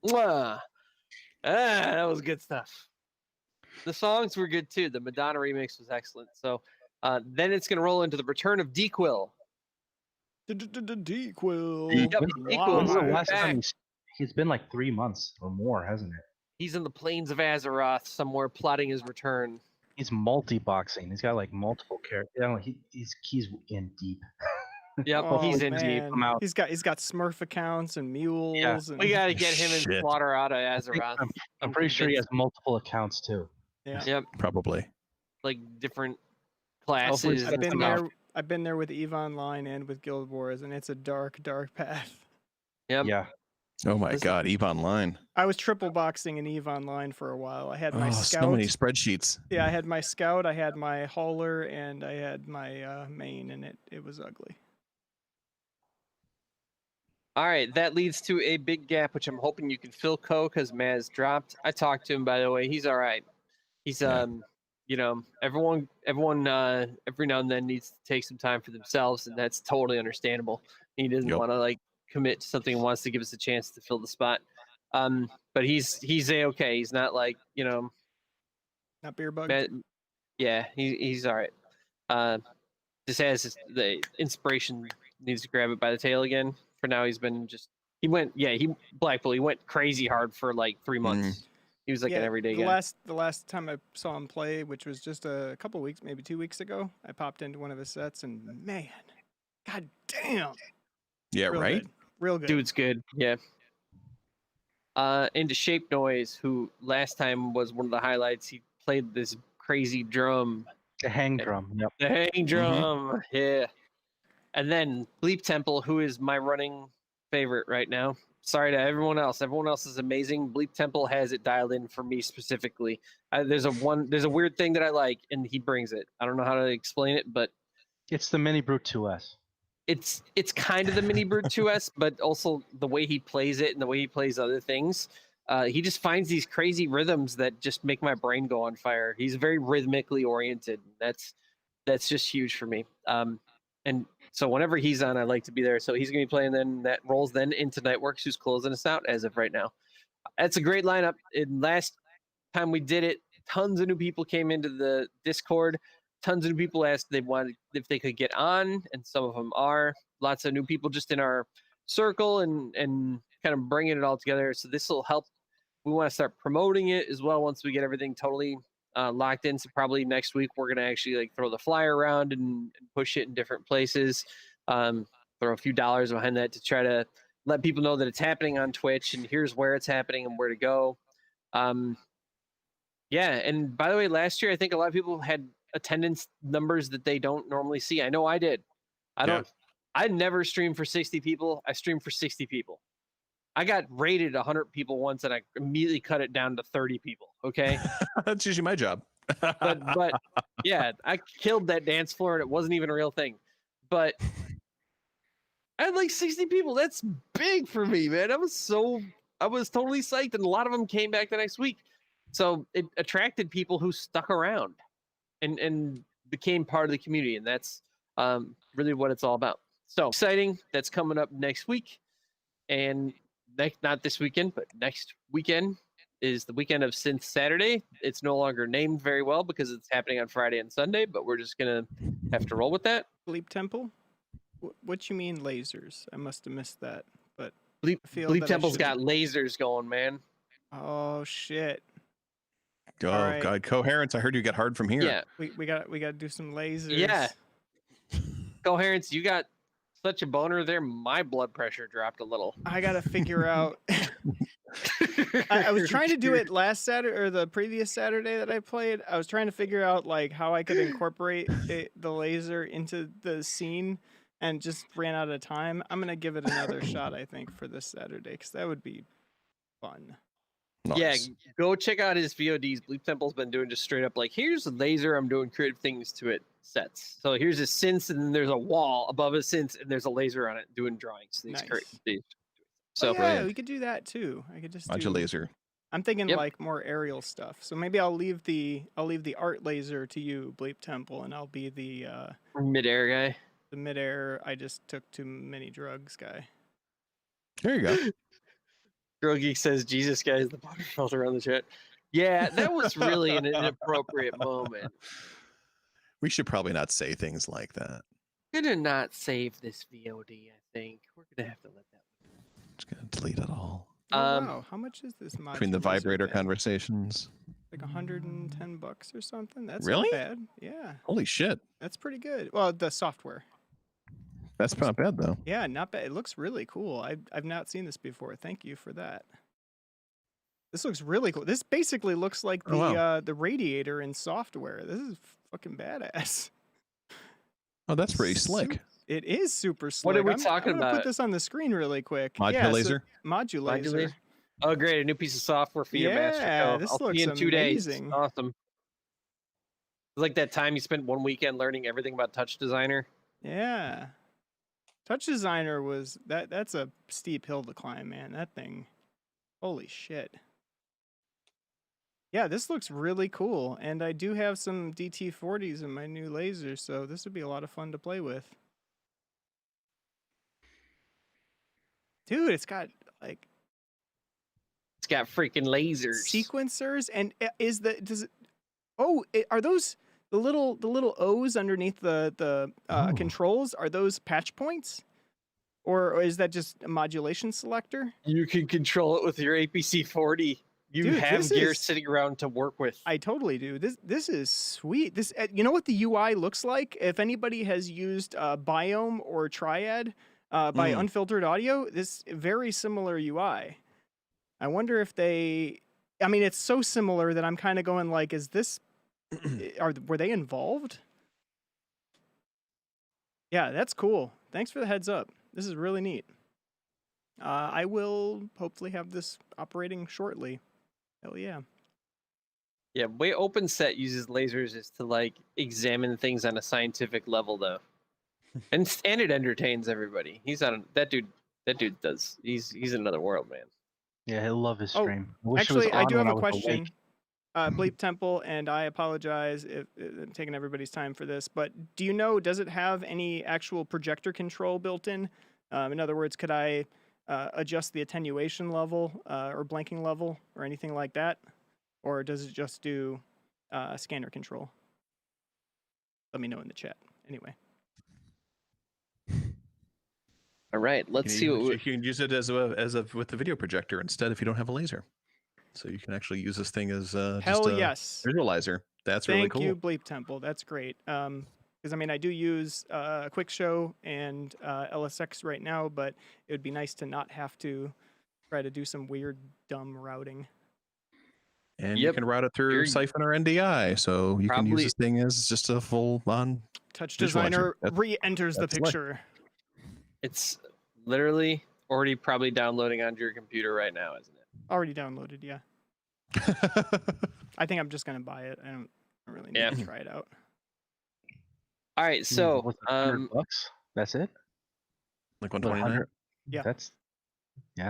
Mwah. That was good stuff. The songs were good too. The Madonna remix was excellent. So then it's gonna roll into the return of D-Quill. D-Quill. Yep, D-Quill. When's the Wow. last time he's been like 3 months or more, hasn't it? He's in the plains of Azeroth somewhere plotting his return. He's multi-boxing. He's got like multiple characters. You know, he's in deep. Yep, Oh, he's in deep. man. I'm out. He's got Smurf accounts and mules. Yeah. And, We gotta get him and Shit. Slaughter out of Azeroth. I'm pretty sure he has multiple accounts too. yeah. Yep, Probably. like different Hopefully classes. it's I've and been stuff. there. I've been there with EVE Online and with Guild Wars, and it's a dark, dark path. Yep. Yeah. Oh my Listen. God, EVE Online. I was triple boxing in EVE Online for a while. I had my Oh, scout. so many spreadsheets. Yeah, I had my scout, I had my hauler, and I had my main, and it was ugly. All right, that leads to a big gap, which I'm hoping you can fill, because Maz dropped. I talked to him, by the way. He's all right. He's Yeah. you know, everyone every now and then needs to take some time for themselves, and that's totally understandable. He doesn't Yep. want to like commit to something and wants to give us a chance to fill the spot. But he's a-okay. He's not like, you know, Not beer bug. yeah, he's all right. Just has the inspiration, needs to grab it by the tail again. For now, he went Black Bull. He went crazy hard for like 3 months. He was like an everyday the guy. the last time I saw him play, which was just a couple weeks, maybe 2 weeks ago, I popped into one of his sets, and man, god damn, Yeah, real right? good. Real good. Dude's good. Yeah. Into Shape Noise, who last time was one of the highlights. He played this crazy drum. The hang drum. Yep. The hang drum. Yeah. And then Bleep Temple, who is my running favorite right now. Sorry to everyone else. Everyone else is amazing. Bleep Temple has it dialed in for me specifically. There's a weird thing that I like, and he brings it. I don't know how to explain it, but It's the Mini Brute 2S. it's kind of the Mini Brute 2S, but also the way he plays it and the way he plays other things. He just finds these crazy rhythms that just make my brain go on fire. He's very rhythmically oriented. That's just huge for me. And so whenever he's on, I like to be there. So he's going to be playing then. That rolls then into Nightworks, who's closing us out as of right now. That's a great lineup. And last time we did it, tons of new people came into the Discord. Tons of new people asked if they could get on, and some of them are. Lots of new people just in our circle and kind of bringing it all together. So this will help. We want to start promoting it as well once we get everything totally locked in. So probably next week we're gonna actually like throw the flyer around and push it in different places. Throw a few dollars behind that to try to let people know that it's happening on Twitch and here's where it's happening and where to go. Yeah, and by the way, last year I think a lot of people had attendance numbers that they don't normally see. I know I did. I never streamed for 60 people. I streamed for 60 people. I got rated 100 people once, and I immediately cut it down to 30 people. Okay, That's usually my job. but yeah, I killed that dance floor, and it wasn't even a real thing. But I had like 60 people. That's big for me, man. I was totally psyched, and a lot of them came back the next week. So it attracted people who stuck around and became part of the community, and that's really what it's all about. So exciting! That's coming up next week, and not this weekend, but next weekend is the weekend of Synth Saturday. It's no longer named very well because it's happening on Friday and Sunday, but we're just gonna have to roll with that. Bleep Temple? What you mean lasers? I must have missed that. But Bleep Temple's got lasers going, man. Oh shit! Oh right. God, coherence! I heard you get hard from here. Yeah, We got to do some lasers. yeah. Coherence, you got such a boner there. My blood pressure dropped a little. I gotta figure out. I was trying to do it last Saturday or the previous Saturday that I played. I was trying to figure out like how I could incorporate the laser into the scene, and just ran out of time. I'm gonna give it another shot, I think, for this Saturday because that would be fun. Nice. Yeah, go check out his VODs. Bleep Temple's been doing just straight up like, here's a laser, I'm doing creative things to it sets. So here's a synth, and then there's a wall above a synth, and there's a laser on it doing drawings. Nice. So yeah, we could do that too. I could just do laser. I'm thinking like more aerial stuff. So maybe I'll leave the art laser to you, Bleep Temple, and I'll be the midair guy. The midair I just took too many drugs guy. There you go. Girl Geek says Jesus guy is the butter filter on the chat. Yeah, that was really an inappropriate moment. We should probably not say things like that. We're gonna not save this VOD, I think. We're gonna have to let that Just gonna delete it all. Wow, how much is this mod? Between the vibrator conversations. Like $110 or something. That's really not bad. Yeah. Holy shit. That's pretty good. Well, the software. That's not bad though. Yeah, not bad. It looks really cool. I've not seen this before. Thank you for that. This looks really cool. This basically looks like the radiator in software. This is fucking badass. Oh, that's pretty slick. It is super slick. What are we talking I'm gonna about? Put this on the screen really quick. Modulator? Modulator. Oh, great. A new piece of software for your master code. This I'll looks see you in 2 days. amazing. Awesome. It's like that time you spent one weekend learning everything about Touch Designer. Yeah. Touch Designer was that's a steep hill to climb, man. That thing. Holy shit. Yeah, this looks really cool. And I do have some DT40s in my new laser, so this would be a lot of fun to play with. Dude, it's got like It's got freaking lasers. Sequencers, and are those the little O's underneath the controls? Are those patch points, or is that just a modulation selector? You can control it with your APC 40. You have gear sitting around to work with. I totally do. This is sweet. This you know what the UI looks like? If anybody has used Biome or Triad by Unfiltered Audio, this very similar UI. I wonder if they. I mean, it's so similar that I'm kind of going like, is this? Were they involved? Yeah, that's cool. Thanks for the heads up. This is really neat. I will hopefully have this operating shortly. Hell yeah. Yeah, way OpenSet uses lasers is to like examine things on a scientific level, though, and it entertains everybody. He's on that dude. That dude does. He's in another world, man. Yeah, he'll love his stream. Actually, I do have a question. Bleep Temple, and I apologize if I'm taking everybody's time for this, but do you know, does it have any actual projector control built in? In other words, could I adjust the attenuation level or blanking level or anything like that? Or does it just do scanner control? Let me know in the chat. Anyway. All right, let's see what you can use it as a with the video projector instead if you don't have a laser. So you can actually use this thing as just a visualizer. That's really cool. Thank you, Bleep Temple. That's great. Because I mean, I do use Quick Show and LSX right now, but it would be nice to not have to try to do some weird, dumb routing. And you can route it through Siphon or NDI, so you can use this thing as just a full-on Touch Designer re-enters the picture. It's literally already probably downloading onto your computer right now, isn't it? Already downloaded, yeah. I think I'm just gonna buy it. I don't really need to try it out. All right, so $100? That's it. Like 129. Yeah.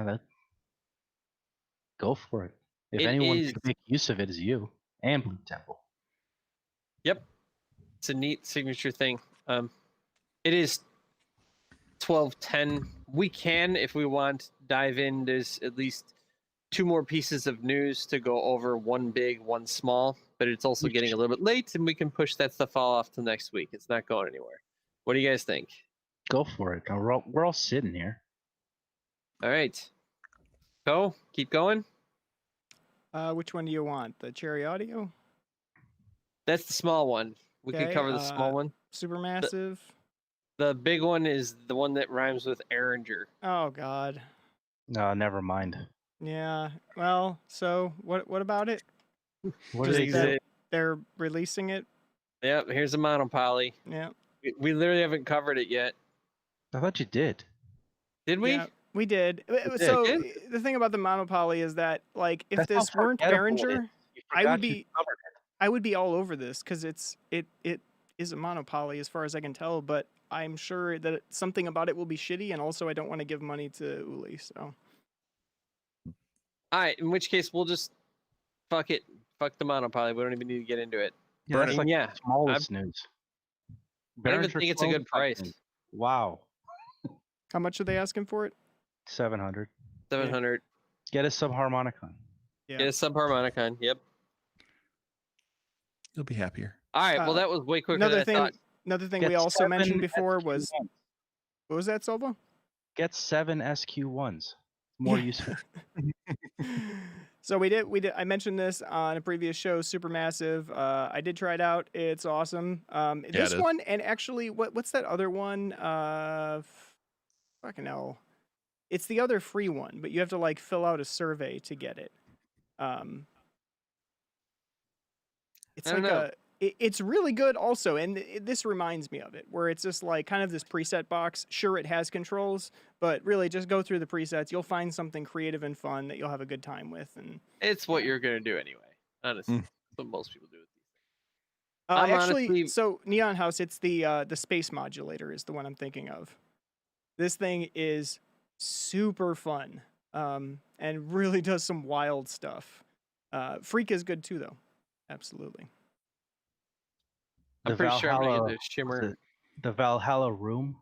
That. Go for it. If It anyone is. can make use of it, is you and Blue Temple. Yep. It's a neat signature thing. It is 12:10. We can, if we want, dive in. There's at least 2 more pieces of news to go over, one big, one small, but it's also getting a little bit late, and we can push that stuff all off till next week. It's not going anywhere. What do you guys think? Go for it. We're all sitting here. All right. Go. Keep going. Which one do you want? The Cherry Audio? That's the small one. We can Okay, cover the small one. Supermassive? The big one is the one that rhymes with Erringer. Oh, God. No, never mind. Yeah. Well, so what about it? What Just is that it? they're releasing it? Yep, here's a monopoly. Yeah. We literally haven't covered it yet. I thought you did. Did we? Yeah, we did. did. So Did? the thing about the monopoly is that, like, if That's how this weren't forgettable it Behringer, is. You I forgot would you be covered it. I would be all over this because it is a monopoly as far as I can tell. But I'm sure that something about it will be shitty, and also I don't want to give money to Uli. So All right, in which case we'll just fuck it. Fuck the monopoly. We don't even need to get into it. Yeah, that's And like yeah, the smallest news. I don't even Behringer think it's a good 12 price. news. Wow. how much are they asking for it? 700. 700. Get a subharmonicon. Yeah. Get a subharmonicon. Yep. You'll be happier. All right. Well, Uh, that was way quicker than I thought. Another thing Get we also mentioned 7 before was SQ1s. what was that, Silva? Get 7 SQ1s. More Yeah. useful. So we did. I mentioned this on a previous show. Supermassive. I did try it out. It's awesome. This it is. one, and actually, what's that other one? Fucking hell. It's the other free one, but you have to like fill out a survey to get it. It's I don't like know. it's really good also, and this reminds me of it, where it's just like kind of this preset box. Sure, it has controls, but really just go through the presets. You'll find something creative and fun that you'll have a good time with. And It's what you're gonna do anyway. Honestly, Mm. that's what most people do with these things. I'm actually, honestly- so Neon House, it's the space modulator is the one I'm thinking of. This thing is super fun, and really does some wild stuff. Freak is good too, though. Absolutely. I'm The pretty sure I'm gonna Valhalla- get the shimmer. The Valhalla room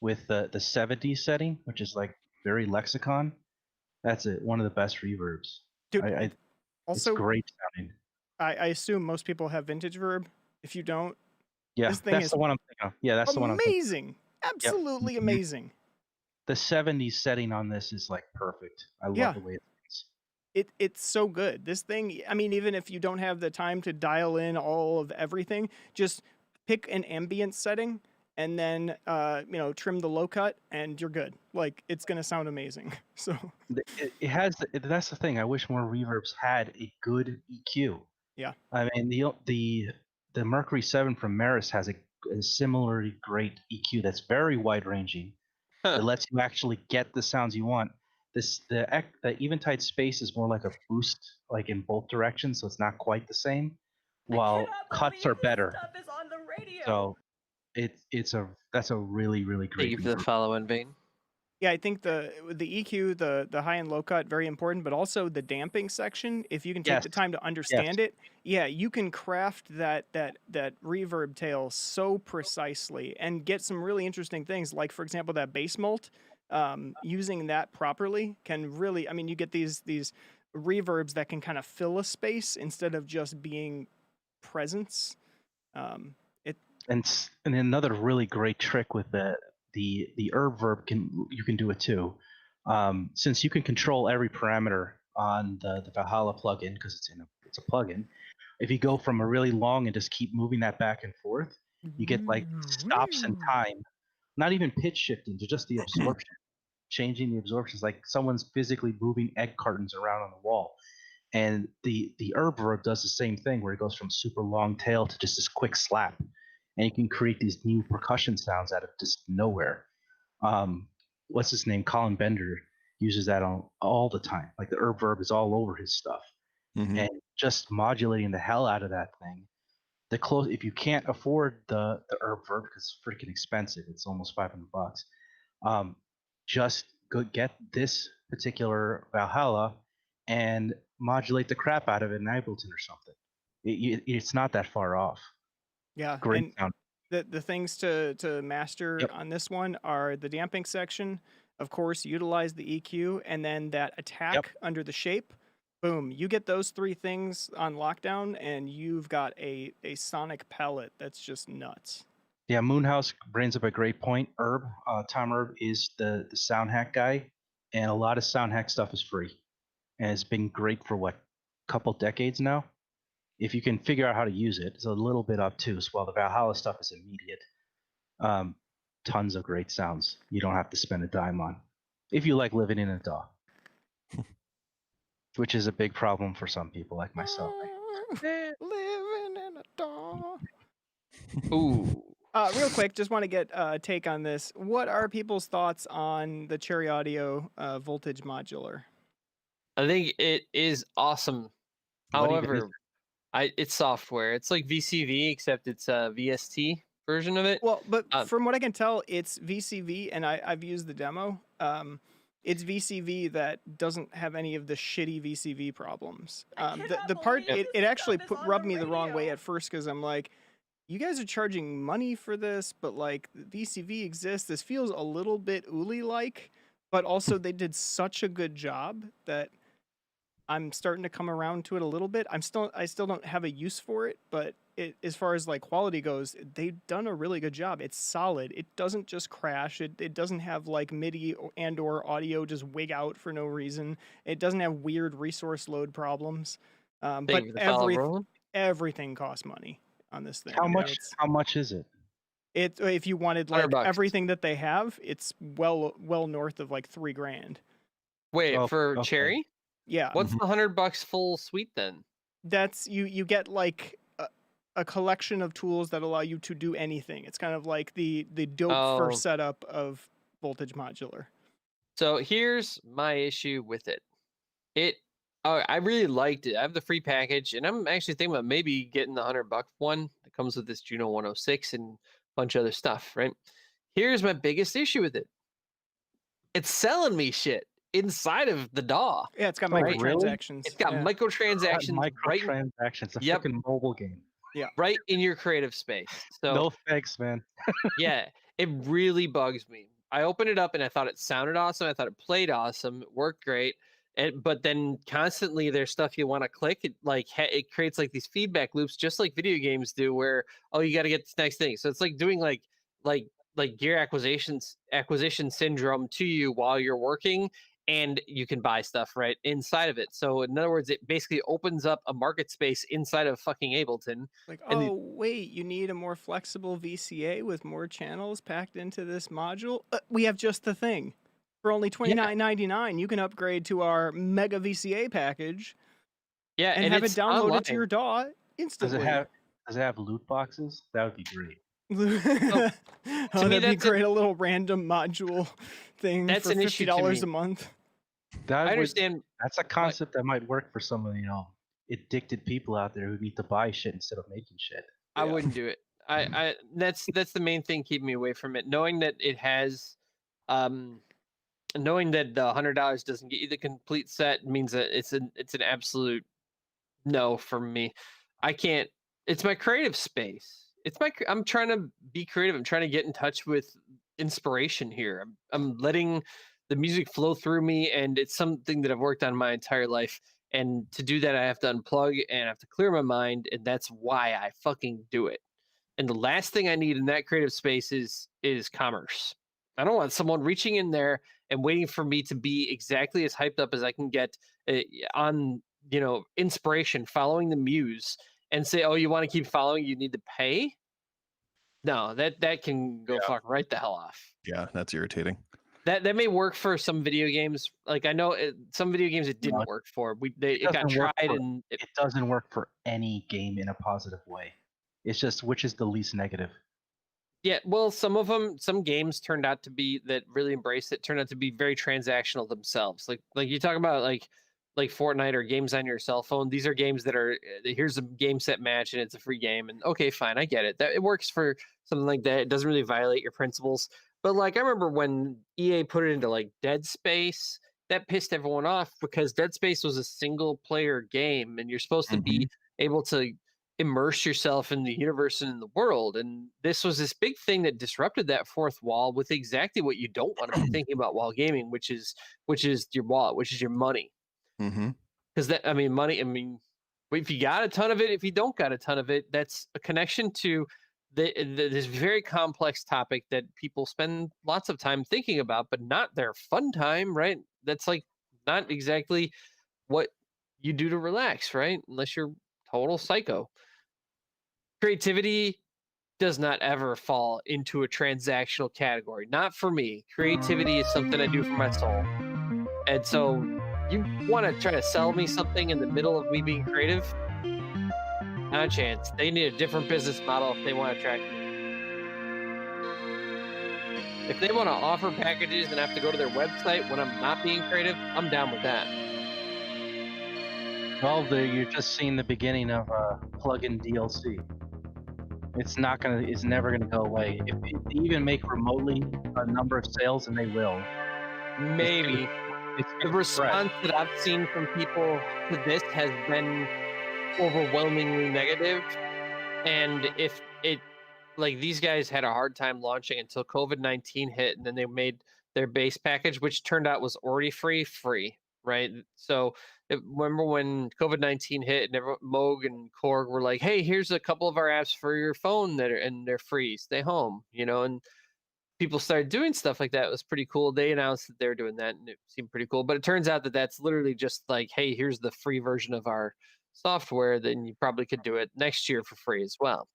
with the 70 setting, which is like very lexicon. That's it. One of the best reverbs. Dude, It's also, great sounding. I assume most people have vintage verb. If you don't, Yeah, this thing that's is the one I'm thinking of. Yeah, that's the one I'm thinking. amazing. Absolutely Mhm. amazing. The 70s setting on this is like perfect. I love Yeah. the way it is. It's so good. This thing, I mean, even if you don't have the time to dial in all of everything, just pick an ambient setting and then trim the low cut and you're good. Like, it's gonna sound amazing. So It has. That's the thing. I wish more reverbs had a good EQ. Yeah. I mean, the Mercury 7 from Maris has a similarly great EQ that's very wide ranging. Huh. It lets you actually get the sounds you want. The Eventide Space is more like a boost, like in both directions, so it's not quite the same. While cuts are better. Stuff is on the radio. So that's a really really Thank great. you for the reverb. follow in vein. yeah, I think the EQ, the high and low cut, very important, but also the damping section. If you can take the Yes. time to understand it, yeah, you can craft that reverb tail so precisely and get some really interesting things. Like, for example, that bass molt. Using that properly can really, I mean, you get these reverbs that can kind of fill a space instead of just being presence. And another really great trick with the herb verb you can do it too. Since you can control every parameter on the Valhalla plugin because it's a plugin. If you go from a really long and just keep moving that back and forth, you get like stops in time. Not even pitch shifting, to just the absorption. Changing the absorptions, like someone's physically moving egg cartons around on the wall. And the herb verb does the same thing, where it goes from super long tail to just this quick slap, and you can create these new percussion sounds out of just nowhere. What's his name? Colin Bender uses that all the time. Like the herb verb is all over his stuff, and just modulating the hell out of that thing. If you can't afford the herb verb because it's freaking expensive, it's almost $500. Just go get this particular Valhalla and modulate the crap out of it in Ableton or something. It's not that far off. Yeah, Great and sound. the things to master Yep. on this one are the damping section. Of course, utilize the EQ, and then that attack Yep. under the shape. Boom! You get those 3 things on lockdown, and you've got a sonic palette that's just nuts. Yeah, Moonhouse brings up a great point. Tom Herb is the sound hack guy, and a lot of sound hack stuff is free, and it's been great for what, couple decades now. If you can figure out how to use it, it's a little bit obtuse. While the Valhalla stuff is immediate. Tons of great sounds you don't have to spend a dime on, if you like living in a DAW, which is a big problem for some people like myself. Living in a DAW. Ooh. Real quick, just want to get a take on this. What are people's thoughts on the Cherry Audio voltage modular? I think it is awesome. What even is However, it's software. It's like VCV, except it's a VST version of it. Well, but from what I can tell, it's VCV, and I've used the demo. It's VCV that doesn't have any of the shitty VCV problems. The part it actually rubbed me the wrong way at first, because I'm like, you guys are charging money for this, but like VCV exists. This feels a little bit Uli-like, but also they did such a good job that I'm starting to come around to it a little bit. I still don't have a use for it, but as far as like quality goes, they've done a really good job. It's solid. It doesn't just crash. It doesn't have like MIDI and/or audio just wig out for no reason. It doesn't have weird resource load problems. But everything costs money on this thing. How much is it? If you wanted like $100. everything that they have, it's well north of like $3,000. Wait, Oh, for okay. Cherry? Yeah. What's the $100 full suite then? That's you get like a collection of tools that allow you to do anything. It's kind of like the dope first setup of Voltage Modular. So here's my issue with it. I really liked it. I have the free package, and I'm actually thinking about maybe getting the $100 one that comes with this Juno 106 and a bunch of other stuff, right? Here's my biggest issue with it. It's selling me shit inside of the DAW. Yeah, it's got Right? microtransactions. It's got microtransactions. Microtransactions. A freaking mobile game. Yeah. Right in your creative space. So No thanks, man. yeah, it really bugs me. I opened it up and I thought it sounded awesome. I thought it played awesome. It worked great. But then constantly there's stuff you want to click. It creates like these feedback loops, just like video games do, where you got to get this next thing. So it's like doing like gear acquisition syndrome to you while you're working, and you can buy stuff right inside of it. So in other words, it basically opens up a market space inside of fucking Ableton. Like, wait, you need a more flexible VCA with more channels packed into this module? We have just the thing. For only $29.99, you can upgrade to our Mega VCA package. Yeah, and have it downloaded to your DAW instantly. Does it have loot boxes? That would be great. That'd be great. A little random module thing that's for an issue $50 a month. I understand. That's a concept that might work for some of addicted people out there who need to buy shit instead of making shit. I wouldn't do it. That's the main thing keeping me away from it. Knowing that it has, knowing that the $100 doesn't get you the complete set means that it's an absolute no for me. I can't. It's my creative space. I'm trying to be creative. I'm trying to get in touch with inspiration here. I'm letting the music flow through me, and it's something that I've worked on my entire life. And to do that, I have to unplug and I have to clear my mind, and that's why I fucking do it. And the last thing I need in that creative space is commerce. I don't want someone reaching in there and waiting for me to be exactly as hyped up as I can get on, inspiration, following the muse, and say, oh, you want to keep following, you need to pay? No, that can go fuck right the hell off. Yeah, that's irritating. That may work for some video games. Like I know some video games it didn't work for. It got tried and it doesn't work for any game in a positive way. It's just which is the least negative. Yeah, well, some games turned out to be that really embraced it. Turned out to be very transactional themselves. Like you talk about like Fortnite or games on your cell phone. These are games that are here's a game set match and it's a free game. And okay, fine, I get it. That it works for something like that. It doesn't really violate your principles. But like I remember when EA put it into like Dead Space, that pissed everyone off because Dead Space was a single player game, and you're supposed to be able to immerse yourself in the universe and in the world. And this was this big thing that disrupted that fourth wall with exactly what you don't want to be thinking about while gaming, which is your wallet, which is your money. Because that, I mean, money, I mean, if you got a ton of it, if you don't got a ton of it, that's a connection to this very complex topic that people spend lots of time thinking about, but not their fun time, right? That's like not exactly what you do to relax, right? Unless you're total psycho. Creativity does not ever fall into a transactional category. Not for me. Creativity is something I do for my soul. And so you want to try to sell me something in the middle of me being creative? Not a chance. They need a different business model if they want to attract me. If they want to offer packages and have to go to their website when I'm not being creative, I'm down with that. Well, you're just seeing the beginning of plug-in DLC. It's never gonna go away. If they even make remotely a number of sales, and they will. Maybe. The response that I've seen from people to this has been overwhelmingly negative. And if it, like, these guys had a hard time launching until COVID-19 hit, and then they made their base package, which turned out was already free, right? So remember when COVID-19 hit and Moog and Korg were like, hey, here's a couple of our apps for your phone and they're free, stay home, and people started doing stuff like that. It was pretty cool. They announced that they're doing that, and it seemed pretty cool. But it turns out that that's literally just like, hey, here's the free version of our software. Then you probably could do it next year for free as well.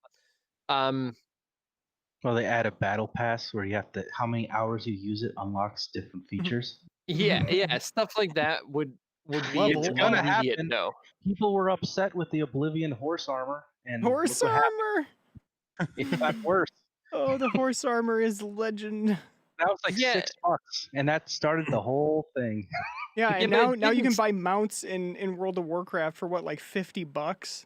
Well, they add a battle pass where you have to, how many hours you use it unlocks different features. Yeah, stuff like that would be It's gonna immediate happen. no. People were upset with the Oblivion horse armor, and Horse look what armor. happened. It got worse. Oh, the horse armor is legend. That was like $6, and that started the whole thing. Yeah, and but now you can buy mounts in World of Warcraft for what, like $50?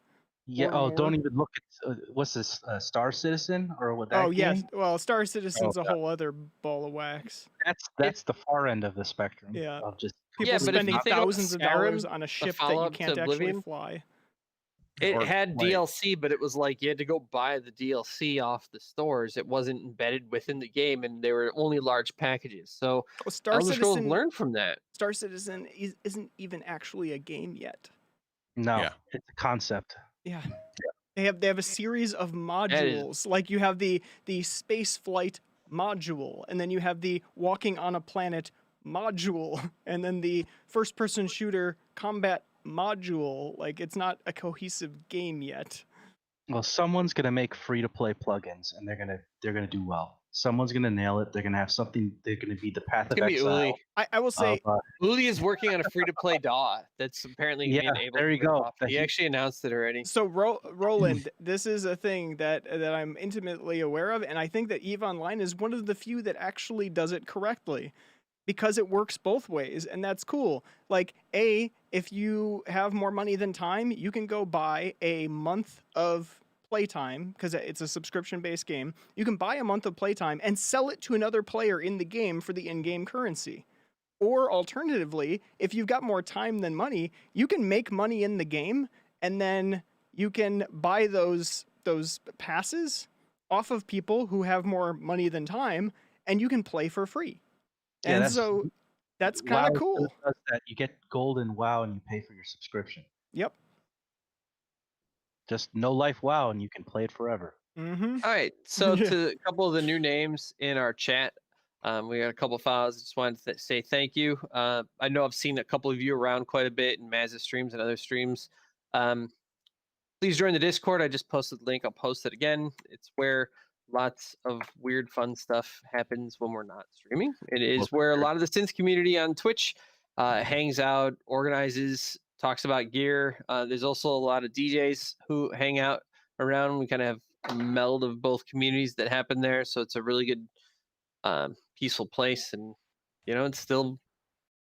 Yeah. Or Oh, more? don't even look at what's this Star Citizen or what that? Oh yes, game? well, Star Citizen's Oh, a whole other ball of wax. That's the far end of the spectrum. Yeah. Of just People but if spending you think about thousands of dollars Skyrim, on a the ship that you follow-up to can't actually Oblivion, fly. it Or had like- DLC, but it was like you had to go buy the DLC off the stores. It wasn't embedded within the game, and they were only large packages. So Well, Star Elder Scrolls Citizen learned from that. Star Citizen isn't even actually a game yet. no, Yeah. it's a concept. Yeah. They have a series of modules. Like you have the space flight module, and then you have the walking on a planet module, and then the first person shooter combat module. Like it's not a cohesive game yet. Well, someone's gonna make free-to-play plugins, and they're gonna do well. Someone's gonna nail it. They're gonna have something. They're gonna be the path It's of gonna be exile. Uli. I will say Uli is working on a free-to-play DAW that's apparently Yeah, being able there to you rip go. off. That He he- actually announced it already. so. Roland, this is a thing that I'm intimately aware of, and I think that EVE Online is one of the few that actually does it correctly, because it works both ways, and that's cool. Like, if you have more money than time, you can go buy a month of playtime, because it's a subscription-based game. You can buy a month of playtime and sell it to another player in the game for the in-game currency. Or alternatively, if you've got more time than money, you can make money in the game, and then you can buy those passes off of people who have more money than time, and you can play for free. Yeah, And that's- so that's WoW kind of still cool. does that. You get gold in WoW, and you pay for your subscription. Yep. Just no life WoW, and you can play it forever. Mm-hmm. All right, so Yeah. to a couple of the new names in our chat, we got a couple of files. Just wanted to say thank you. I know I've seen a couple of you around quite a bit in Maz's streams and other streams. Please join the Discord. I just posted the link. I'll post it again. It's where lots of weird, fun stuff happens when we're not streaming. It is where a lot of the synth community on Twitch hangs out, organizes, talks about gear. There's also a lot of DJs who hang out around. We kind of have a meld of both communities that happen there. So it's a really good, peaceful place. And, it's still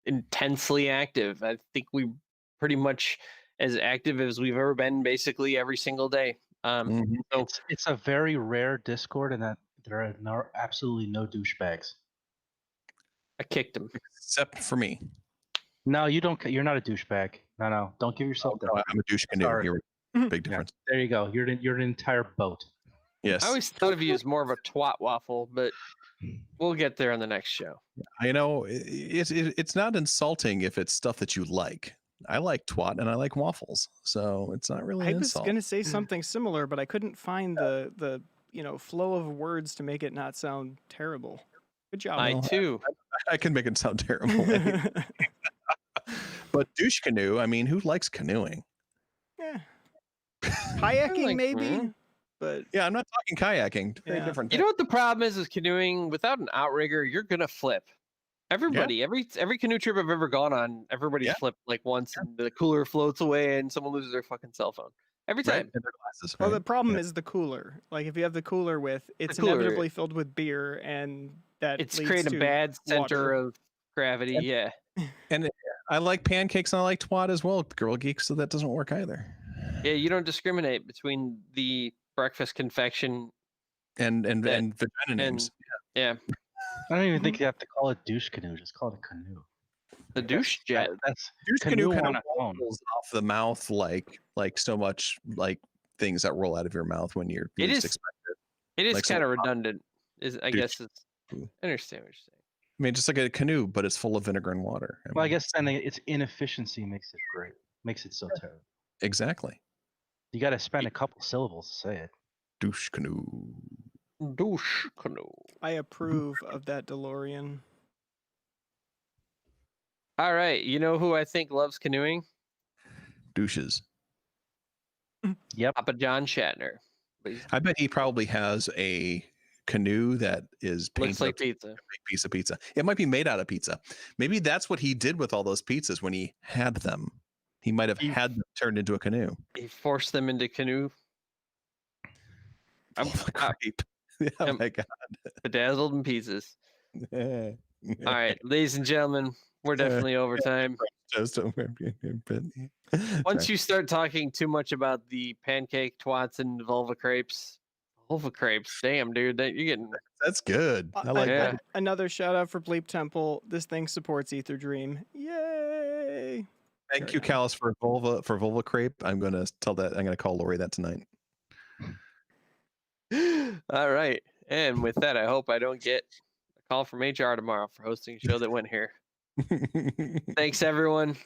intensely active. I think we pretty much as active as we've ever been basically every single day. So It's a very rare Discord, and that there are absolutely no douchebags. I kicked him. Except for me. No, you don't. You're not a douchebag. No. Don't give yourself that. I'm a douche canoe. Sorry. Here, big Yeah, difference. there you go. You're an entire boat. Yes. I always thought of you as more of a twat waffle, but we'll get there on the next show. I know it's not insulting if it's stuff that you like. I like twat and I like waffles, so it's not really I an was insult. gonna say something similar, but I couldn't find the flow of words to make it not sound terrible. Good job. I Well, too. I can make it sound terrible. But douche canoe, I mean, who likes canoeing? Yeah. Kayaking like maybe, canoeing. but Yeah, I'm not talking kayaking. Very Yeah. different. You know what the problem is with canoeing? Without an outrigger, you're gonna flip. Everybody, every canoe trip I've ever gone on, everybody's Yeah. flipped like once, and the cooler floats away, and someone loses their fucking cell phone every Right? time. And their glasses, well, right? the problem is the cooler. Like if you have the cooler with, it's cooler- inevitably filled with beer, and that It's leads creating to a bad center water. of gravity. And- Yeah, And I like pancakes and I like twat as well, Girl Geek, so that doesn't work either. yeah. You don't discriminate between the breakfast confection And That- vagina and names. yeah, I don't even think you have to call it douche canoe. Just call it a canoe. the douche jet. That's Douche canoe canoe kind on of its own. rolls off the mouth like so much like things that roll out of your mouth when you're It least is- expected. It is Like kind of some- redundant. I Douche guess it's. I understand what you're saying. I mean, just like a canoe, but it's full of vinegar and water. Well, I mean, guess then its inefficiency makes it great. Makes it so terrible. exactly. You got to spend a couple syllables to say it. Douche canoe. Douche canoe. I approve of that DeLorean. All right, you know who I think loves canoeing? Douches. Yep. Papa John Shatner. I bet he probably has a canoe that is painted Looks like up to pizza. a big piece of pizza. It might be made out of pizza. Maybe that's what he did with all those pizzas when he had them. He might have He- had them turned into a canoe. He forced them into canoe. I'm Oh, grape. Oh I'm- my god. bedazzled in pieces. All right, ladies and gentlemen, we're definitely over time. Just over. Once you start talking too much about the pancake twats and vulva crepes, damn, dude, that you're getting. That's good. I like Yeah. that. Another shout out for Bleep Temple. This thing supports Ether Dream. Yay! Thank you, Callus, for vulva crepe. I'm gonna call Lori that tonight. All right, and with that, I hope I don't get a call from HR tomorrow for hosting a show that went here. Thanks, everyone.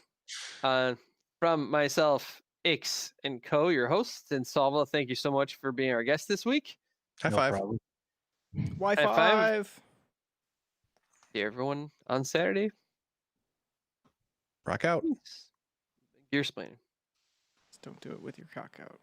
From myself, Ix, and Co, your hosts, and Salva, thank you so much for being our guest this week. High No five. problem. Wi High five. five. See everyone on Saturday. Rock out. Gear-Splaining. Just don't do it with your cock out.